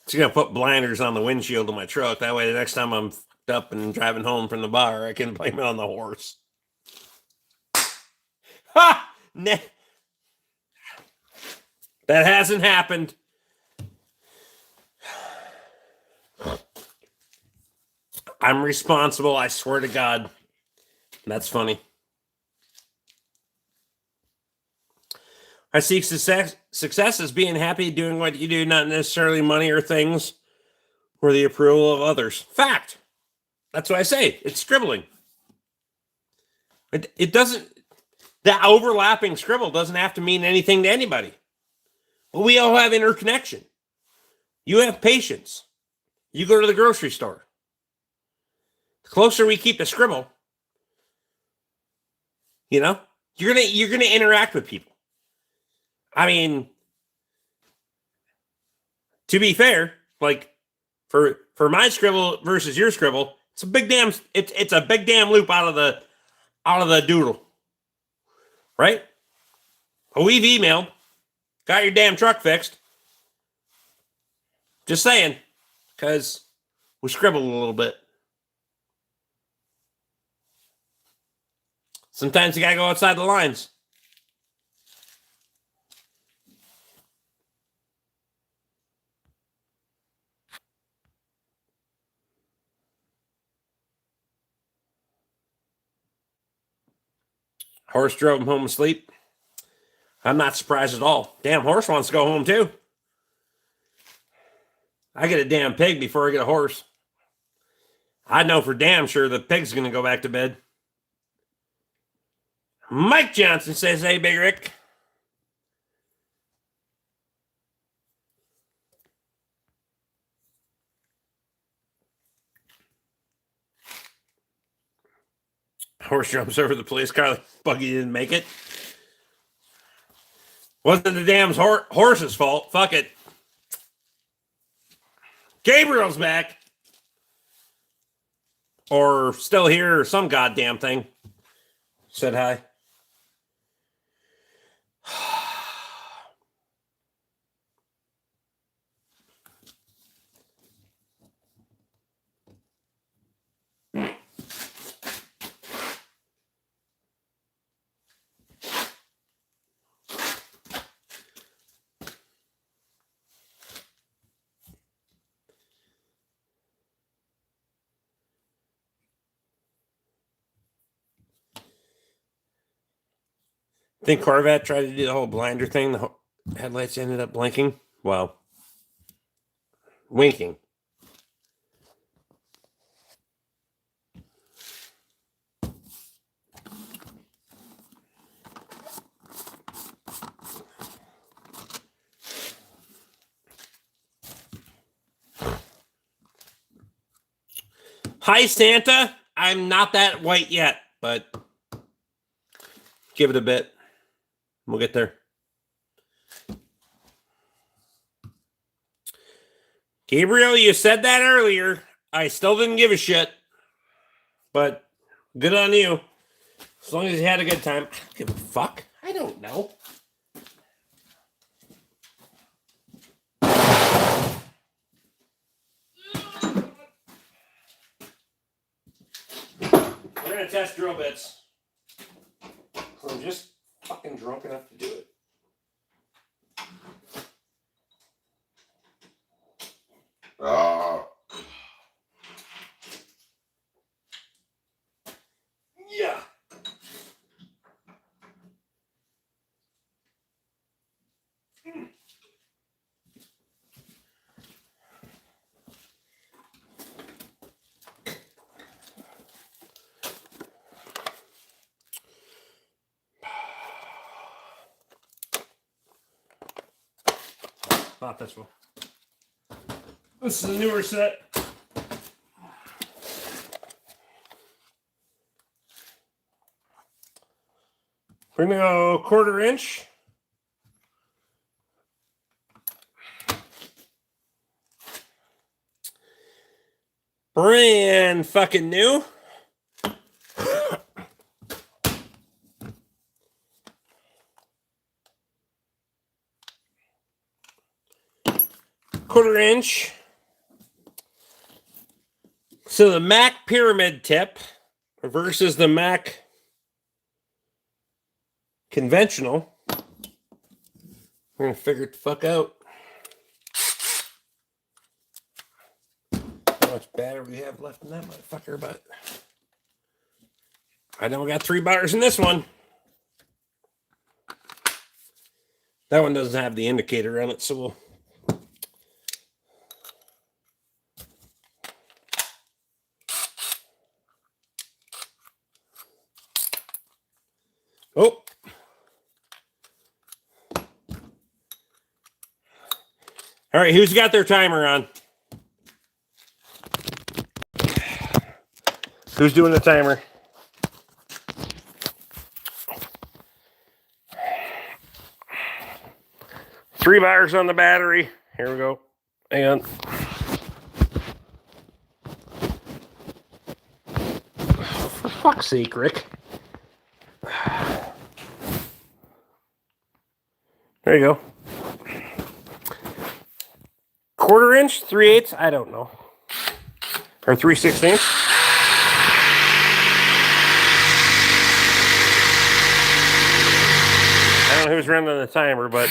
Just gonna put blinders on the windshield of my truck. That way, the next time I'm fucked up and driving home from the bar, I can blame it on the horse. Ha! That hasn't happened. I'm responsible, I swear to God. That's funny. I seek success as being happy doing what you do, not necessarily money or things or the approval of others. Fact. That's what I say. It's scribbling. It doesn't, that overlapping scribble doesn't have to mean anything to anybody. But we all have interconnection. You have patience. You go to the grocery store. The closer we keep the scribble, you know, you're gonna interact with people. I mean, to be fair, like for my scribble versus your scribble, it's a big damn loop out of the doodle, right? But we've emailed, got your damn truck fixed. Just saying, because we scribbled a little bit. Sometimes you gotta go outside the lines. Horse drove him home asleep. I'm not surprised at all. Damn, horse wants to go home too. I get a damn pig before I get a horse. I know for damn sure the pig's going to go back to bed. Mike Johnson says, hey, Big Rick. Horse jumps over the police car. Buggy didn't make it. Wasn't the damn horse's fault. Fuck it. Gabriel's back. Or still here or some goddamn thing. Said hi. Think Corvette tried to do the whole blinder thing. The headlights ended up blinking. Well, winking. Hi, Santa. I'm not that white yet, but give it a bit. We'll get there. Gabriel, you said that earlier. I still didn't give a shit. But good on you. As long as you had a good time. I don't give a fuck. I don't know. We're going to test drill bits. I'm just fucking drunk enough to do it. Yeah. Not this one. This is a newer set. We're going to go 1/4 inch. Brand fucking new. Quarter inch. So the Mac pyramid tip versus the Mac conventional. We're going to figure it the fuck out. How much battery we have left in that motherfucker, but I know we got 3 bars in this one. That one doesn't have the indicator on it, so we'll... Oh. All right, who's got their timer on? Who's doing the timer? Three bars on the battery. Here we go. Hang on. For fuck's sake, Rick. There you go. 1/4 inch, 3/8, I don't know. Or 3/16. I don't know who's running the timer, but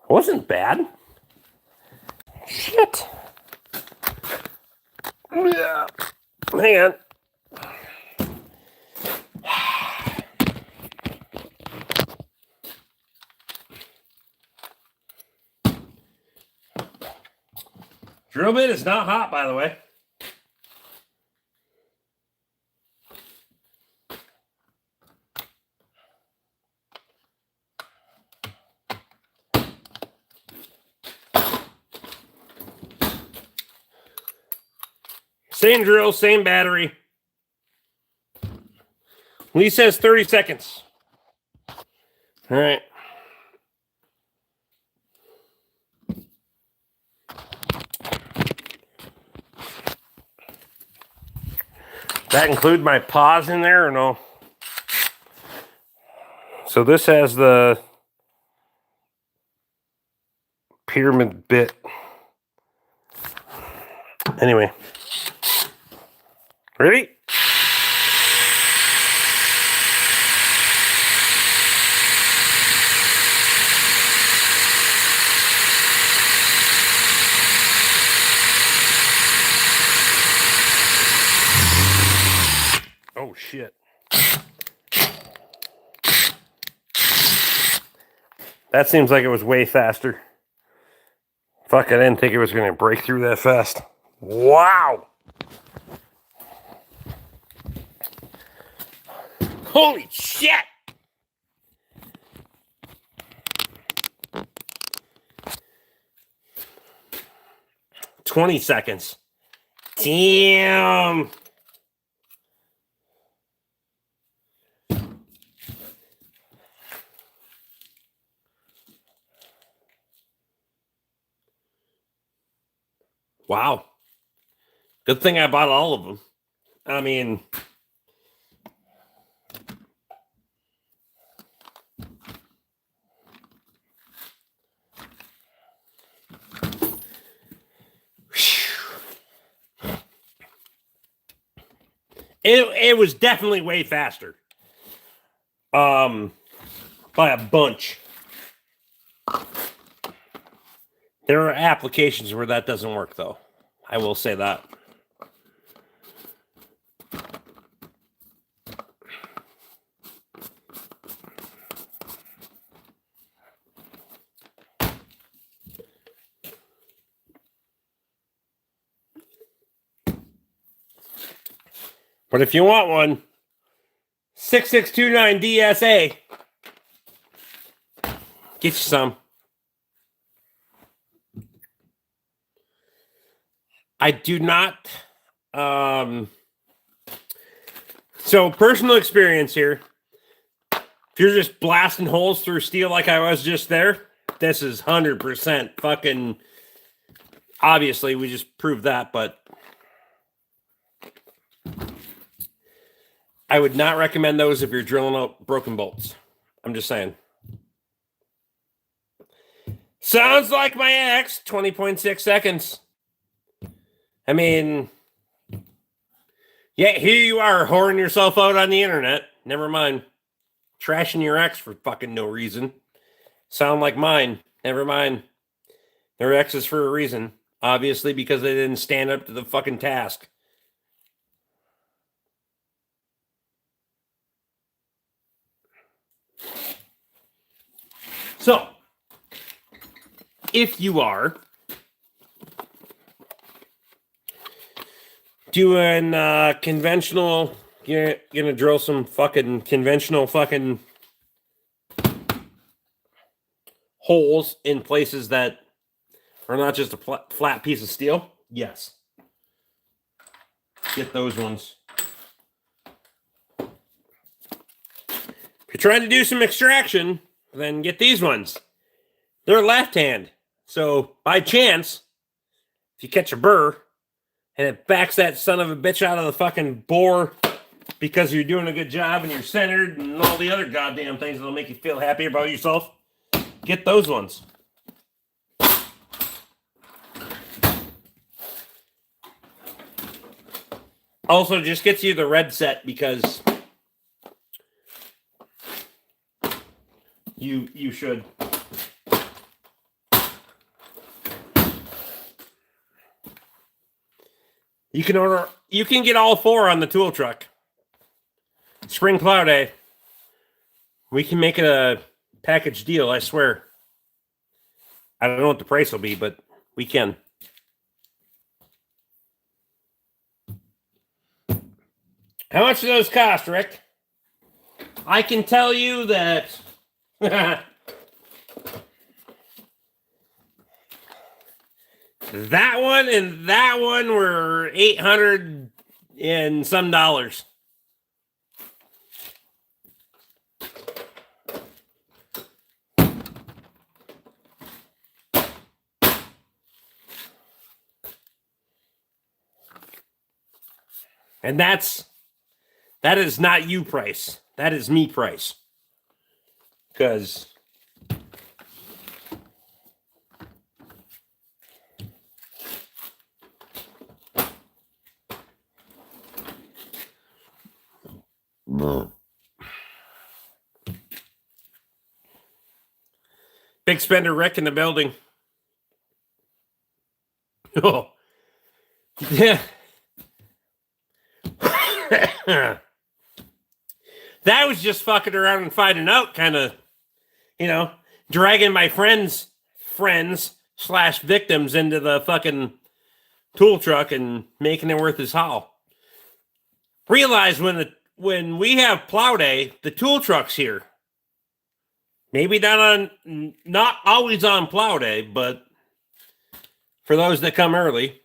it wasn't bad. Shit. Yeah. Hang on. Drill bit is not hot, by the way. Same drill, same battery. Lee says 30 seconds. All right. That include my pause in there or no? So this has the pyramid bit. Anyway. Ready? Oh, shit. That seems like it was way faster. Fuck, I didn't think it was going to break through that fast. Wow. Holy shit. $20 seconds. Damn. Wow. Good thing I bought all of them. I mean, it was definitely way faster. By a bunch. There are applications where that doesn't work, though. I will say that. But if you want one, 6629 DSA. Get you some. I do not. So, personal experience here. If you're just blasting holes through steel like I was just there, this is 100% fucking. Obviously, we just proved that, but I would not recommend those if you're drilling out broken bolts. I'm just saying. Sounds like my ex, 20.6 seconds. I mean, yeah, here you are whoring yourself out on the internet. Never mind. Trashing your ex for fucking no reason. Sound like mine. Never mind. Their exes for a reason. Obviously, because they didn't stand up to the fucking task. So, if you are doing conventional, you're gonna drill some fucking conventional fucking holes in places that are not just a flat piece of steel, yes. Get those ones. If you're trying to do some extraction, then get these ones. They're left hand. So by chance, if you catch a burr and it backs that son of a bitch out of the fucking bore because you're doing a good job and you're centered and all the other goddamn things that'll make you feel happy about yourself, get those ones. Also, just gets you the red set because you should. You can get all four on the tool truck. Spring plow day. We can make it a package deal, I swear. I don't know what the price will be, but we can. How much do those cost, Rick? I can tell you that that one and that one were $800 and some dollars. And that is not you price. That is me price. Because big spender Rick in the building. Oh. Yeah. That was just fucking around and finding out, kind of, you know. dragging my friends slash victims into the fucking tool truck and making it worth his haul. Realize when we have plow day, the tool truck's here. Maybe not always on plow day, but for those that come early,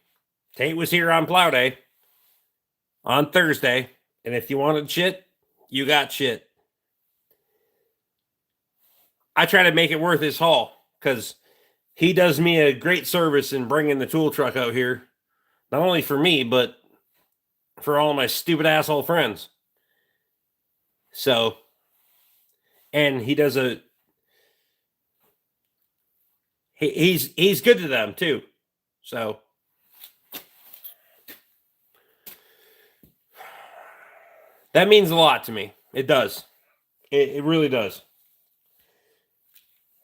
Tate was here on plow day on Thursday, and if you wanted shit, you got shit. I try to make it worth his haul because he does me a great service in bringing the tool truck out here, not only for me, but for all of my stupid asshole friends. So, and he does he's good to them too. So, that means a lot to me. It does. It really does.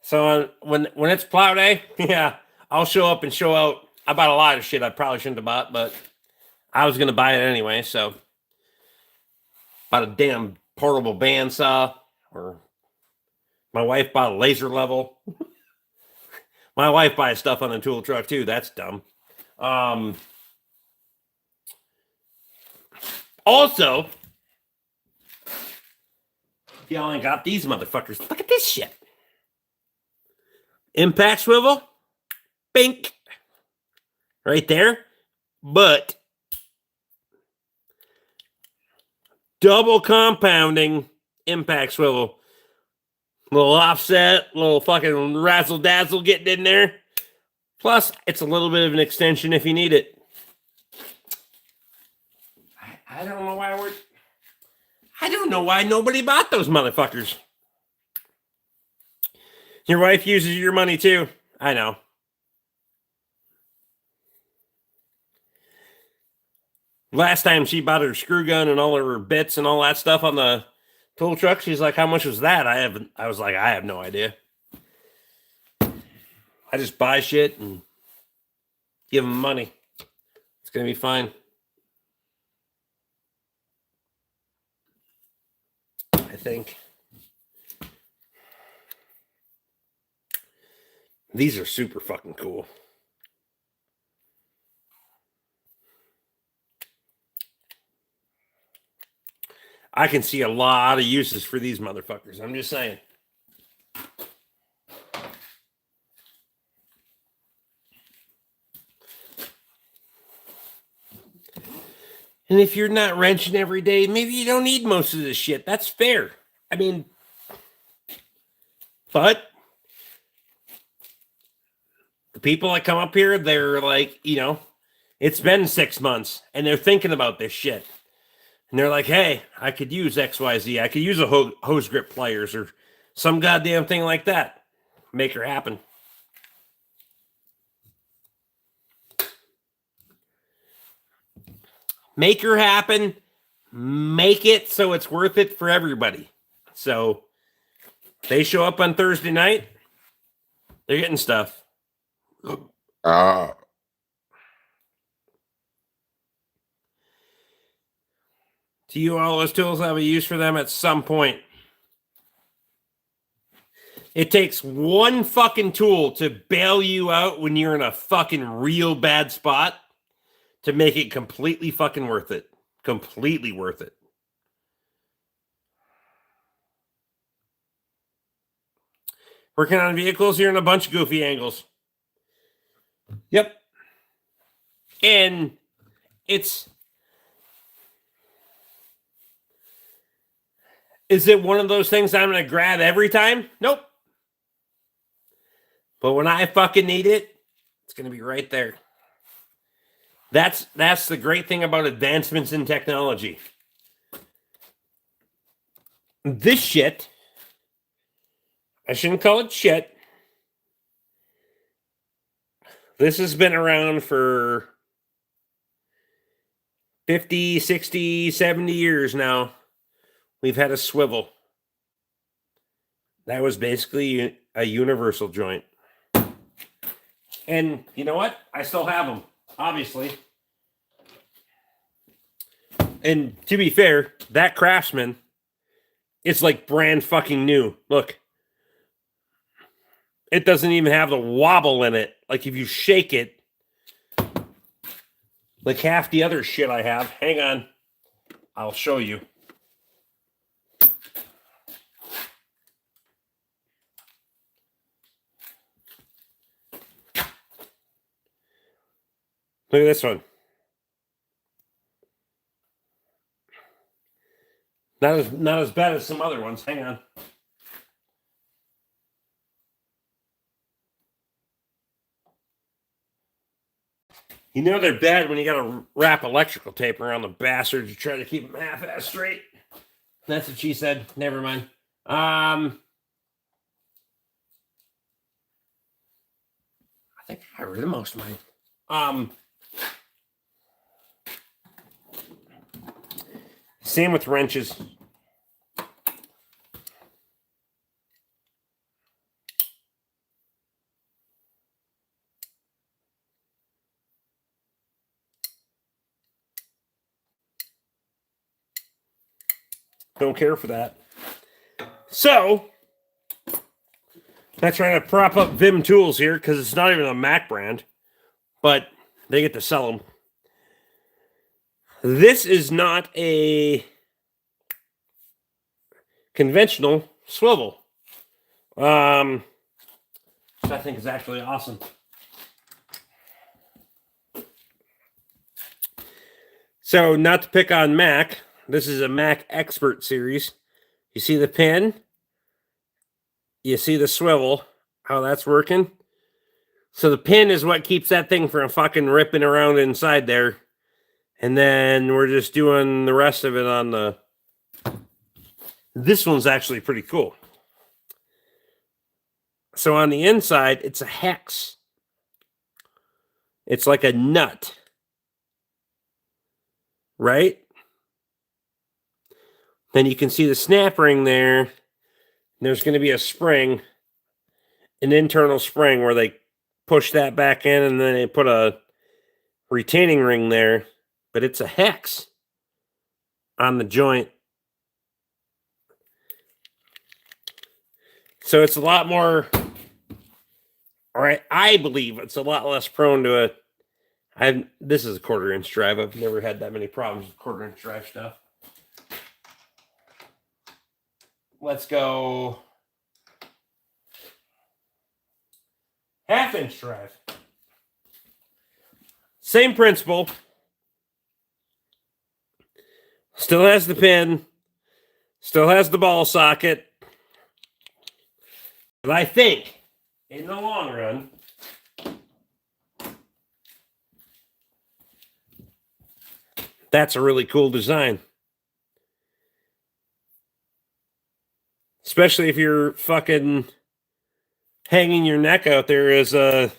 So when it's plow day, yeah, I'll show up and show out. I bought a lot of shit I probably shouldn't have bought, but I was going to buy it anyway. So bought a damn portable bandsaw, or my wife bought a laser level. My wife buys stuff on the tool truck too. That's dumb. Also, y'all ain't got these motherfuckers. Look at this shit. Impact swivel, bink, right there. But double compounding impact swivel. Little offset, little fucking razzle dazzle getting in there. Plus, it's a little bit of an extension if you need it. I don't know why I don't know why nobody bought those motherfuckers. Your wife uses your money too. I know. Last time she bought her screw gun and all of her bits and all that stuff on the tool truck, she's like, how much was that? I was like, I have no idea. I just buy shit and give them money. It's going to be fine. I think. These are super fucking cool. I can see a lot of uses for these motherfuckers. I'm just saying. And if you're not wrenching every day, maybe you don't need most of this shit. That's fair. I mean, but the people that come up here, they're like, it's been 6 months and they're thinking about this shit. And they're like, hey, I could use XYZ. I could use a hose grip pliers or some goddamn thing like that. Make her happen. Make her happen. Make it so it's worth it for everybody. So they show up on Thursday night. They're getting stuff. To you, all those tools have a use for them at some point. It takes one fucking tool to bail you out when you're in a fucking real bad spot to make it completely fucking worth it. Completely worth it. Working on vehicles here in a bunch of goofy angles. Yep. And is it one of those things I'm going to grab every time? Nope. But when I fucking need it, it's going to be right there. That's the great thing about advancements in technology. This shit, I shouldn't call it shit. This has been around for 50, 60, 70 years now. We've had a swivel. That was basically a universal joint. And you know what? I still have them, obviously. And to be fair, that Craftsman, it's like brand fucking new. Look. it doesn't even have the wobble in it. Like if you shake it, like half the other shit I have. Hang on. I'll show you. Look at this one. Not as bad as some other ones. Hang on. You know they're bad when you got to wrap electrical tape around the bastards to try to keep them half-ass straight. That's what she said. Never mind. I think I got rid of most of mine. Same with wrenches. Don't care for that. So, I'm not trying to prop up Vim Tools here because it's not even a Mac brand, but they get to sell them. This is not a conventional swivel. Which I think is actually awesome. So, not to pick on Mac, this is a Mac Expert series. You see the pin? You see the swivel, how that's working? So the pin is what keeps that thing from fucking ripping around inside there. And then we're just doing the rest of it on the... This one's actually pretty cool. So on the inside, it's a hex. It's like a nut. Right? Then you can see the snap ring there. There's going to be a spring, an internal spring where they push that back in and then they put a retaining ring there. But it's a hex on the joint. So it's a lot more, or I believe it's a lot less prone to this is a 1/4 inch drive. I've never had that many problems with 1/4 inch drive stuff. Let's go 1/2 inch drive. Same principle. Still has the pin. Still has the ball socket. But I think, in the long run, that's a really cool design. Especially if you're fucking hanging your neck out there as a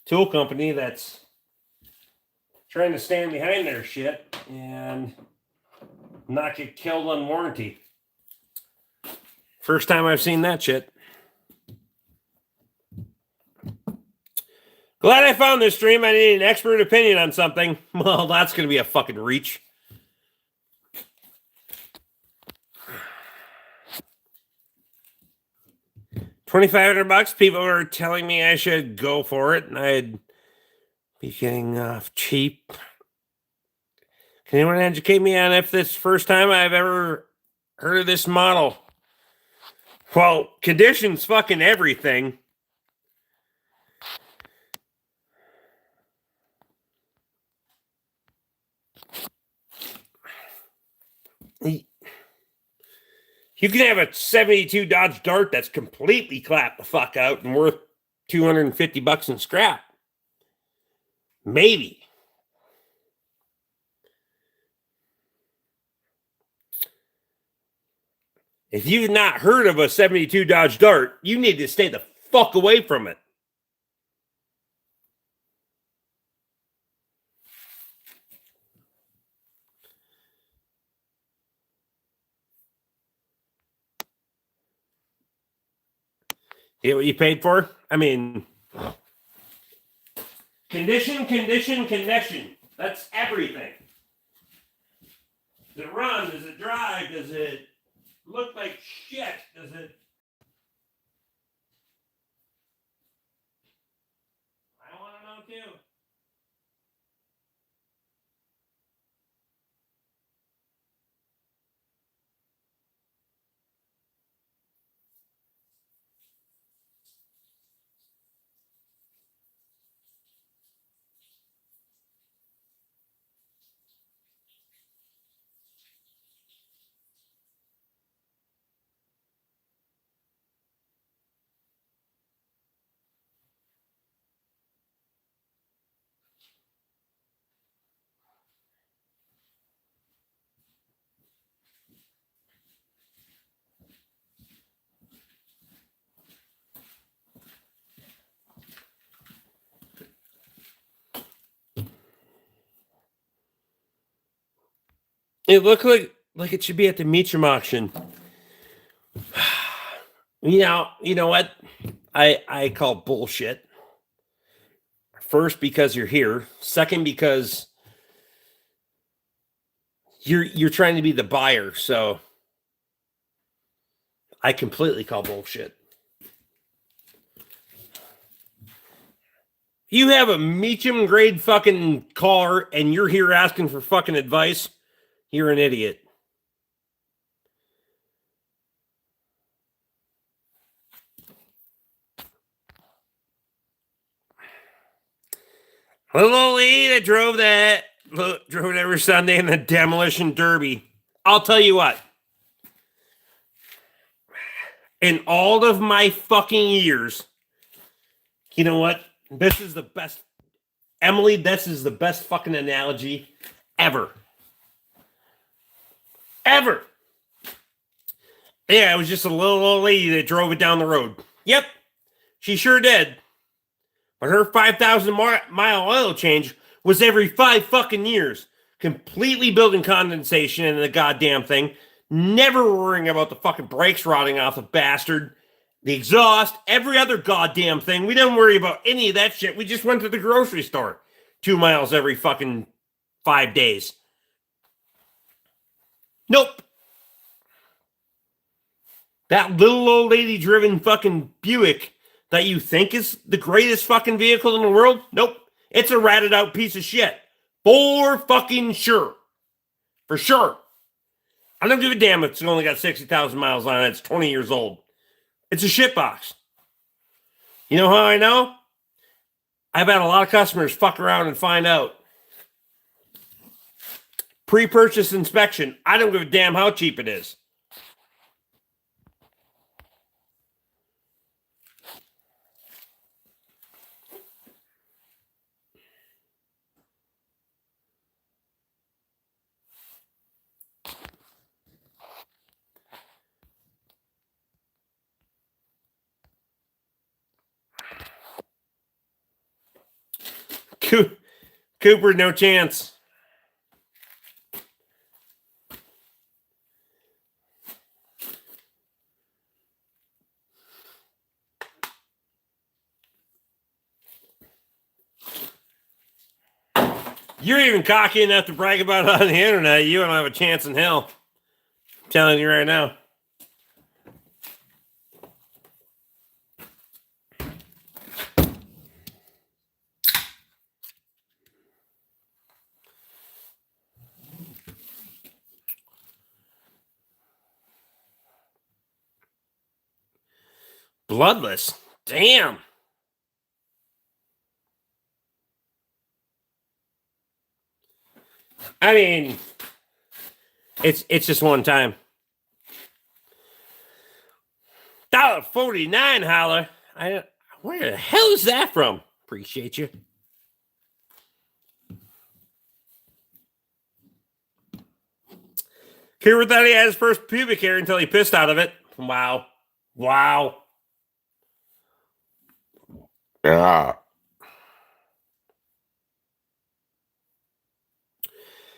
tool company that's trying to stand behind their shit and not get killed on warranty. First time I've seen that shit. Glad I found this stream. I need an expert opinion on something. Well, that's going to be a fucking reach. $2,500. People were telling me I should go for it, and I'd be getting off cheap. Can anyone educate me on if this is the first time I've ever heard of this model? Well, conditions fucking everything. You can have a 72 Dodge Dart that's completely clapped the fuck out and worth $250 in scrap. Maybe. If you've not heard of a 72 Dodge Dart, you need to stay the fuck away from it. You get what you paid for? I mean, condition. That's everything. Does it run? Does it drive? Does it look like shit? Does it too. It looked like it should be at the Meacham auction. You know what? I call bullshit. First, because you're here. Second, because you're trying to be the buyer. So I completely call bullshit. You have a Meacham grade fucking car and you're here asking for fucking advice. You're an idiot. Little old lady that drove it every Sunday in the demolition derby. I'll tell you what. In all of my fucking years, you know what? This is the best. Emily, this is the best fucking analogy ever. Ever. Yeah, it was just a little old lady that drove it down the road. Yep, she sure did. But her 5,000 mile oil change was every 5 fucking years. Completely building condensation in the goddamn thing. Never worrying about the fucking brakes rotting off the bastard. The exhaust, every other goddamn thing. We didn't worry about any of that shit. We just went to the grocery store 2 miles every fucking 5 days. Nope. That little old lady driven fucking Buick that you think is the greatest fucking vehicle in the world? Nope. It's a ratted out piece of shit. For fucking sure. For sure. I don't give a damn if it's only got 60,000 miles on it. It's 20 years old. It's a shitbox. You know how I know? I've had a lot of customers fuck around and find out. Pre-purchase inspection. I don't give a damn how cheap it is. Cooper, no chance. You're even cocky enough to brag about it on the internet. You don't have a chance in hell. I'm telling you right now. Bloodless. Damn. I mean, it's just one time. $1.49, holler. Where the hell is that from? Appreciate you. Cooper thought he had his first pubic hair until he pissed out of it. Wow. Wow. Yeah.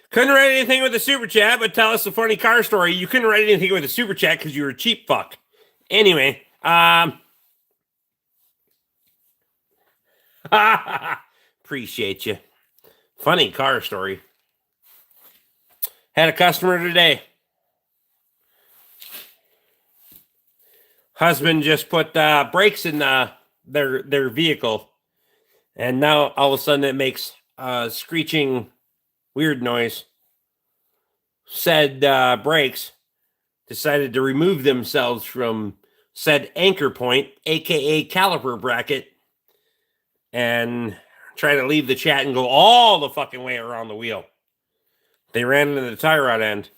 Couldn't write anything with a super chat, but tell us a funny car story. You couldn't write anything with a super chat because you were a cheap fuck. Anyway, appreciate you. Funny car story. Had a customer today. Husband just put brakes in their vehicle, And now all of a sudden it makes a screeching weird noise. Said brakes decided to remove themselves from said anchor point, aka caliper bracket, and try to leave the chat and go all the fucking way around the wheel. They ran into the tie rod end.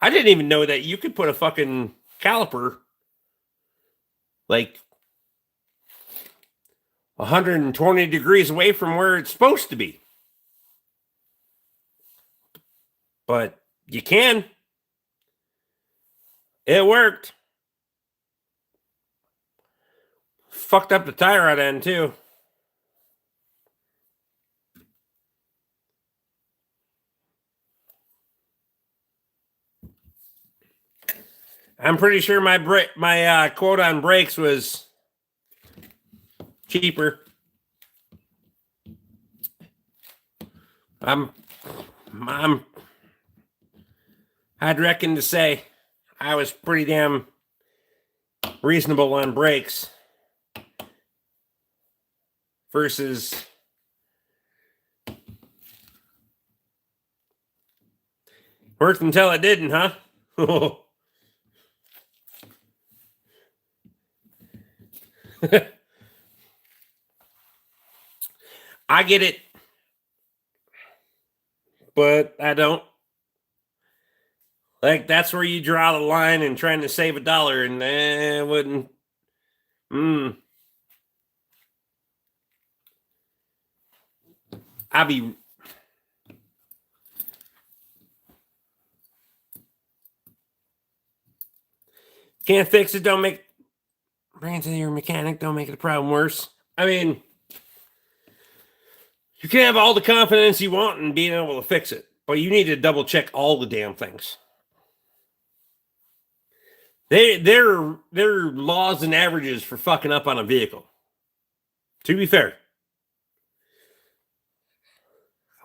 I didn't even know that you could put a fucking caliper like 120 degrees away from where it's supposed to be. But you can. It worked. Fucked up the tie rod end too. I'm pretty sure my quote on brakes was cheaper. I'd reckon to say I was pretty damn reasonable on brakes versus worked until it didn't, huh? I get it, but I don't. Like, that's where you draw the line and trying to save $1, and it wouldn't. I'd be. Can't fix it, don't make. Bring it to your mechanic, don't make the problem worse. I mean, you can have all the confidence you want in being able to fix it, but you need to double check all the damn things. There are laws and averages for fucking up on a vehicle. To be fair.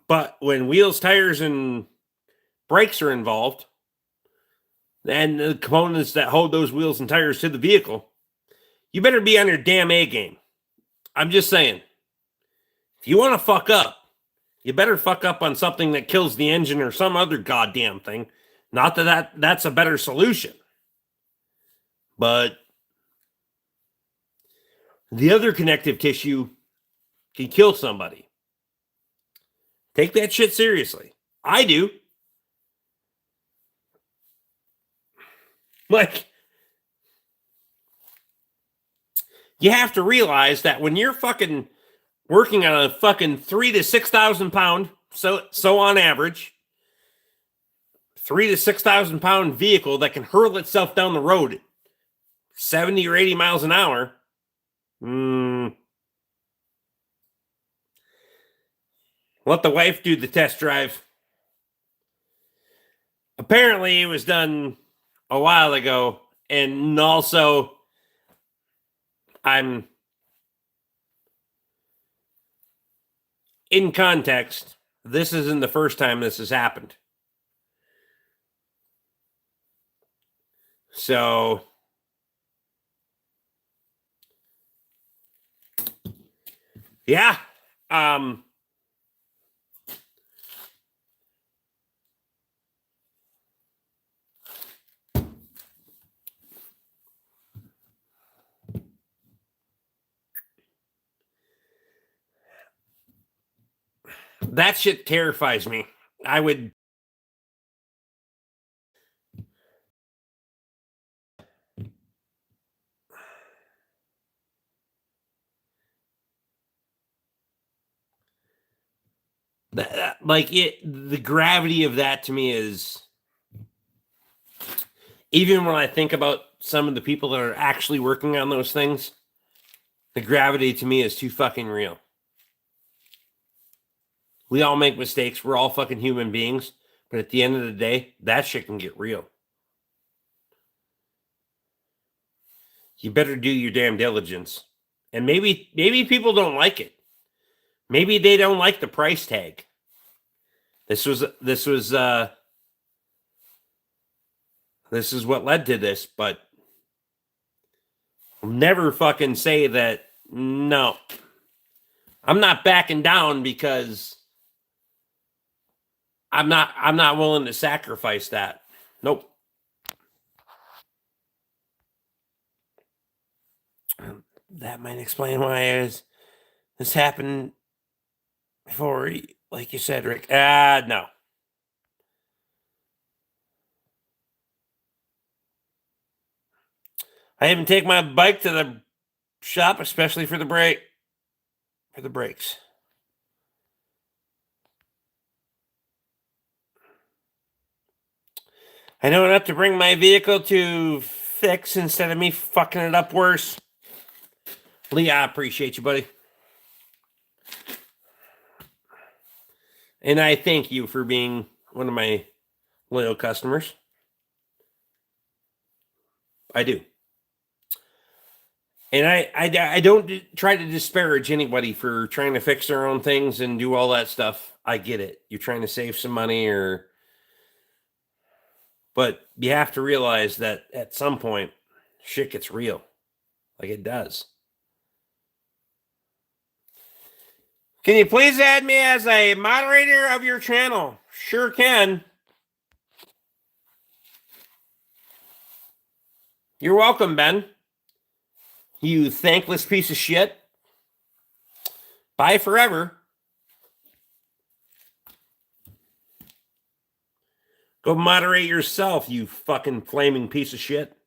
But when wheels, tires, and brakes are involved, and the components that hold those wheels and tires to the vehicle, you better be on your damn A game. I'm just saying. If you want to fuck up, you better fuck up on something that kills the engine or some other goddamn thing. Not that's a better solution. But the other connective tissue can kill somebody. Take that shit seriously. I do. Like, you have to realize that when you're fucking working on a fucking 3,000 to 6,000 pound, so on average, 3,000 to 6,000 pound vehicle that can hurl itself down the road 70 or 80 miles an hour. Let the wife do the test drive. Apparently, it was done a while ago, and also, I'm in context. This isn't the first time this has happened. So, yeah. That shit terrifies me. I would. The gravity of that to me is, even when I think about some of the people that are actually working on those things, the gravity to me is too fucking real. We all make mistakes. We're all fucking human beings. But at the end of the day, that shit can get real. You better do your damn diligence. And maybe people don't like it. Maybe they don't like the price tag. This is what led to this, but I'll never fucking say that. No, I'm not backing down because I'm not willing to sacrifice that. Nope. That might explain why this happened before, like you said, Rick. No. I even take my bike to the shop, especially for the brakes. I know enough to bring my vehicle to fix instead of me fucking it up worse. Lee, I appreciate you, buddy. And I thank you for being one of my loyal customers. I do. And I don't try to disparage anybody for trying to fix their own things and do all that stuff. I get it. You're trying to save some money but you have to realize that at some point shit gets real. Like it does. Can you please add me as a moderator of your channel? Sure can. You're welcome, Ben. You thankless piece of shit. Bye forever. Go moderate yourself, you fucking flaming piece of shit.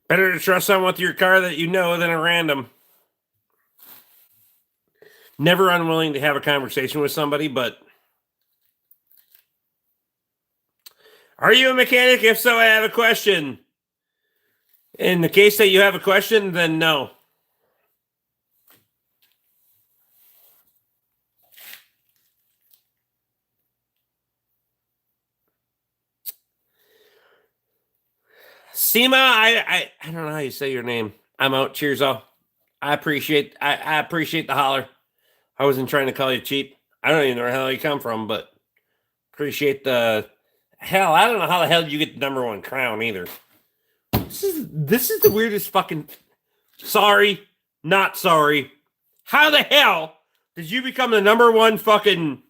Better to trust someone with your car that you know than a random. Never unwilling to have a conversation with somebody, but are you a mechanic? If so, I have a question. In the case that you have a question, then no. Seema, I don't know how you say your name. I'm out. Cheers, all. I appreciate the holler. I wasn't trying to call you cheap. I don't even know where the hell you come from, but appreciate the hell. I don't know how the hell you get the #1 crown either. This is the weirdest fucking. Sorry, not sorry. How the hell did you become the #1 fucking?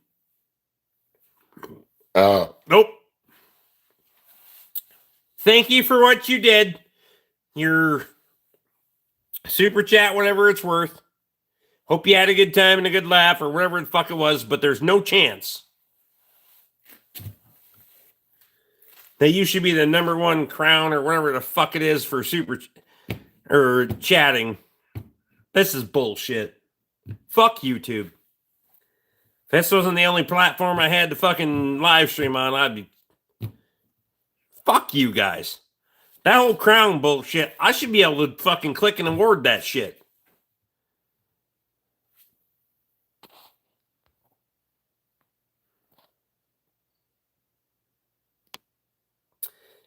Nope. Thank you for what you did. Your super chat, whatever it's worth. Hope you had a good time and a good laugh or whatever the fuck it was, but there's no chance that you should be the #1 crown or whatever the fuck it is for super or chatting. This is bullshit. Fuck YouTube. If this wasn't the only platform I had to fucking live stream on, I'd be. Fuck you guys. That whole crown bullshit, I should be able to fucking click and award that shit.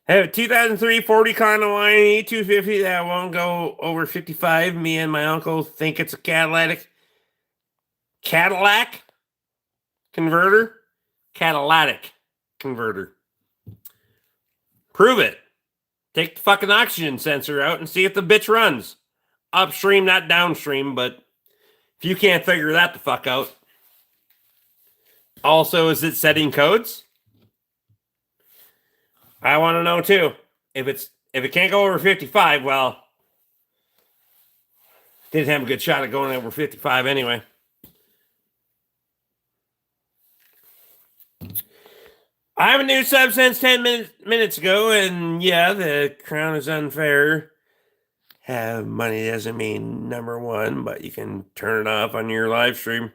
I have a 2003 40 Connoline E250 that won't go over 55. Me and my uncle think it's a Cadillac converter. Catalytic converter. Prove it. Take the fucking oxygen sensor out and see if the bitch runs. Upstream, not downstream, but if you can't figure that the fuck out. Also, is it setting codes? I want to know too. If it can't go over 55, well, didn't have a good shot at going over 55 anyway. I have a new sub since 10 minutes ago, and yeah, the crown is unfair. Have money doesn't mean #1, but you can turn it off on your live stream.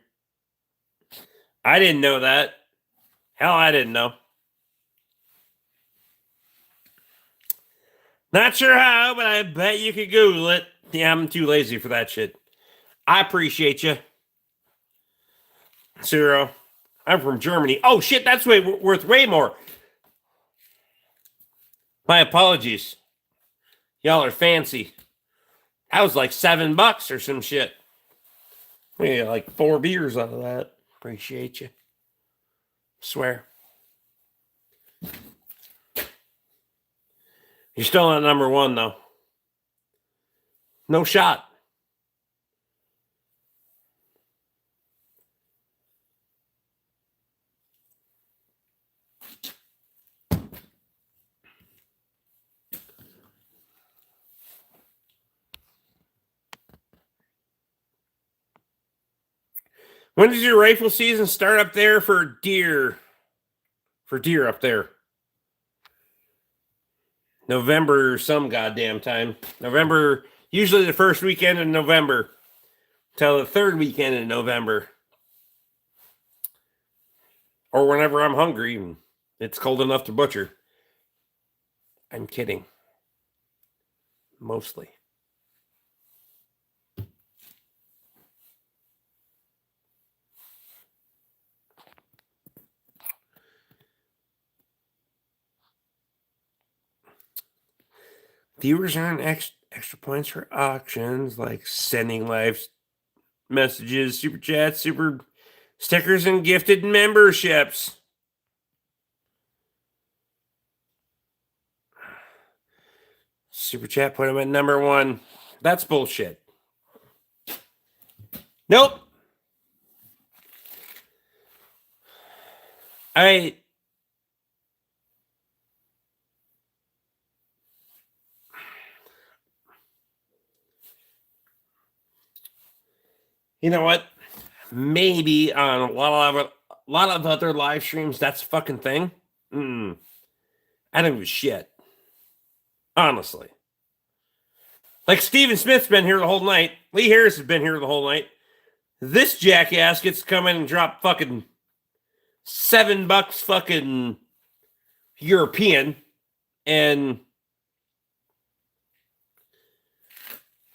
I didn't know that. Hell, I didn't know. Not sure how, but I bet you could Google it. Yeah, I'm too lazy for that shit. I appreciate you. Zero. I'm from Germany. Oh, shit, that's worth way more. My apologies. Y'all are fancy. That was like $7 or some shit. We got like 4 beers out of that. Appreciate you. Swear. You're still at number 1, though. No shot. When does your rifle season start up there for deer? For deer up there. November some goddamn time. November, usually the first weekend in November. Till the third weekend in November. Or whenever I'm hungry and it's cold enough to butcher. I'm kidding. Mostly. Viewers earn extra points for auctions like sending live messages, super chats, super stickers, and gifted memberships. Super chat put him at number 1. That's bullshit. Nope. You know what? Maybe on a lot of other live streams, that's a fucking thing. I don't give a shit. Honestly. Like Steven Smith's been here the whole night. Lee Harris has been here the whole night. This jackass gets to come in and drop fucking $7 fucking European and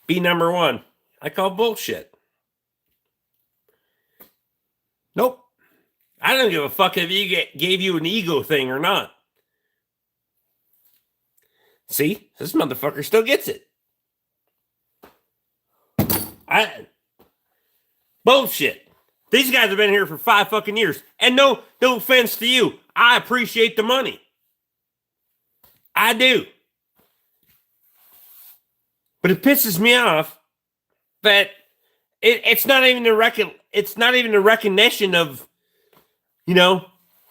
be number 1. I call bullshit. Nope. I don't give a fuck if he gave you an ego thing or not. See? This motherfucker still gets it. Bullshit. These guys have been here for 5 fucking years. And no offense to you. I appreciate the money. I do. But it pisses me off that it's not even the recognition of,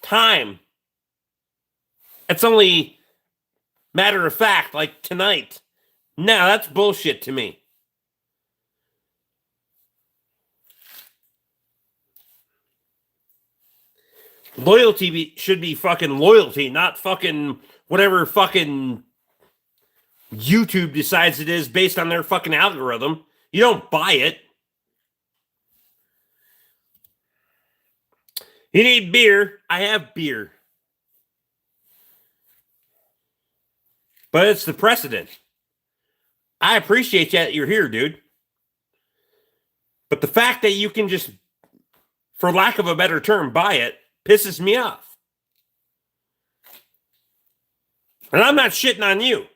time. It's only matter of fact, like tonight. No, that's bullshit to me. Loyalty should be fucking loyalty, not fucking whatever fucking YouTube decides it is based on their fucking algorithm. You don't buy it. You need beer. I have beer. But it's the precedent. I appreciate that you're here, dude. But the fact that you can just, for lack of a better term, buy it, pisses me off. And I'm not shitting on you.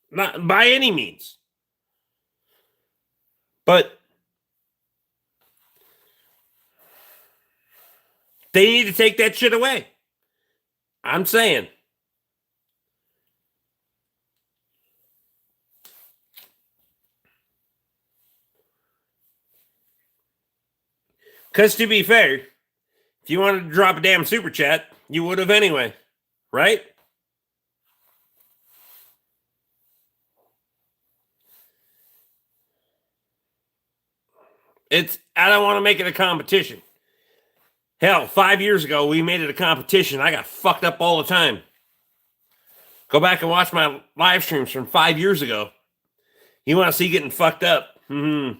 Not by any means. But they need to take that shit away. I'm saying. Because to be fair, if you wanted to drop a damn super chat, you would have anyway. Right? I don't want to make it a competition. Hell, 5 years ago, we made it a competition. I got fucked up all the time. Go back and watch my live streams from 5 years ago. You want to see getting fucked up? Mm-hmm.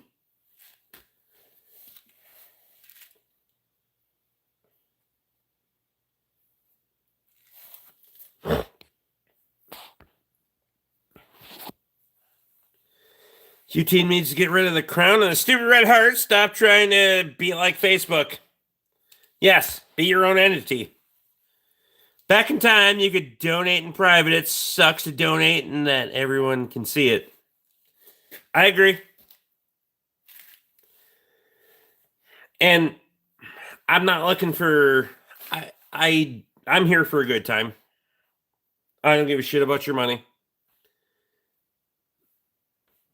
QT needs to get rid of the crown and the stupid red heart. Stop trying to be like Facebook. Yes, be your own entity. Back in time, you could donate in private. It sucks to donate and that everyone can see it. I agree. And I'm not looking for. I'm here for a good time. I don't give a shit about your money.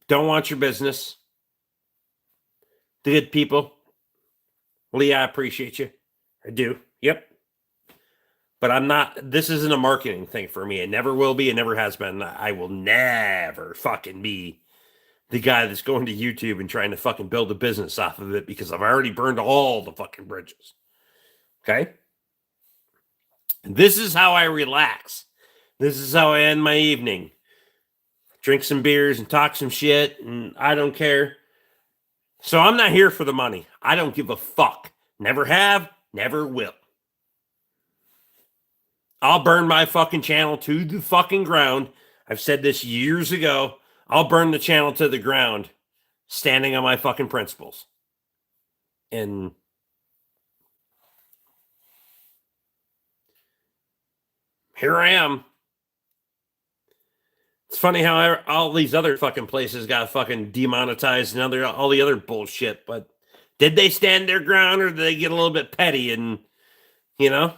Don't want your business. The good people. Lee, I appreciate you. I do. Yep. But I'm not. This isn't a marketing thing for me. It never will be. It never has been. I will never fucking be the guy that's going to YouTube and trying to fucking build a business off of it because I've already burned all the fucking bridges. Okay? This is how I relax. This is how I end my evening. Drink some beers and talk some shit, and I don't care. So I'm not here for the money. I don't give a fuck. Never have, never will. I'll burn my fucking channel to the fucking ground. I've said this years ago. I'll burn the channel to the ground standing on my fucking principles. And here I am. It's funny how all these other fucking places got fucking demonetized and all the other bullshit, but did they stand their ground or did they get a little bit petty and, you know?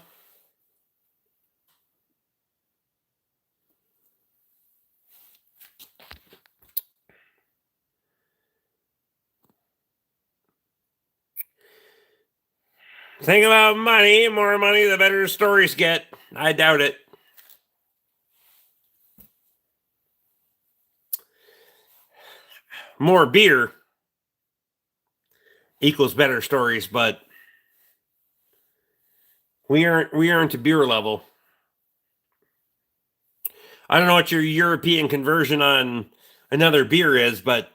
Think about money. More money, the better stories get. I doubt it. More beer equals better stories, but we aren't to beer level. I don't know what your European conversion on another beer is, but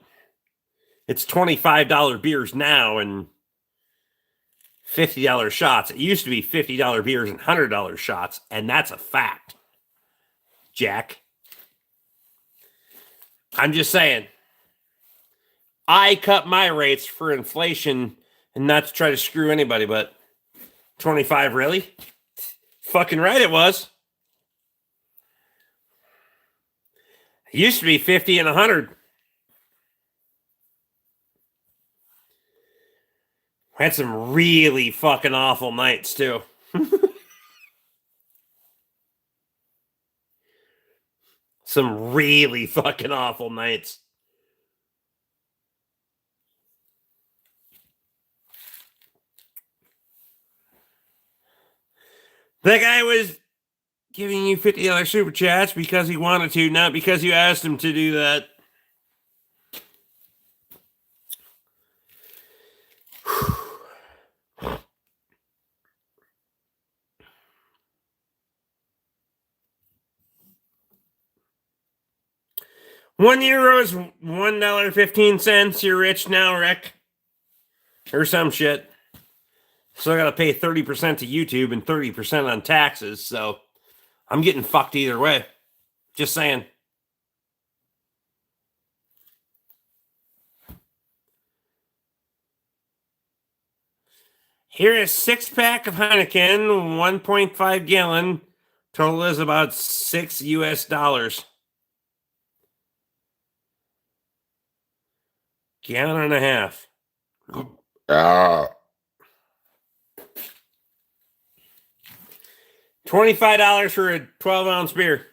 it's $25 beers now and $50 shots. It used to be $50 beers and $100 shots, and that's a fact, Jack. I'm just saying. I cut my rates for inflation and not to try to screw anybody, but 25 really? Fucking right it was. It used to be 50 and 100. Had some really fucking awful nights too. Some really fucking awful nights. That guy was giving you $50 super chats because he wanted to, not because you asked him to do that. €1 is $1.15. You're rich now, Rick. Or some shit. So I gotta pay 30% to YouTube and 30% on taxes, so I'm getting fucked either way. Just saying. Here is 6-pack of Heineken, 1.5 gallon. Total is about $6 US. Gallon and a half. $25 for a 12-ounce beer.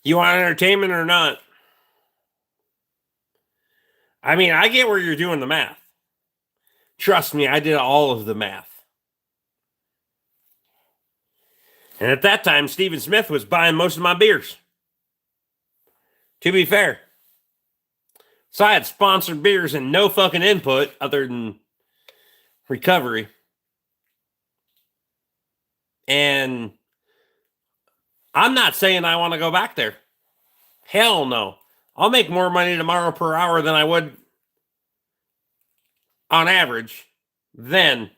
You want entertainment or not? I mean, I get where you're doing the math. Trust me, I did all of the math. And at that time, Stephen Smith was buying most of my beers. To be fair. So I had sponsored beers and no fucking input other than recovery. And I'm not saying I want to go back there. Hell no. I'll make more money tomorrow per hour than I would on average then.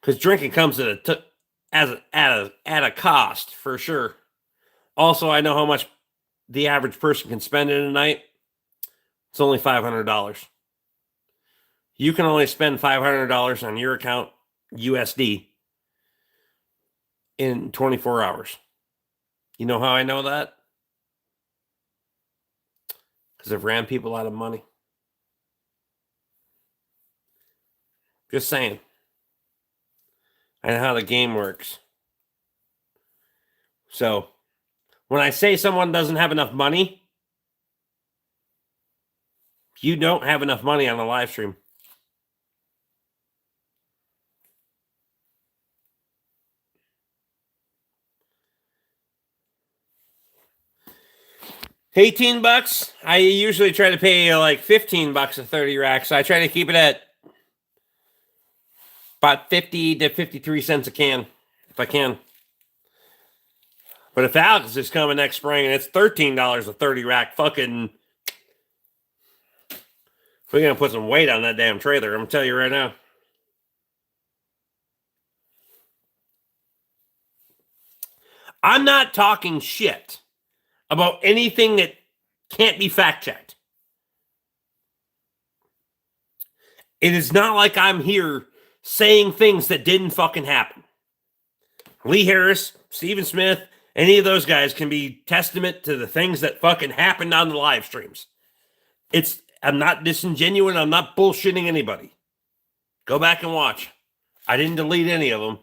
Because drinking comes at a cost for sure. Also, I know how much the average person can spend in a night. It's only $500. You can only spend $500 on your account USD in 24 hours. You know how I know that? Because I've ran people out of money. Just saying. I know how the game works. So, when I say someone doesn't have enough money, you don't have enough money on the live stream. $18. I usually try to pay like $15 a 30 rack, so I try to keep it at about 50 to 53 cents a can, if I can. But if Alex is coming next spring and it's $13 a 30 rack, fucking, we're gonna put some weight on that damn trailer. I'm gonna tell you right now. I'm not talking shit about anything that can't be fact checked. It is not like I'm here saying things that didn't fucking happen. Lee Harris, Stephen Smith, any of those guys can be testament to the things that fucking happened on the live streams. I'm not disingenuous. I'm not bullshitting anybody. Go back and watch. I didn't delete any of them.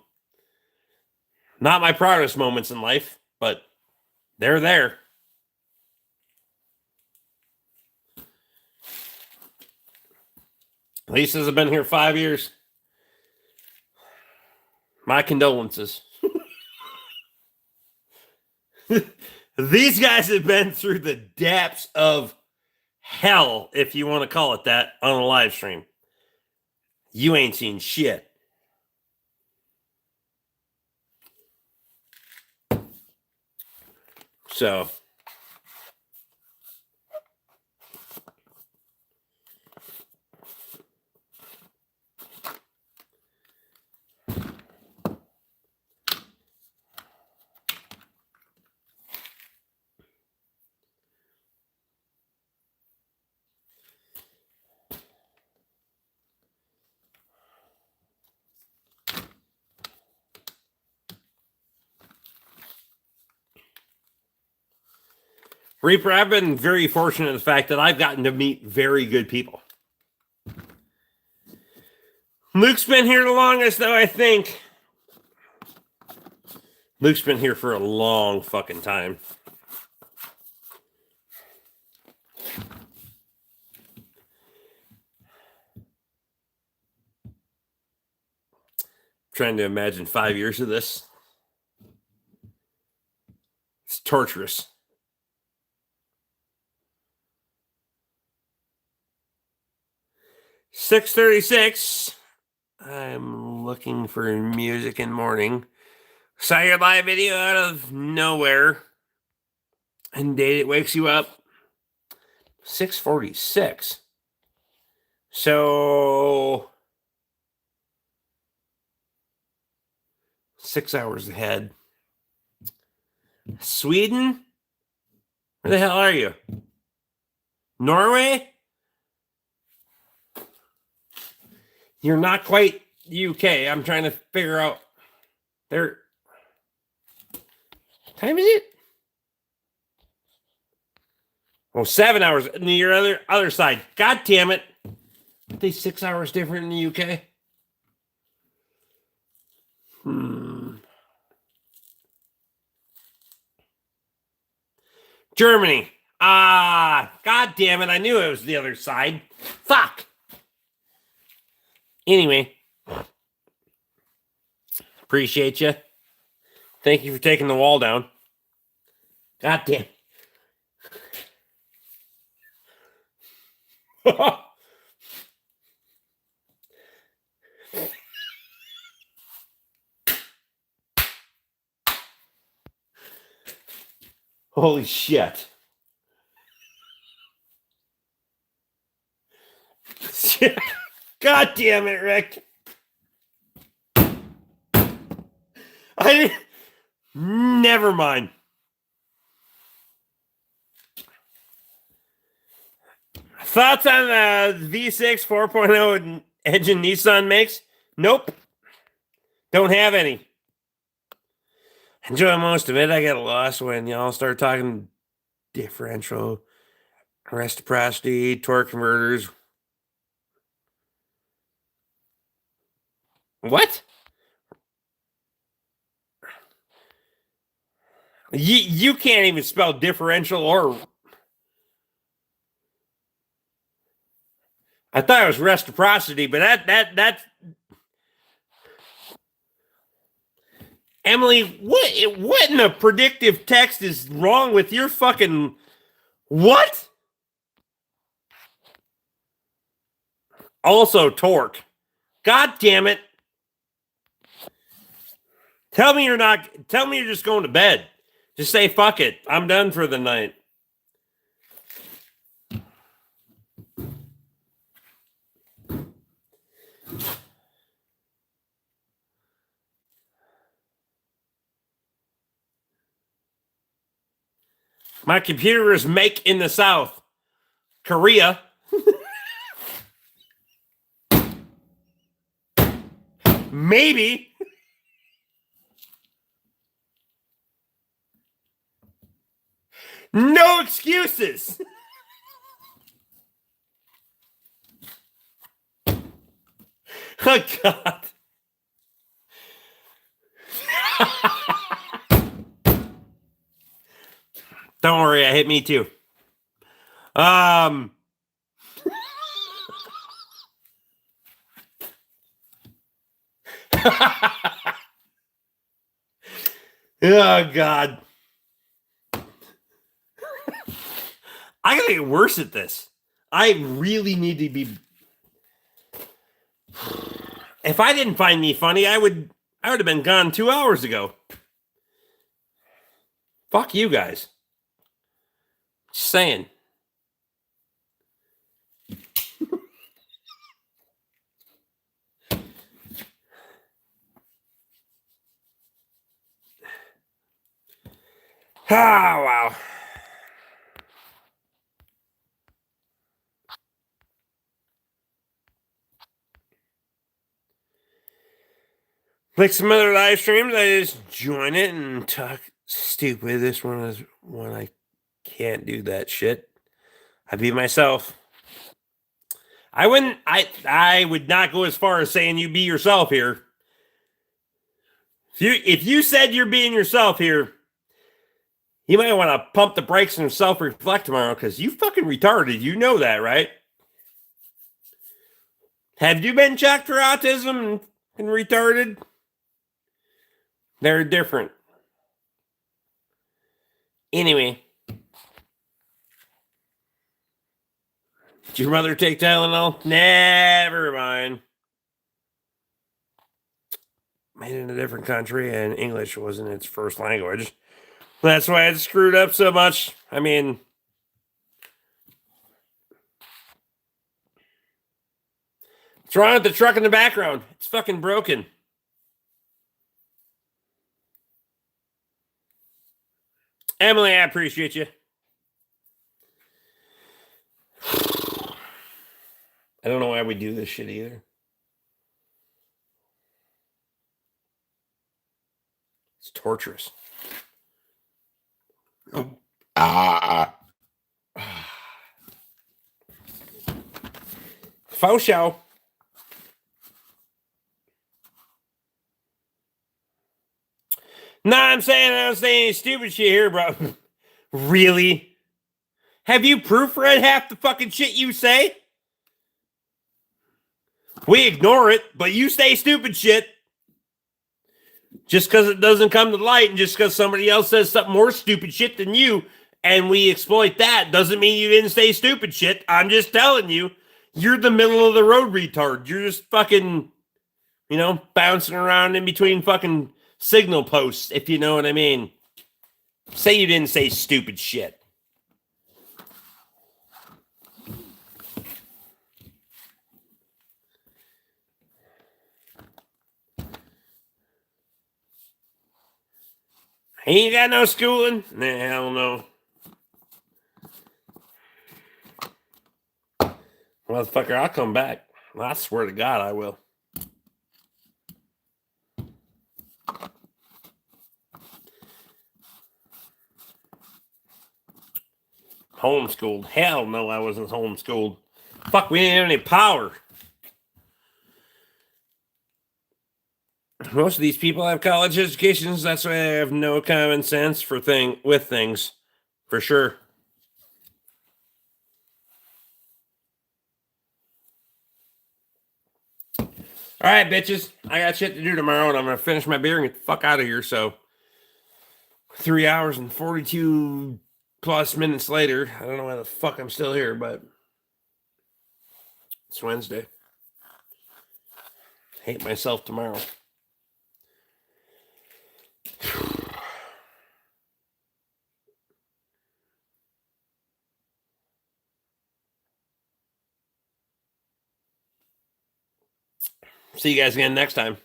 Not my proudest moments in life, but they're there. Lisa's been here 5 years. My condolences. These guys have been through the depths of hell, if you want to call it that, on a live stream. You ain't seen shit. So, Reaper, I've been very fortunate in the fact that I've gotten to meet very good people. Luke's been here the longest, though, I think. Luke's been here for a long fucking time. Trying to imagine 5 years of this. It's torturous. $6:36. I'm looking for music in morning. Saw your live video out of nowhere. And date it wakes you up. 6:46. So 6 hours ahead. Sweden? Where the hell are you? Norway? You're not quite UK. I'm trying to figure out there. Time is it? Oh, 7 hours on your other side. God damn it. Aren't they 6 hours different in the UK? Germany. God damn it. I knew it was the other side. Fuck. Anyway. Appreciate you. Thank you for taking the wall down. God damn. Holy shit. God damn it, Rick. Never mind. Thoughts on the V6 4.0 engine Nissan makes? Nope. Don't have any. Enjoy most of it. I get lost when y'all start talking differential, reciprocity, torque converters. What? You can't even spell differential or... I thought it was reciprocity, but that's... Emily, what in the predictive text is wrong with your fucking... What? Also torque. God damn it. Tell me you're just going to bed. Just say, fuck it. I'm done for the night. My computer is make in the South. Korea. Maybe. No excuses. Oh, God. Don't worry, I hit me too. Oh, God. I gotta get worse at this. I really need to be... If I didn't find me funny, I would have been gone 2 hours ago. Fuck you guys. Just saying. Ah, wow. Like some other live streams, I just join it and talk stupid. This one is one I can't do that shit. I be myself. I would not go as far as saying you be yourself here. If you said you're being yourself here, you might want to pump the brakes and self-reflect tomorrow, because you fucking retarded. You know that, right? Have you been checked for autism and retarded? They're different. Anyway. Did your mother take Tylenol? Never mind. Made in a different country, and English wasn't its first language. That's why it screwed up so much. I mean... What's wrong with the truck in the background? It's fucking broken. Emily, I appreciate you. I don't know why we do this shit either. It's torturous. Faux show. Nah, I'm saying I don't say any stupid shit here, bro. Really? Have you proofread half the fucking shit you say? We ignore it, but you say stupid shit. Just because it doesn't come to light, and just because somebody else says something more stupid shit than you, and we exploit that, doesn't mean you didn't say stupid shit. I'm just telling you, you're the middle of the road retard. You're just fucking, bouncing around in between fucking signal posts, if you know what I mean. Say you didn't say stupid shit. He ain't got no schooling? Nah, hell no. Motherfucker, I'll come back. I swear to God, I will. Homeschooled. Hell no, I wasn't homeschooled. Fuck, we didn't have any power. Most of these people have college educations. That's why I have no common sense with things, for sure. All right, bitches. I got shit to do tomorrow, and I'm gonna finish my beer and get the fuck out of here. So, 3 hours and 42 plus minutes later, I don't know why the fuck I'm still here, but it's Wednesday. Hate myself tomorrow. See you guys again next time.